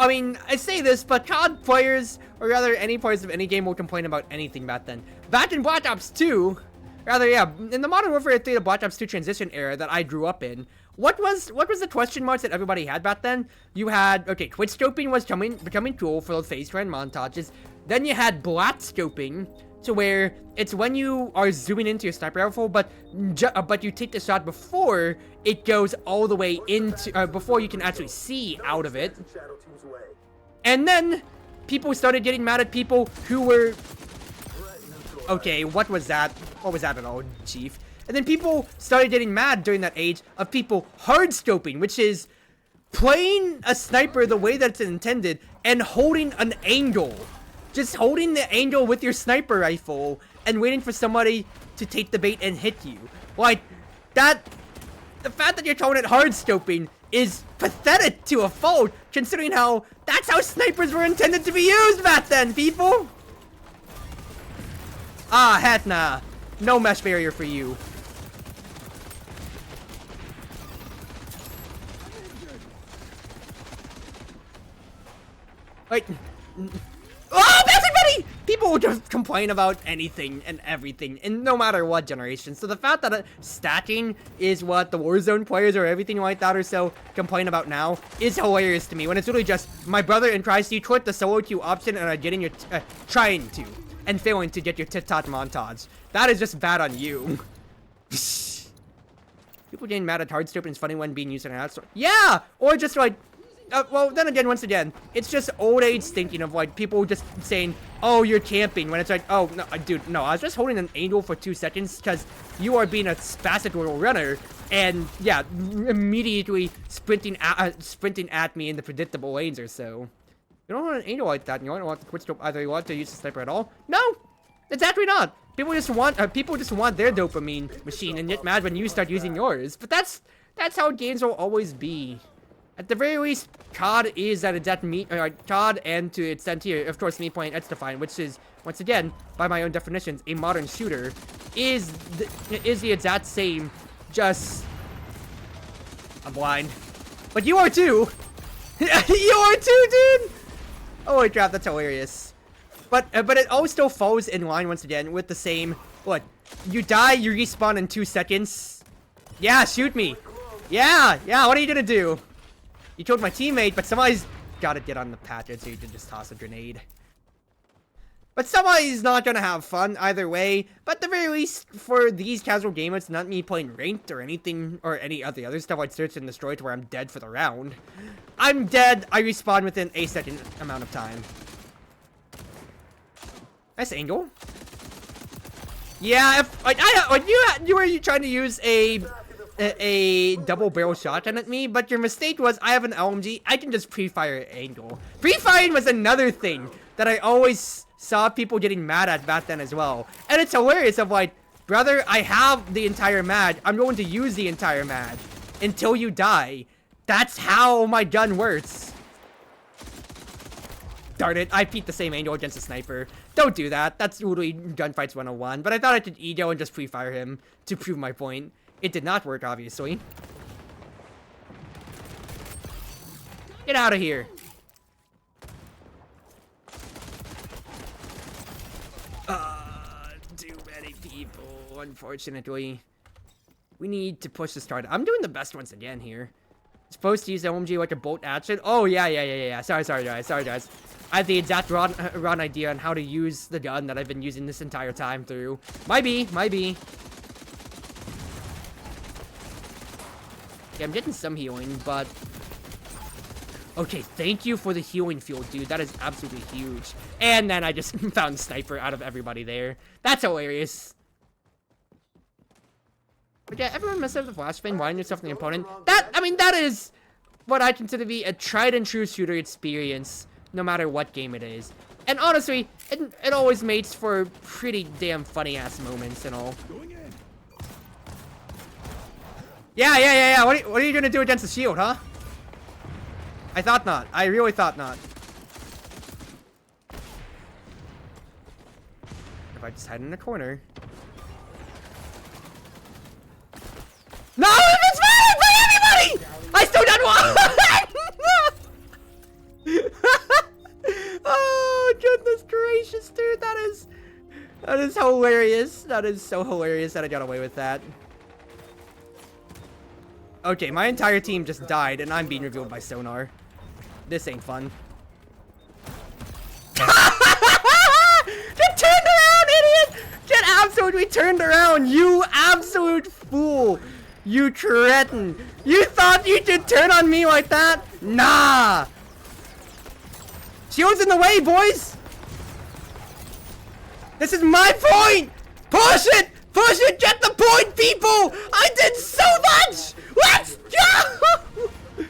mean, I say this, but COD players, or rather any players of any game, will complain about anything back then. Back in Black Ops 2, rather, yeah, in the Modern Warfare 3 to Black Ops 2 transition era that I grew up in, what was the question marks that everybody had back then? You had, okay, Twitch scoping was becoming cool for those phase trend montages. Then you had black scoping, to where it's when you are zooming into your sniper rifle, but you take the shot before it goes all the way into, before you can actually see out of it. And then people started getting mad at people who were, okay, what was that? What was that at all, Chief? And then people started getting mad during that age of people hard scoping, which is playing a sniper the way that it's intended and holding an angle. Just holding the angle with your sniper rifle and waiting for somebody to take the bait and hit you. Like, that, the fact that you're calling it hard scoping is pathetic to a fault, considering how that's how snipers were intended to be used back then, people. Ah, heck nah. No mesh barrier for you. Like, oh, everybody! People will just complain about anything and everything, and no matter what generation. So the fact that stacking is what the Warzone players or everything like that or so complain about now is hilarious to me. When it's really just my brother and tries to click the solo queue option and are getting your trying to and failing to get your tit-tot montage. That is just bad on you. People getting mad at hard stupid is funny when being used in an ad store. Yeah, or just like. Well, then again, once again, it's just old age thinking of, like, people just saying, oh, you're camping, when it's like, oh, no, dude, no, I was just holding an angle for 2 seconds because you are being a spastic little runner, and, yeah, immediately sprinting at me in the predictable lanes or so. You don't want an angle like that, and you don't want the quick scope either. You want to use the sniper at all? No! Exactly not! People just want their dopamine machine and get mad when you start using yours. But that's how games will always be. At the very least, COD is at its COD, and to its extent here, of course, me playing XDefiant, which is, once again, by my own definitions, a modern shooter, is the exact same, just... I'm blind. But you are too! You are too, dude! Holy crap, that's hilarious. But it always still falls in line, once again, with the same, what? You die, you respawn in 2 seconds. Yeah, shoot me. Yeah, what are you gonna do? You killed my teammate, but somebody's gotta get on the pattern so you can just toss a grenade. But somebody's not gonna have fun either way. But at the very least, for these casual gamers, not me playing ranked or anything, or any of the other stuff like Search and Destroy to where I'm dead for the round. I'm dead, I respawn within a second amount of time. Nice angle. Yeah, if you were trying to use a double barrel shotgun at me, but your mistake was I have an LMG, I can just pre-fire angle. Pre-firing was another thing that I always saw people getting mad at back then as well. And it's hilarious of like, brother, I have the entire mag, I'm going to use the entire mag until you die. That's how my gun works. Darn it, I peeked the same angle against a sniper. Don't do that, that's literally Gunfights 101, but I thought I could ego and just pre-fire him to prove my point. It did not work, obviously. Get out of here. Too many people, unfortunately. We need to push the start. I'm doing the best once again here. Supposed to use LMG like a bolt action. Oh, yeah. Sorry, guys. I have the exact wrong idea on how to use the gun that I've been using this entire time through. Might be. Yeah, I'm getting some healing, but... Okay, thank you for the healing field, dude. That is absolutely huge. And then I just found the sniper out of everybody there. That's hilarious. But yeah, everyone messes up the flashbang, winding yourself in the opponent. That is what I consider to be a tried and true shooter experience, no matter what game it is. And honestly, it always makes for pretty damn funny ass moments and all. Yeah. What are you gonna do against the shield, huh? I thought not. I really thought not. If I just hide in the corner. No, it's fine! Bring everybody! I still done one! Oh, goodness gracious, dude. That is hilarious. That is so hilarious that I got away with that. Okay, my entire team just died, and I'm being revealed by sonar. This ain't fun. Get turned around, idiot! Get absolutely turned around, you absolute fool! You cretin! You thought you could turn on me like that? Nah! Shield's in the way, boys! This is my point! Push it! Push it! Get the point, people! I did so much! Let's go!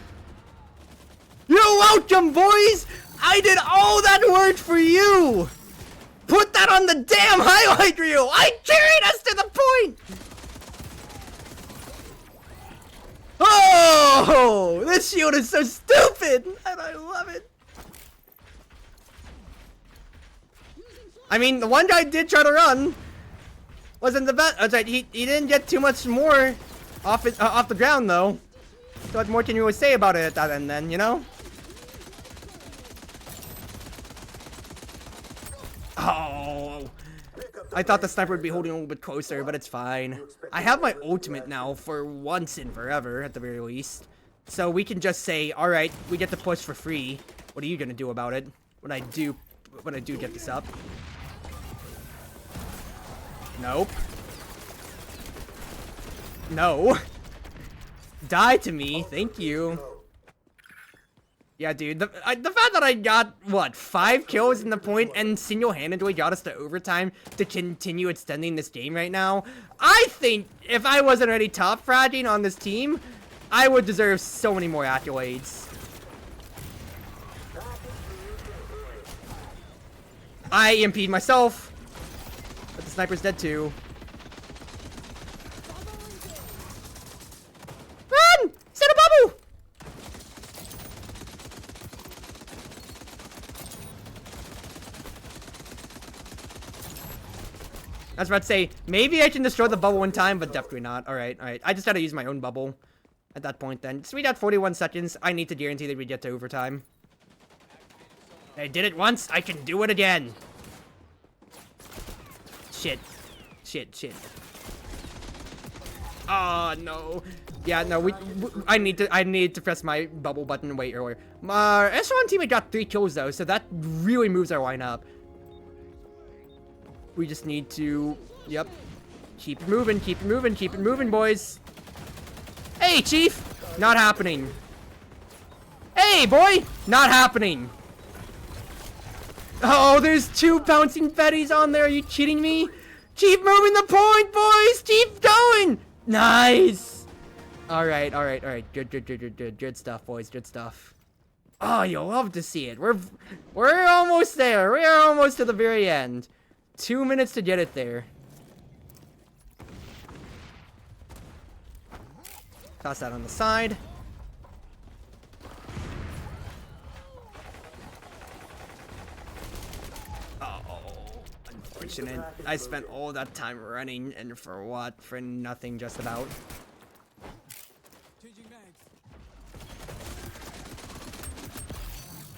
You're welcome, boys! I did all that work for you! Put that on the damn highlight reel! I carried us to the point! Oh! This shield is so stupid! And I love it! I mean, the one guy did try to run. Wasn't the best. He didn't get too much more off the ground though. So what more can you really say about it at that end then, you know? Oh, I thought the sniper would be holding a little bit closer, but it's fine. I have my ultimate now for once and forever at the very least. So we can just say, all right, we get to push for free. What are you gonna do about it when I do get this up? Nope. No. Die to me, thank you. Yeah, dude, the fact that I got, what, 5 kills in the point and single-handedly got us to overtime to continue extending this game right now, I think if I wasn't already top fragging on this team, I would deserve so many more accolades. I EMP'd myself. But the sniper's dead too. Run! Set a bubble! I was about to say, maybe I can destroy the bubble one time, but definitely not. Alright. I just gotta use my own bubble at that point then. So we got 41 seconds. I need to guarantee that we get to overtime. I did it once, I can do it again. Shit. Oh, no. Yeah, no, I need to press my bubble button way earlier. My S1 teammate got 3 kills, though, so that really moves our line up. We just need to, yep. Keep it moving, boys. Hey, Chief! Not happening. Hey, boy! Not happening. Oh, there's 2 bouncing Betties on there. Are you kidding me? Keep moving the point, boys. Keep going. Nice. All right. Good stuff, boys. Good stuff. Oh, you'll love to see it. We're almost there. We are almost to the very end. 2 minutes to get it there. Toss that on the side. Unfortunate. I spent all that time running, and for what? For nothing, just about.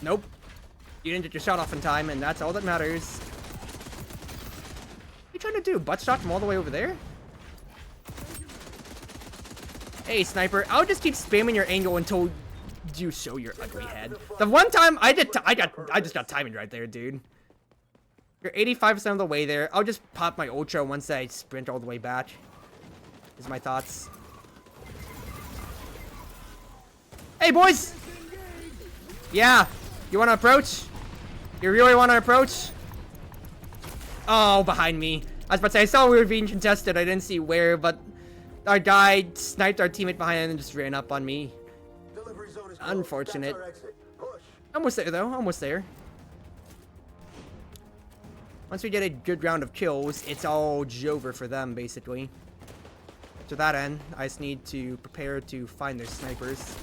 Nope. You didn't get your shot off in time, and that's all that matters. What are you trying to do? Butt shot from all the way over there? Hey, sniper. I'll just keep spamming your angle until you show your ugly head. The one time I just got timing right there, dude. You're 85% of the way there. I'll just pop my ultra once I sprint all the way back. Is my thoughts. Hey, boys! Yeah. You want to approach? You really want to approach? Oh, behind me. I was about to say, I saw we were being contested. I didn't see where, but our guy sniped our teammate behind and just ran up on me. Delivery zone is closed. Unfortunate. That's our exit. Push. Almost there though, almost there. Once we get a good round of kills, it's all over for them basically. To that end, I just need to prepare to find their snipers.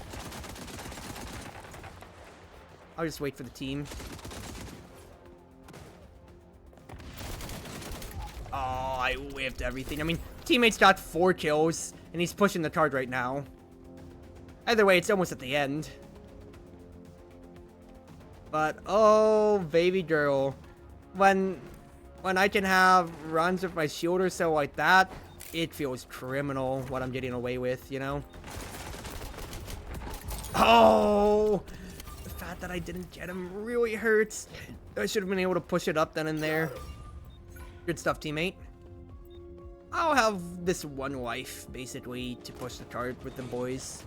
I'll just wait for the team. Oh, I whiffed everything. I mean, teammate's got 4 kills, and he's pushing the card right now. Either way, it's almost at the end. But, oh, baby girl. When I can have runs with my shield or so like that, it feels criminal what I'm getting away with, you know? Oh! The fact that I didn't get him really hurts. I should have been able to push it up then and there. Good stuff, teammate. I'll have this one life, basically, to push the card with the boys.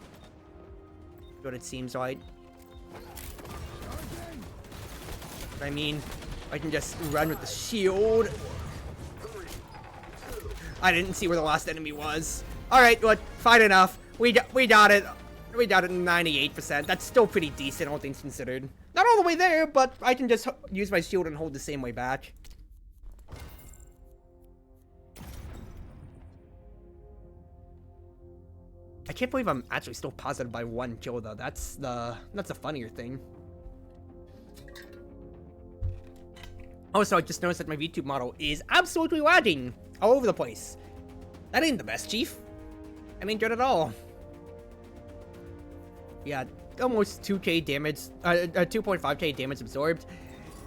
What it seems like. I mean, I can just run with the shield. I didn't see where the last enemy was. Alright, well, fine enough. We got it. We got it 98%. That's still pretty decent, all things considered. Not all the way there, but I can just use my shield and hold the same way back. I can't believe I'm actually still positive by 1 kill though. That's the funnier thing. Also, I just noticed that my VTube model is absolutely lagging all over the place. That ain't the best, Chief. That ain't good at all. Yeah, almost 2k damage, 2.5k damage absorbed.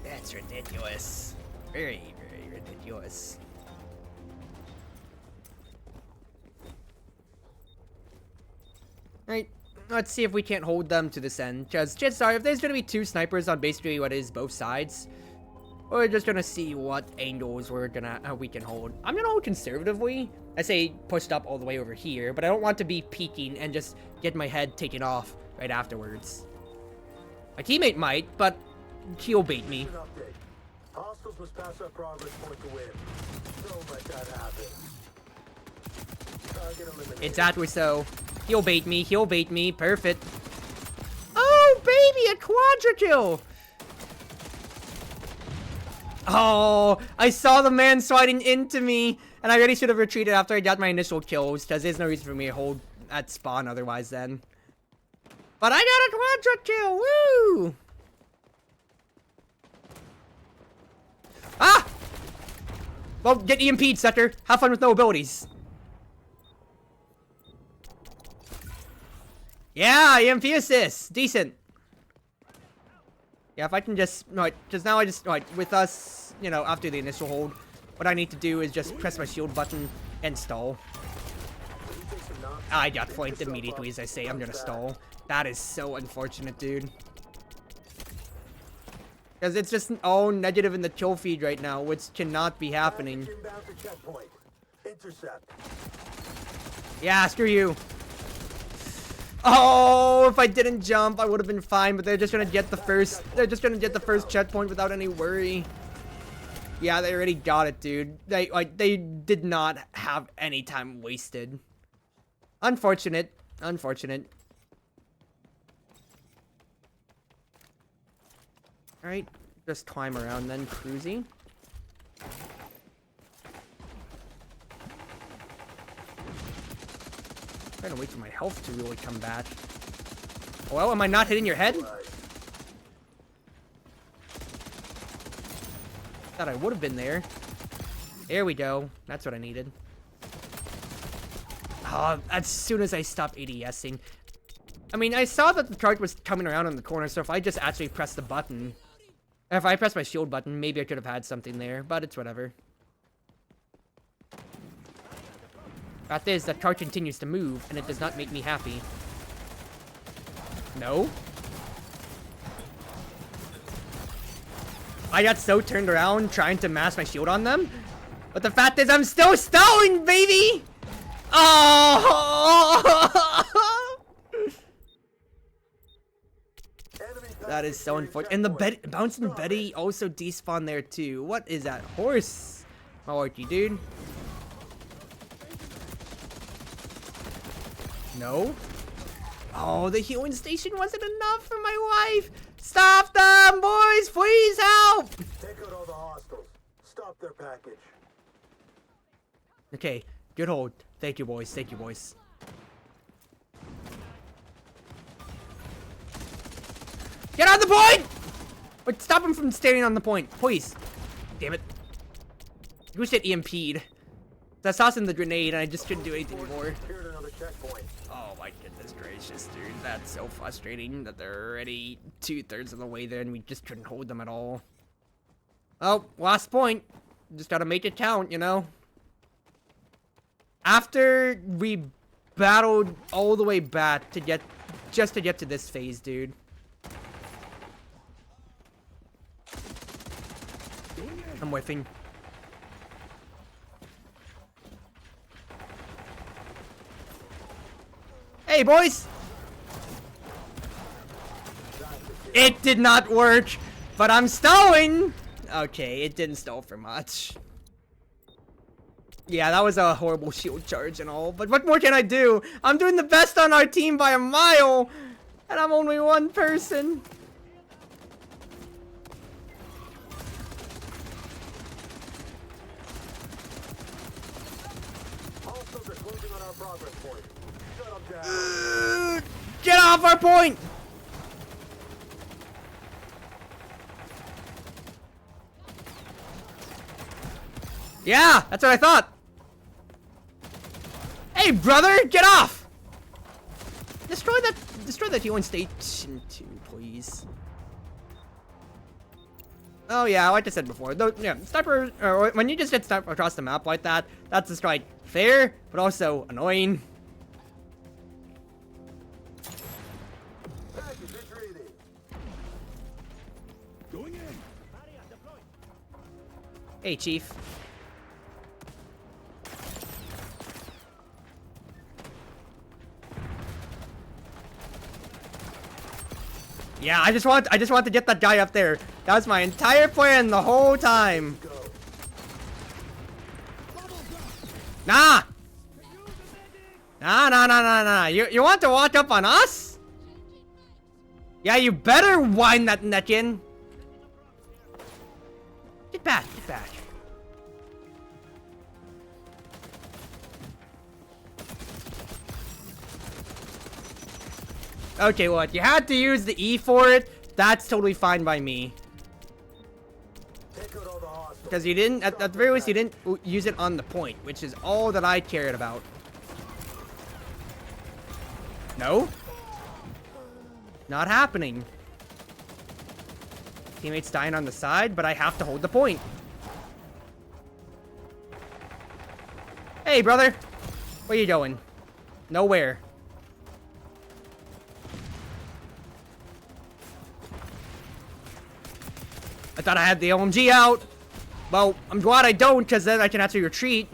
That's ridiculous. Very, very ridiculous. Alright, let's see if we can't hold them to this end. Because chances are, if there's going to be 2 snipers on basically what is both sides, we're just going to see what angles we can hold. I'm going to hold conservatively. I say pushed up all the way over here, but I don't want to be peeking and just get my head taken off right afterwards. My teammate might, but he'll bait me. Hostiles must pass our progress point to win. Don't let that happen. Exactly so. He'll bait me, perfect. Oh, baby, a quadra kill! Oh, I saw the man sliding into me, and I really should have retreated after I got my initial kills, because there's no reason for me to hold at spawn otherwise then. But I got a quadra kill, woo! Ah! Well, get EMP'd, sucker. Have fun with no abilities. Yeah, EMP assist. Decent. Yeah, if I can just, because now I just, with us, you know, after the initial hold, what I need to do is just press my shield button and stall. I got flanked immediately as I say I'm gonna stall. That is so unfortunate, dude. Because it's just all negative in the kill feed right now, which cannot be happening. Yeah, screw you. Oh, if I didn't jump, I would have been fine, but they're just gonna get the first, checkpoint without any worry. Yeah, they already got it, dude. They did not have any time wasted. Unfortunate. Unfortunate. Alright, just climb around then, cruising. Trying to wait for my health to really come back. Well, am I not hitting your head? Thought I would have been there. There we go. That's what I needed. Oh, as soon as I stopped ADSing. I mean, I saw that the card was coming around in the corner, so if I just actually pressed the button, if I pressed my shield button, maybe I could have had something there, but it's whatever. Fact is, that card continues to move, and it does not make me happy. No? I got so turned around trying to mask my shield on them, but the fact is I'm still stalling, baby! Oh! That is so unfortunate. And the bouncing Betty also despawned there too. What is that? Horse? Malarkey, dude. No. Oh, the healing station wasn't enough for my wife. Stop them, boys. Please help. Take out all the hostiles. Stop their package. Okay, good hold. Thank you, boys. Thank you, boys. Get on the point! Wait, stop him from standing on the point, please. Damn it. I wish it EMP'd. I tossed in the grenade and I just couldn't do anything anymore. Secured another checkpoint. Oh my goodness gracious, dude. That's so frustrating that they're already 2/3 of the way there and we just couldn't hold them at all. Oh, last point. Just gotta make it count, you know? After we battled all the way back to get to this phase, dude. I'm whiffing. Hey, boys! It did not work, but I'm stalling! Okay, it didn't stall for much. Yeah, that was a horrible shield charge and all, but what more can I do? I'm doing the best on our team by a mile, and I'm only one person. Hostiles are closing on our progress point. Shut them down. Get off our point! Yeah, that's what I thought. Hey, brother, get off! Destroy that healing station too, please. Oh yeah, like I said before, though, yeah, sniper, or when you just get sniped across the map like that, that's just like fair, but also annoying. Package retreating. Going in. Hey, Chief. Yeah, I just want to get that guy up there. That was my entire plan the whole time. Go. Nah. Nah. You want to walk up on us? Yeah, you better wind that neck in. Get back, get back. Okay, well, if you had to use the E for it, that's totally fine by me. Take out all the hostiles. Because you didn't, at the very least, you didn't use it on the point, which is all that I cared about. No? Not happening. Teammates dying on the side, but I have to hold the point. Hey, brother. Where you going? Nowhere. I thought I had the LMG out. Well, I'm glad I don't, because then I can actually retreat.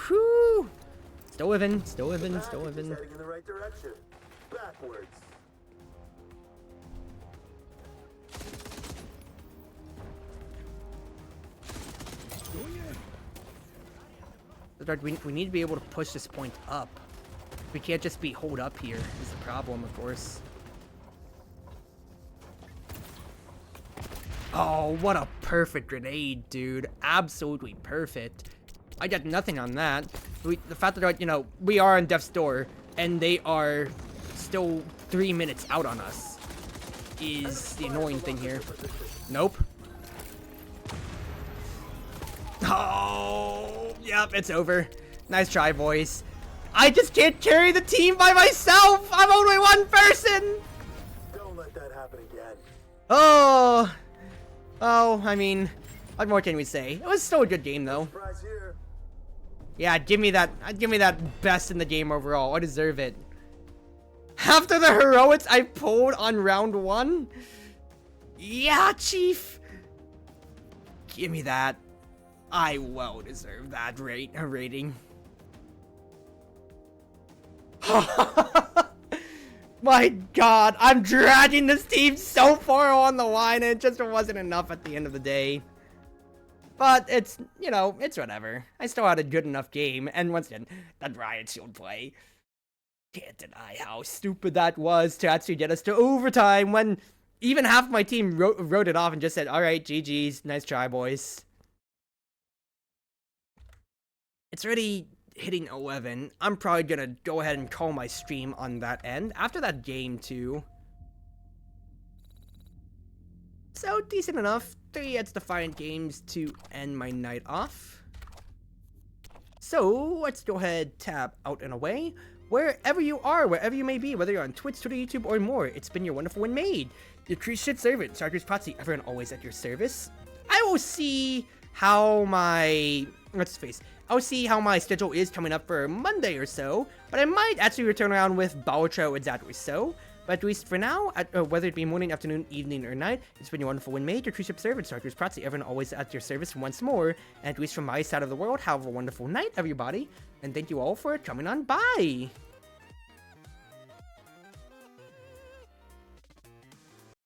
Whew. Still living, still living, still Package is living. heading in the right direction. Backwards. We need to be able to push this point up. We can't just be holed up here, is the problem, of course. Oh, what a perfect grenade, dude. Absolutely perfect. I got nothing on that. The fact that, you know, we are on death's door, and they are still 3 minutes out on us is the annoying thing here. Nope. Oh, yep, it's over. Nice try, boys. I just can't carry the team by myself. I'm only one person. Don't let that happen again. Oh, I mean, what more can we say? It was still a good game, though. Prize here. Yeah, give me that best in the game overall. I deserve it. After the heroics I pulled on round 1? Yeah, Chief. Give me that. I well deserve that rating. My God, I'm dragging this team so far on the line, and it just wasn't enough at the end of the day. But it's, you know, it's whatever. I still had a good enough game, and once again, that Riot Shield play. Can't deny how stupid that was to actually get us to overtime when even half my team wrote it off and just said, alright, GG's, nice try, boys. It's already hitting 11. I'm probably gonna go ahead and call my stream on that end after that game too. So decent enough. 3 XDefiant games to end my night off. So let's go ahead, tab out and away. Wherever you are, wherever you may be, whether you're on Twitch, Twitter, YouTube, or more, it's been your Wonderful Wind Mage, your Cruz Ship servant, Chartreuse Proxy, ever and always at your service. I will see how my I'll see how my schedule is coming up for Monday or so, but I might actually return around with Baltro exactly so. But at least for now, whether it be morning, afternoon, evening, or night, it's been your Wonderful Wind Mage, your Cruz Ship servant, Chartreuse Proxy, ever and always at your service once more. And at least from my side of the world, have a wonderful night, everybody. And thank you all for coming on by.